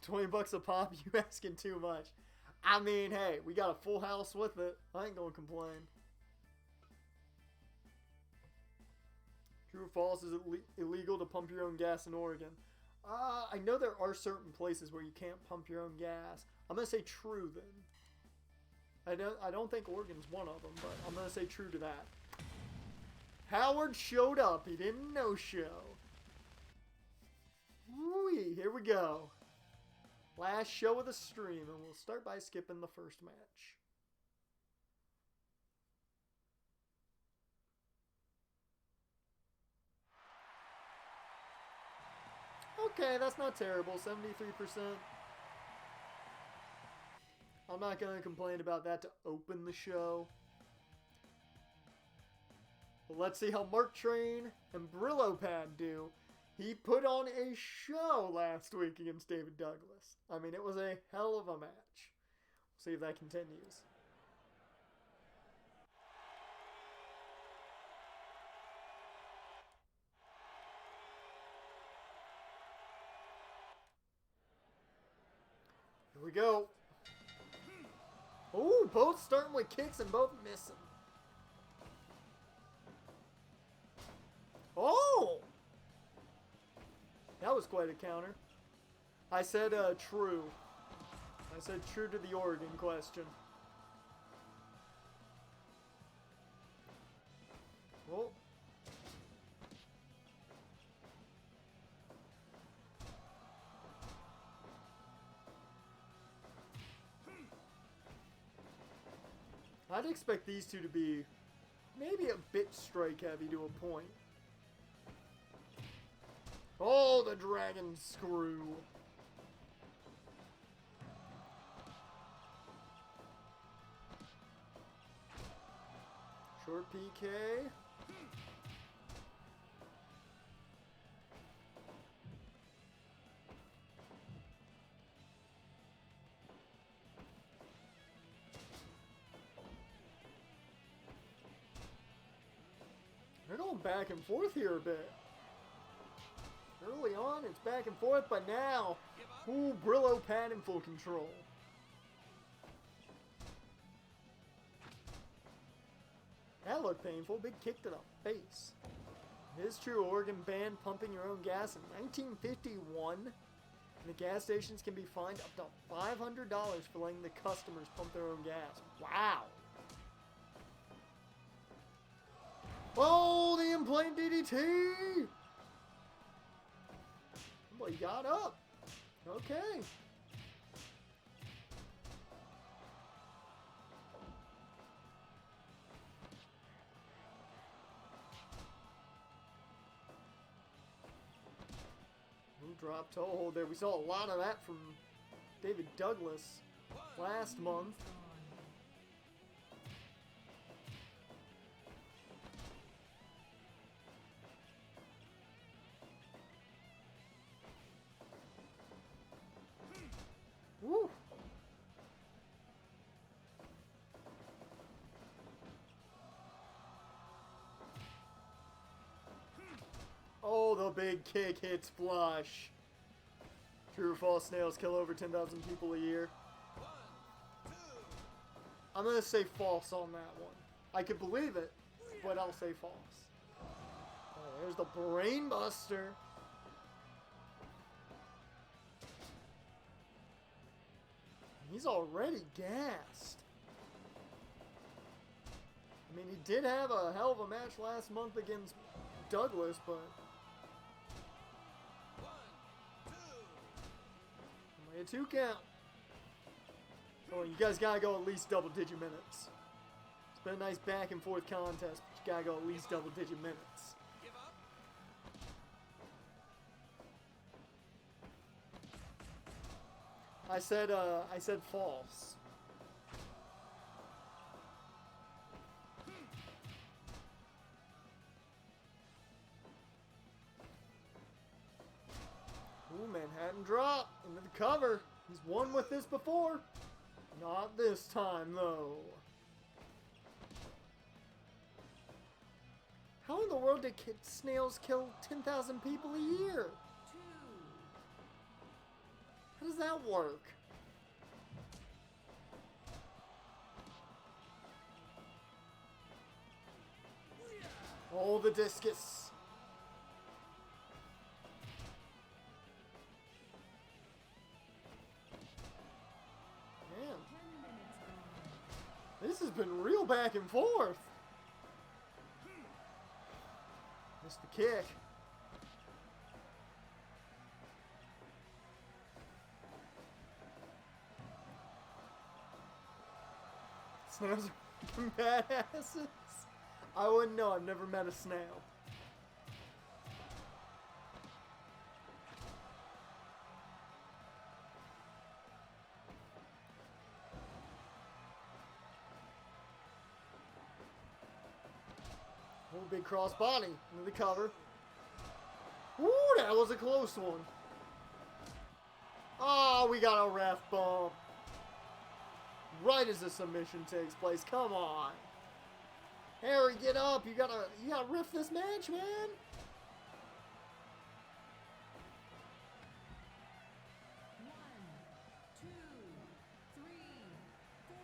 20 bucks a pop, you asking too much. I mean, hey, we got a full house with it. I ain't gonna complain. True or false, is it illegal to pump your own gas in Oregon? I know there are certain places where you can't pump your own gas. I'm gonna say true then. I don't think Oregon's one of them, but I'm gonna say true to that. Howard showed up. He didn't no-show. Woo-wee, here we go. Last show of the stream, and we'll start by skipping the first match. Okay, that's not terrible. 73%. I'm not going to complain about that to open the show. But let's see how Mark Train and Brillo Pad do. He put on a show last week against David Douglas. I mean, it was a hell of a match. We'll see if that continues. Here we go. Ooh, both starting with kicks and both missing. Oh! That was quite a counter. I said true. I said true to the Oregon question. Oh. I'd expect these two to be maybe a bit strike heavy to a point. Oh, the dragon screw. Short PK. They're going back and forth here a bit. Early on, it's back and forth, but now, ooh, Brillo Pad in full control. That looked painful. Big kick to the face. It is true, Oregon banned pumping your own gas in 1951. And the gas stations can be fined up to $500 for letting the customers pump their own gas. Wow. Oh, the in-plane DDT! Well, he got up. Okay. Who dropped toe hold there? We saw a lot of that from David Douglas last month. Woo. Oh, the big kick hits flush. True or false, snails kill over 10,000 people a year? I'm gonna say false on that one. I could believe it, but I'll say false. Oh, there's the Brain Buster. He's already gassed. I mean, he did have a hell of a match last month against Douglas, but... Only a 2 count. So you guys gotta go at least double-digit minutes. It's been a nice back-and-forth contest, but you gotta go at least double-digit minutes. Give up. I said false. Ooh, Manhattan drop into the cover. He's won with this before. Not this time, though. How in the world did snails kill 10,000 people a year? 2, How does that work? Oh, the discus. Man, 10 minutes gone. this has been real back and forth. Missed the kick. Snails are badasses. I wouldn't know. I've never met a snail. Oh, big cross body into the cover. Ooh, that was a close one. Oh, we got a ref bump. Right as the submission takes place. Come on. Harry, get up. You gotta ref this match, man. One, two, three, four.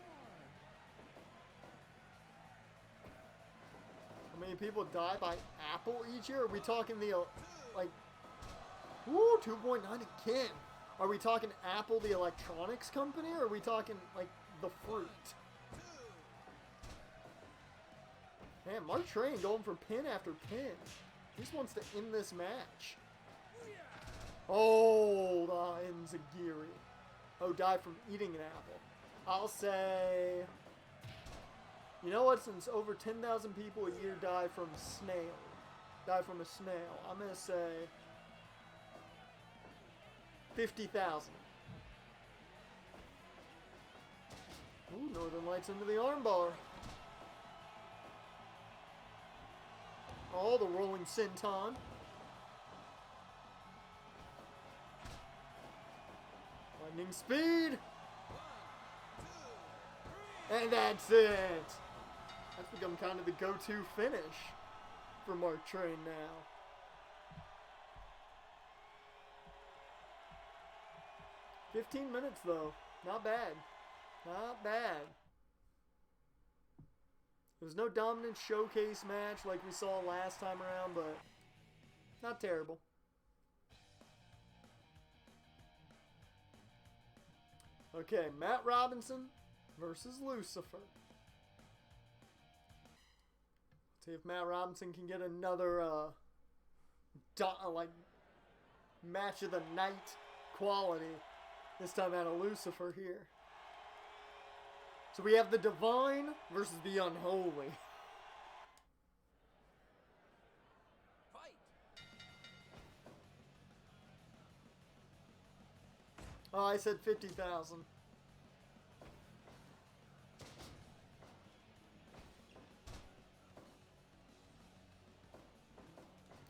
How many people die by Apple each year? Are we talking the, like, woo, 2.9 again. Are we talking Apple, the electronics company, or are we talking, like, the fruit? Man, Mark Train going for pin after pin. He just wants to end this match. Oh, the Enziguri. Oh, died from eating an apple. I'll say... You know what? Since over 10,000 people a year die from a snail, I'm going to say... 50,000. Ooh, Northern Lights into the armbar. Oh, the rolling senton. Lightning speed. And that's it. That's become kind of the go-to finish for Mark Train now. $15 minutes though. Not bad. Not bad. There's no dominant showcase match like we saw last time around, but not terrible. Okay, Matt Robinson versus Lucifer. See if Matt Robinson can get another like match of the night quality. This time out of Lucifer here. So we have the Divine versus the Unholy. Fight. Oh, I said 50,000.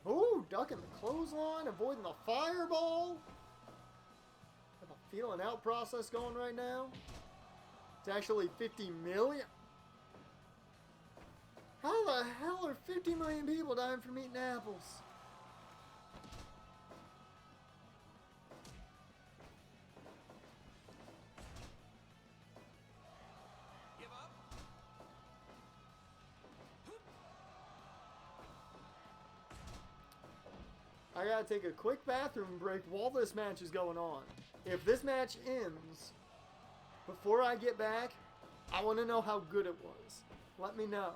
Ooh, ducking the clothesline, avoiding the fireball. Have a feeling out process going right now. It's actually 50 million. How the hell are 50 million people dying from eating apples? I gotta take a quick bathroom break while this match is going on. If this match ends before I get back, I want to know how good it was. Let me know.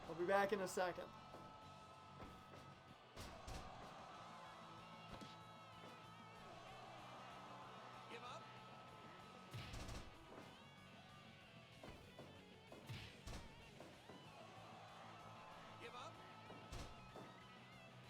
I'll be back in a second. Give up. Give up. Give up.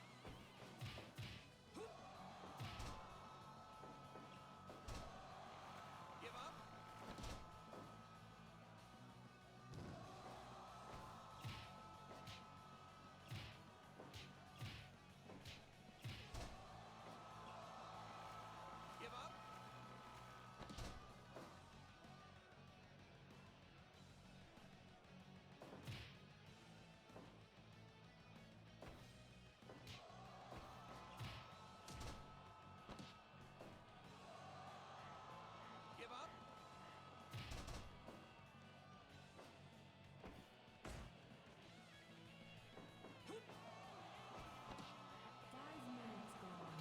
Give up. Give up. Five minutes gone.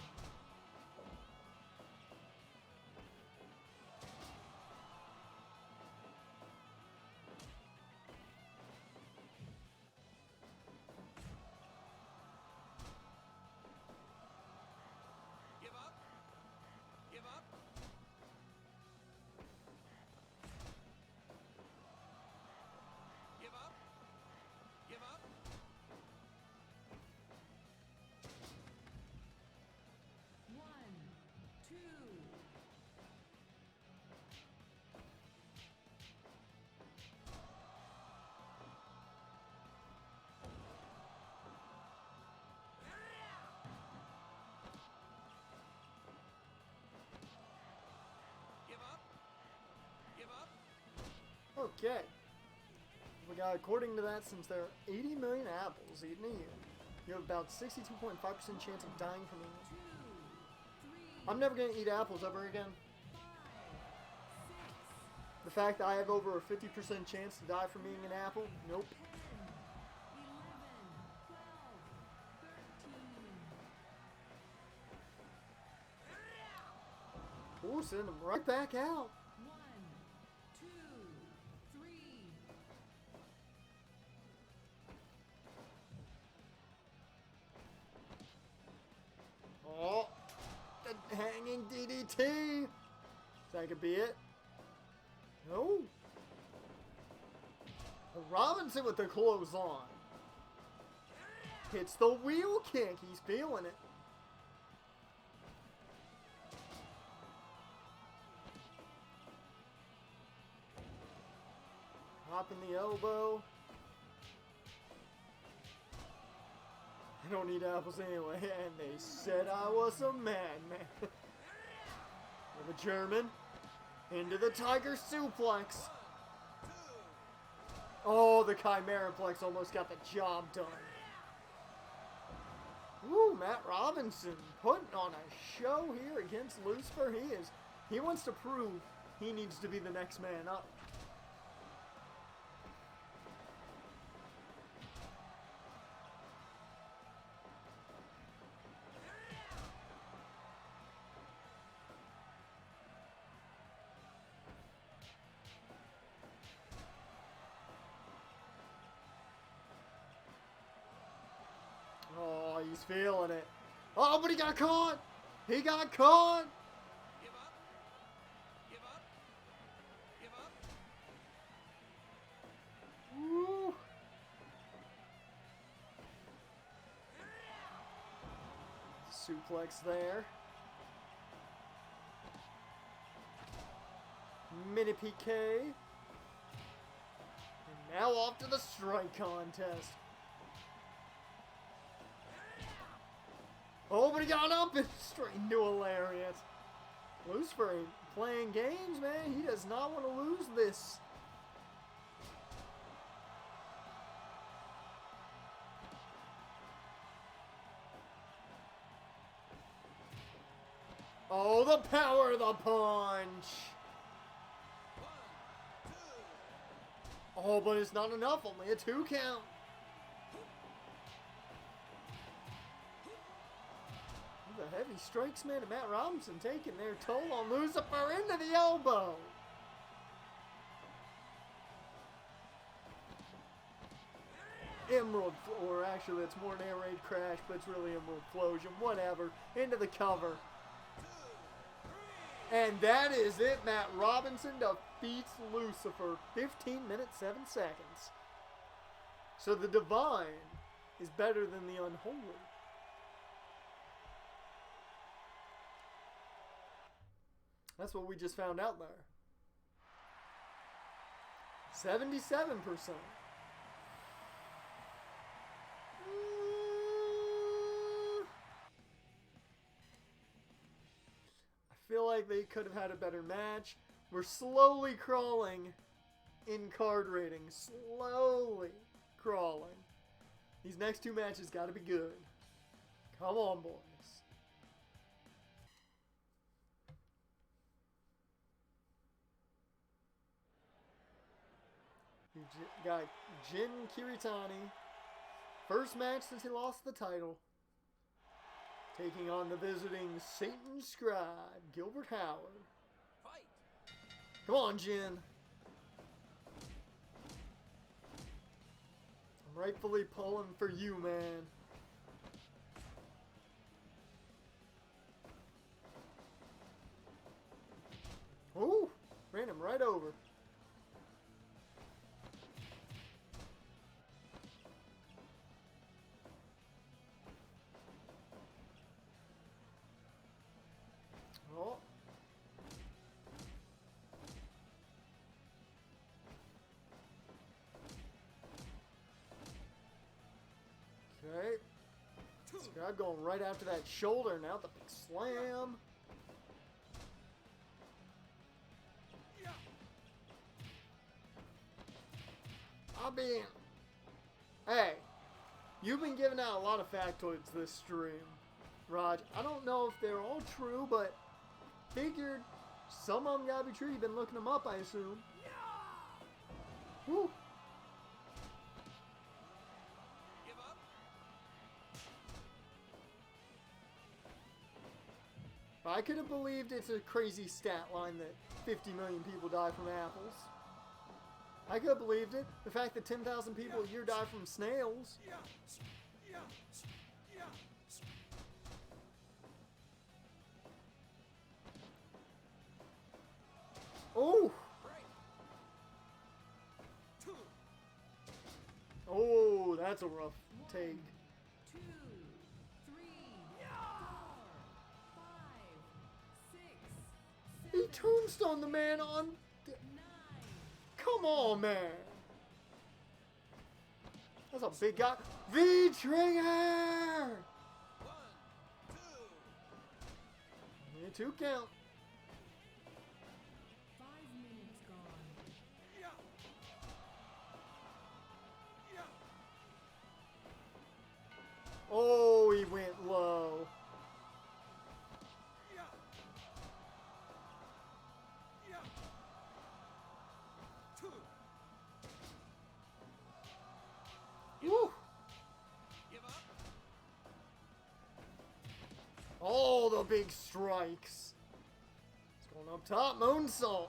Give up. Give up. Give up. Give up. One, two. Give up. Give up. Okay. We got, according to that, since there are 80 million apples eaten a year, you have about 62.5% chance of dying from eating. Two, three, I'm never gonna eat apples ever again. 5, 6, The fact that I have over a 50% chance to die from eating an apple, nope. 10, 11, 12, 13. Ooh, send them right back out. 1, 2, 3. Oh, the hanging DDT. That could be it. No. Robinson with the clothesline. Hits the wheel kick. He's feeling it. Hopping the elbow. I don't need apples anyway, and they said I was a madman. With a German into the Tiger suplex. Oh, the Chimeraplex almost got the job done. Woo, Matt Robinson putting on a show here against Lucifer. He wants to prove he needs to be the next man up. Oh, he's feeling it. Oh, but he got caught. He got caught. Give up. Give up. Give up. Woo. Suplex there. Mini PK. And now off to the strike contest. Oh, but he got up and straight into a lariat. Lucifer ain't playing games, man. He does not want to lose this. Oh, the power of the punch. 1, 2. Oh, but it's not enough. Only a 2 count. heavy strikes, man, and Matt Robinson taking their toll on Lucifer into the elbow. Emerald, or actually it's more an air raid crash, but it's really Emerald Explosion, whatever, into the cover. And that is it. Matt Robinson defeats Lucifer. 15 minutes, 7 seconds. So the divine is better than the unholy. That's what we just found out there. 77%. I feel like they could have had a better match. We're slowly crawling in card ratings. Slowly crawling. These next two matches got to be good. Come on, boys. You got Jin Kiritani. First match since he lost the title. Taking on the visiting Satan Scribe, Gilbert Howard. Fight. Come on, Jin. I'm rightfully pulling for you, man. Ooh, ran him right over. Oh. Okay. Scribe going right after that shoulder now. The big slam. Hey, you've been giving out a lot of factoids this stream, Raj. I don't know if they're all true, but figured some of them gotta be true. You've been looking them up, I assume. Woo. Give up. I could have believed it's a crazy stat line that 50 million people die from apples. I could have believed it. The fact that 10,000 people a year die from snails. Oh! Oh, that's a rough take. 2, 3, 4, 5, 6, He tombstoned the man on... 9. Come on, man. That's a big guy. V-Trigger! 1, 2. Yeah, 2 count. 5 minutes gone. Oh, he went low. Woo. Give up. Oh, the big strikes. It's going up top. Moonsault.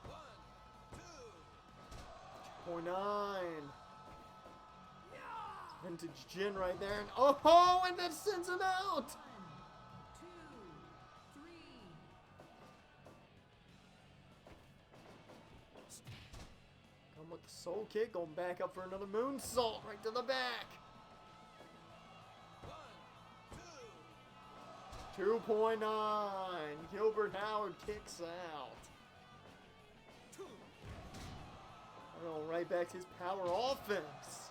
1, 2. 0.9. Vintage Jin right there. And oh, and that sends him out. 1, 2, 3. Come with the soul kick. Going back up for another moonsault right to the back. 1, 2. 2.9. Gilbert Howard kicks out. 2. Going right back to his power offense.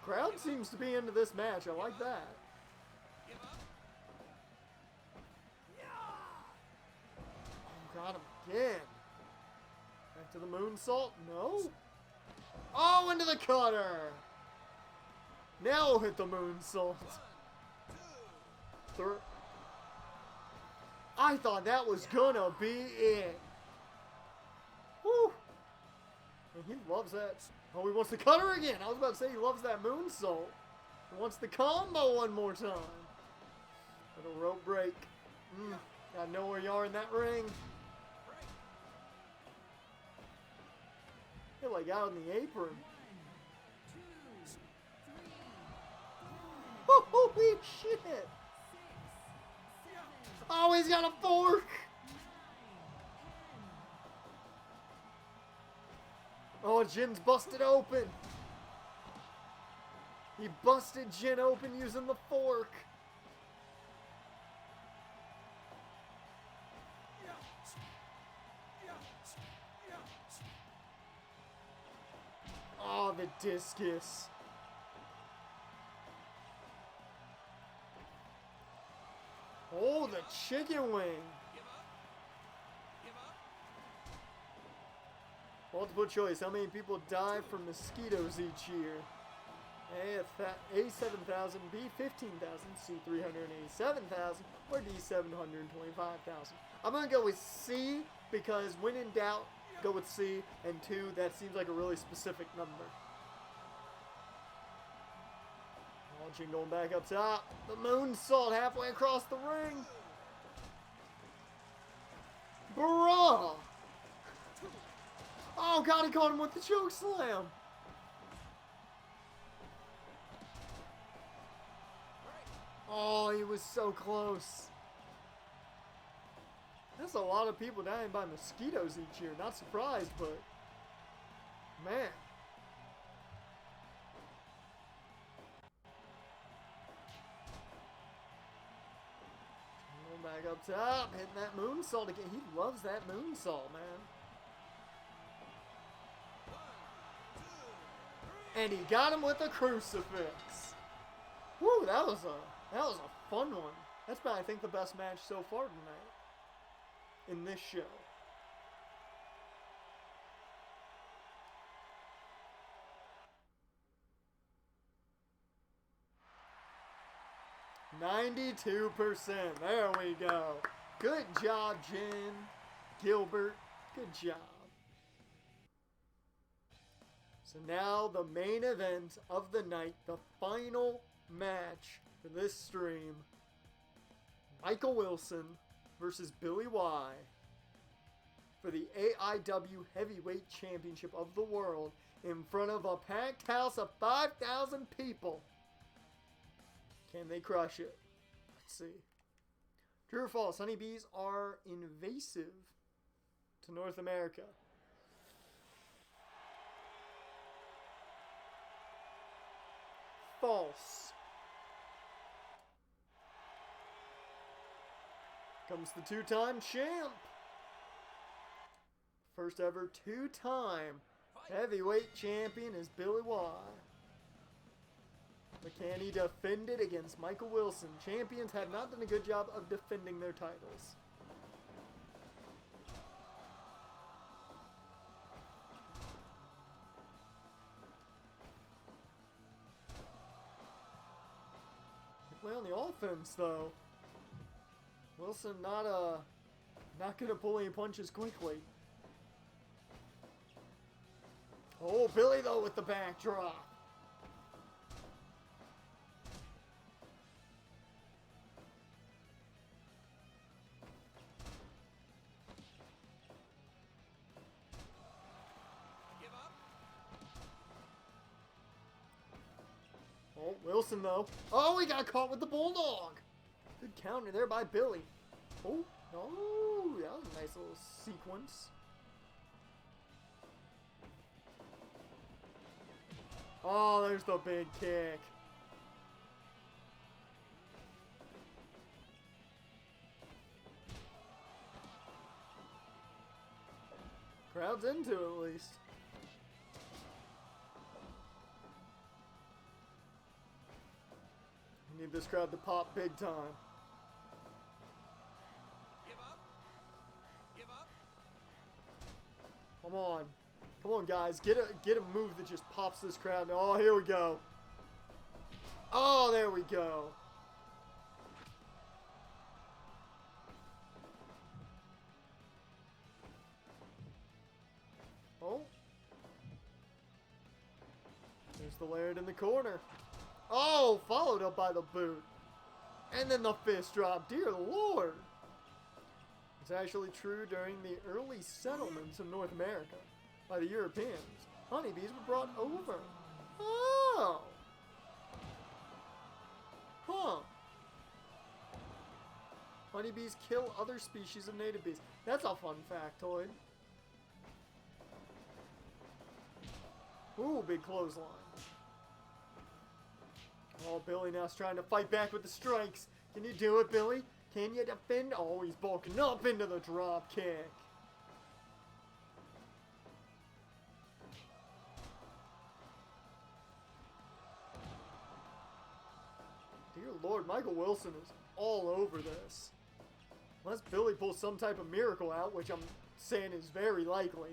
Crowd seems to be into this match. I like that. Give up. Oh, got him again. Back to the moonsault. No. Oh, into the cutter. Now we'll hit the moonsault. 1, 2. Third. I thought that was gonna be it. Woo. He loves that. Oh, he wants to cut her again. I was about to say he loves that moonsault. He wants the combo one more time. Little rope break. Gotta know where you are in that ring. Feel like out on the apron. 1, 2, 3, 4, Holy shit! 6, 7, Oh, he's got a fork! 9, 10. Oh, Jin's busted open. He busted Jin open using the fork. Oh, the discus. Oh, the chicken wing. Multiple choice. How many people die from mosquitoes each year? A 7,000, B 15,000, C 387,000, or D 725,000. I'm gonna go with C because when in doubt, go with C, and 2, that seems like a really specific number. Launching going back up top. The moonsault halfway across the ring. Bruh! Oh god, he caught him with the choke slam. Oh, he was so close. That's a lot of people dying by mosquitoes each year. Not surprised, but man. Going back up top, hitting that moonsault again. He loves that moonsault, man. And he got him with a crucifix. Woo, that was a fun one. That's been, I think, the best match so far tonight in this show. %92%. There we go. Good job, Jen. Gilbert. Good job. So now the main event of the night, the final match for this stream. Michael Wilson versus Billy Y for the AIW Heavyweight Championship of the world in front of a packed house of 5,000 people. Can they crush it? Let's see. True or false? Honeybees are invasive to North America. False. Comes the two-time champ. First ever two-time heavyweight champion is Billy Y. But can he defend it against Michael Wilson? Champions have not done a good job of defending their titles. Play on the offense though. Wilson not gonna pull any punches quickly. Oh, Billy though with the backdrop. Oh, Wilson though. Oh, he got caught with the bulldog. Good counter there by Billy. Oh, oh, that was a nice little sequence. Oh, there's the big kick. Crowd's into it at least. Need this crowd to pop big time. Give up. Give up. Come on. Come on, guys. Get a move that just pops this crowd. Oh, here we go. Oh, there we go. Oh. the Laird in the corner. Oh, followed up by the boot. And then the fist drop. Dear Lord. It's actually true during the early settlements of North America by the Europeans. Honeybees were brought over. Oh. Huh. Honeybees kill other species of native bees. That's a fun factoid. Ooh, big clothesline. Oh, Billy now's trying to fight back with the strikes. Can you do it, Billy? Can you defend? Oh, he's bulking up into the drop kick. Dear Lord, Michael Wilson is all over this. Unless Billy pulls some type of miracle out, which I'm saying is very likely.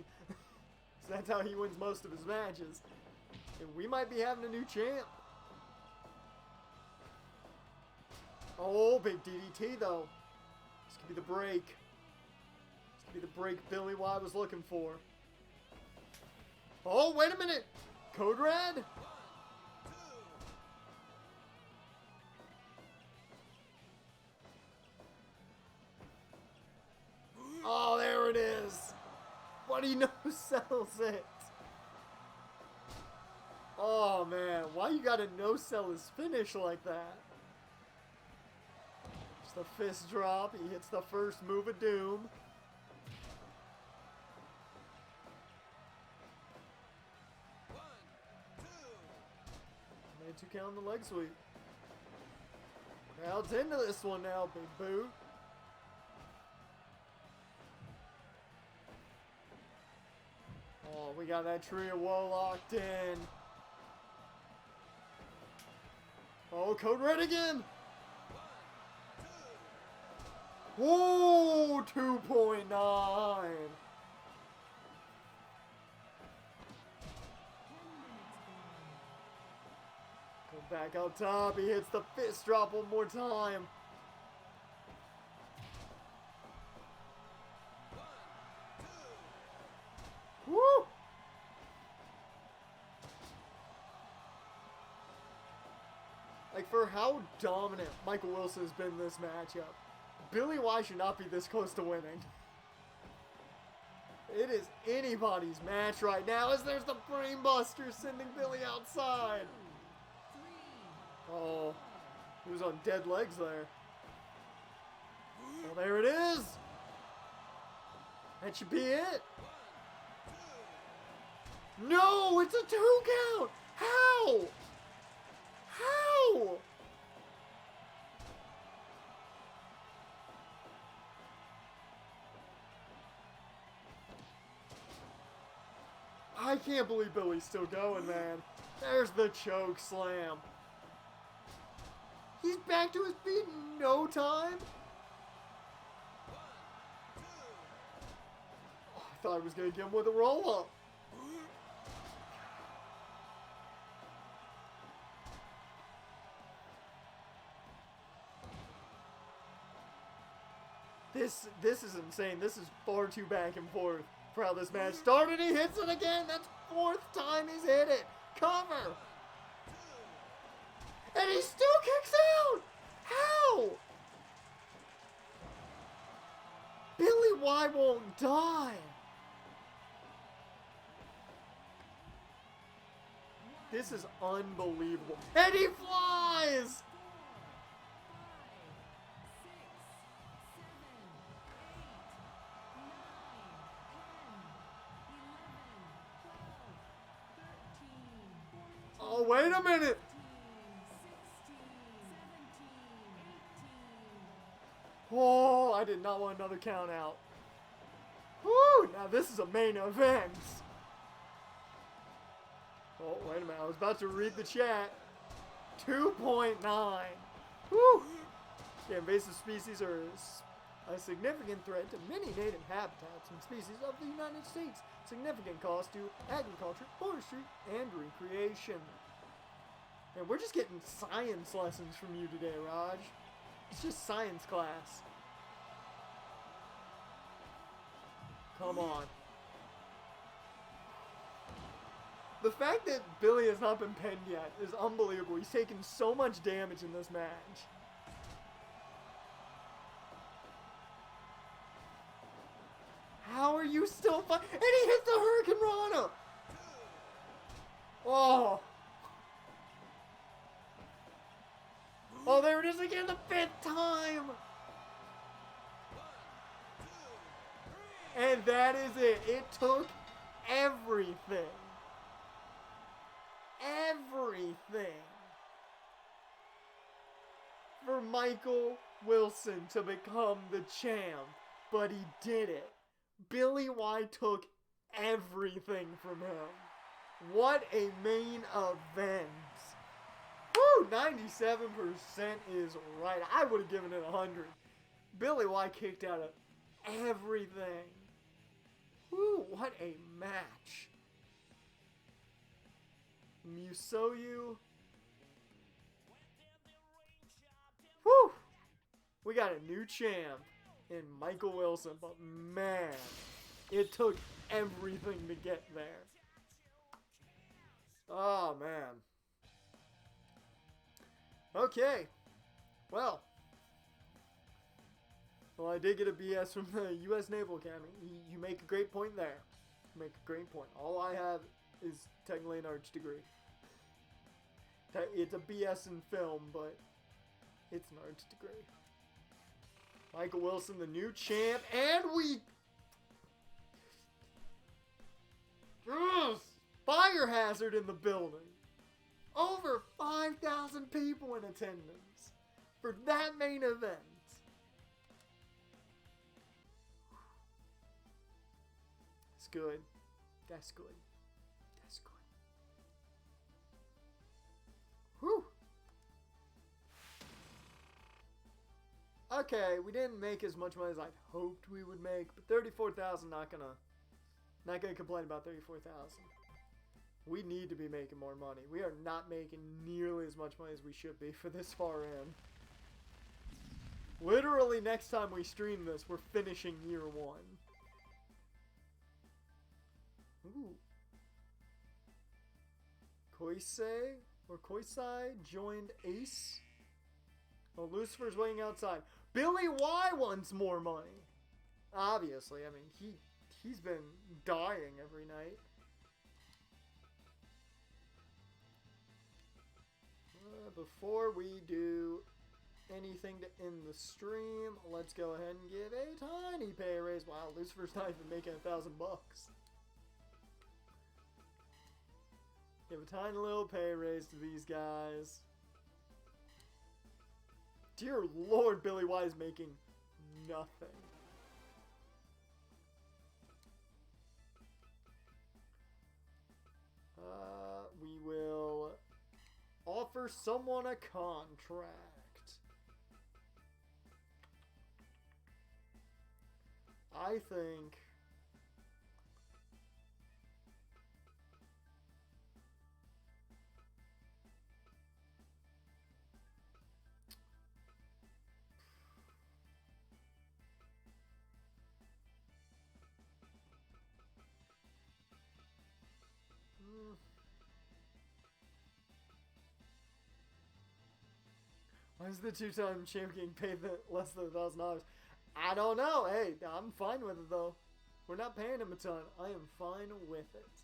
So that's how he wins most of his matches. And we might be having a new champ. Oh, big DDT though. This could be the break. This could be the break Billy Wyatt was looking for. Oh, wait a minute. Code Red? Oh, there it is. But he no-sells it. Oh, man. Why you gotta no-sell his finish like that? It's the fist drop. He hits the first move of doom. Made 2 count on the leg sweep. Crowd's into this one now, big boot. Oh, we got that trio woe locked in. Oh, Code Red again. Whoa, 2.9. Go back out top. He hits the fist drop one more time. Woo! Like, for how dominant Michael Wilson has been in this matchup, Billy Wyatt should not be this close to winning. It is anybody's match right now as there's the Brainbuster sending Billy outside. Oh, he was on dead legs there. Well, there it is. That should be it. No, it's a 2 count. How? How? I can't believe Billy's still going, man. There's the choke slam. He's back to his feet in no time. Oh, I thought I was going to get him with a roll-up. This is insane. This is far too back and forth for how this match started. He hits it again. That's 4th time he's hit it. Cover. And he still kicks out. How? Billy Wyatt won't die. This is unbelievable. And he flies. 4, 5, 6, 7, 8, 9, 10, 11, 12, 13, 14, oh, wait a minute. 16, 17, 18. Oh, I did not want another count out. Woo! Now this is a main event. Oh, wait a minute. I was about to read the chat. 2.9. Woo! The invasive species are a significant threat to many native habitats and species of the United States. Significant cost to agriculture, forestry, and recreation. And we're just getting science lessons from you today, Raj. It's just science class. Come on. The fact that Billy has not been pinned yet is unbelievable. He's taken so much damage in this match. How are you still fighting? And he hits the Hurricane Rana! Oh! Oh, there it is again, the 5th time! And that is it. It took everything. Everything. For Michael Wilson to become the champ. But he did it. Billy White took everything from him. What a main event. Woo! 97% is right. I would have given it 100. Billy White kicked out of everything. Woo! What a match. Musoyu. Woo! We got a new champ in Michael Wilson, but man, it took everything to get there. Oh, man. Okay. Well, I did get a BS from the U.S. Naval Academy. You make a great point there. You make a great point. All I have is technically an arts degree. It's a BS in film, but it's an arts degree. Michael Wilson, the new champ, and we... Ugh, fire hazard in the building. Over 5,000 people in attendance for that main event. It's good. That's good. That's good. Whew. Okay, we didn't make as much money as I'd hoped we would make, but 34,000, not gonna complain about 34,000. We need to be making more money. We are not making nearly as much money as we should be for this far in. Literally, next time we stream this, we're finishing year 1. Ooh. Koisei joined Ace. Oh, Lucifer's waiting outside. Billy Y wants more money. Obviously, I mean, he's been dying every night. Before we do anything to end the stream, let's go ahead and give a tiny pay raise. Wow, Lucifer's not even making $1,000 bucks. Give a tiny little pay raise to these guys. Dear Lord, Billy Y is making nothing. We will offer someone a contract. I think... Why is the two-time champ getting paid less than $1,000? I don't know. Hey, I'm fine with it, though. We're not paying him a ton. I am fine with it.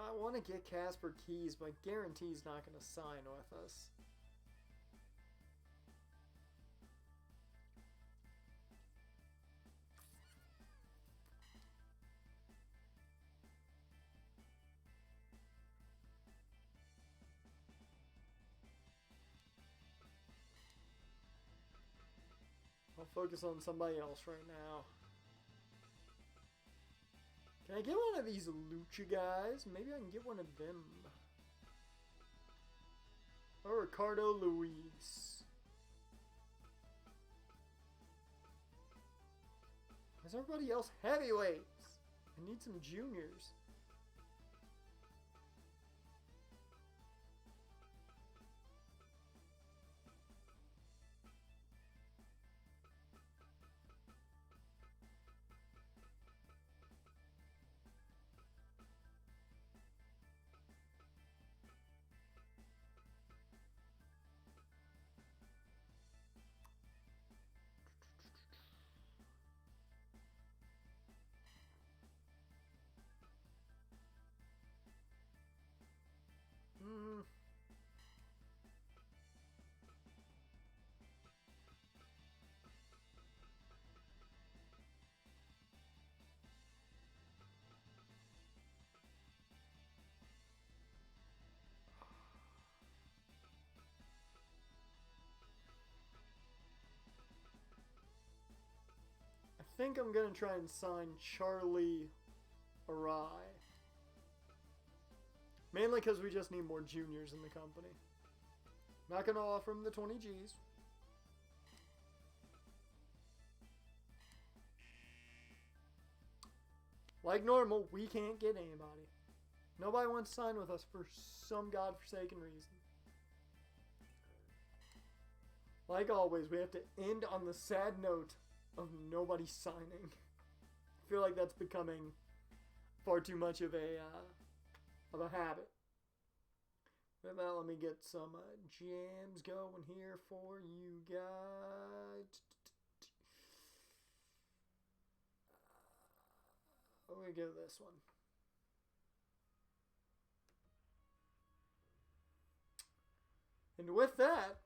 I want to get Casper Keys, but I guarantee he's not going to sign with us. I'll focus on somebody else right now. Can I get one of these Lucha guys? Maybe I can get one of them. or Ricardo Luis. Is everybody else heavyweights? I need some juniors. Hmm. I think I'm gonna try and sign Charlie Arai. Mainly because we just need more juniors in the company. Not gonna offer him the 20 G's. Like normal, we can't get anybody. Nobody wants to sign with us for some godforsaken reason. Like always, we have to end on the sad note of nobody signing. I feel like that's becoming far too much of a habit. With that, let me get some jams going here for you guys. We go this one. And with that,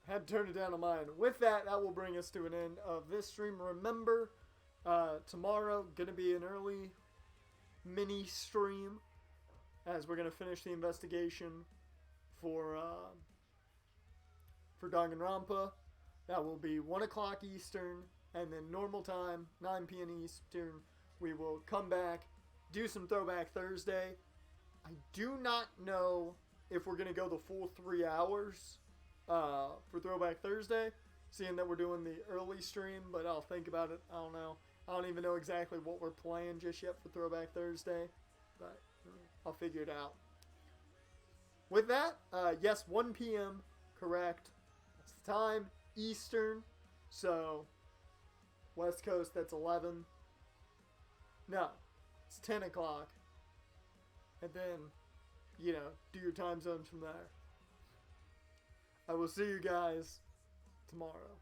I had to turn it down on mine. With that, that will bring us to an end of this stream. Remember, tomorrow gonna be an early mini stream as we're gonna finish the investigation for Danganronpa. That will be 1 o'clock Eastern, and then normal time, 9 p.m. Eastern. We will come back, do some Throwback Thursday. I do not know if we're gonna go the full 3 hours for Throwback Thursday, seeing that we're doing the early stream, but I'll think about it. I don't know. I don't even know exactly what we're playing just yet for Throwback Thursday, but I'll figure it out. With that, yes, 1 p.m., correct. That's the time, Eastern, so West Coast, that's 11. No, it's 10 o'clock. And then, you know, do your time zones from there. I will see you guys tomorrow.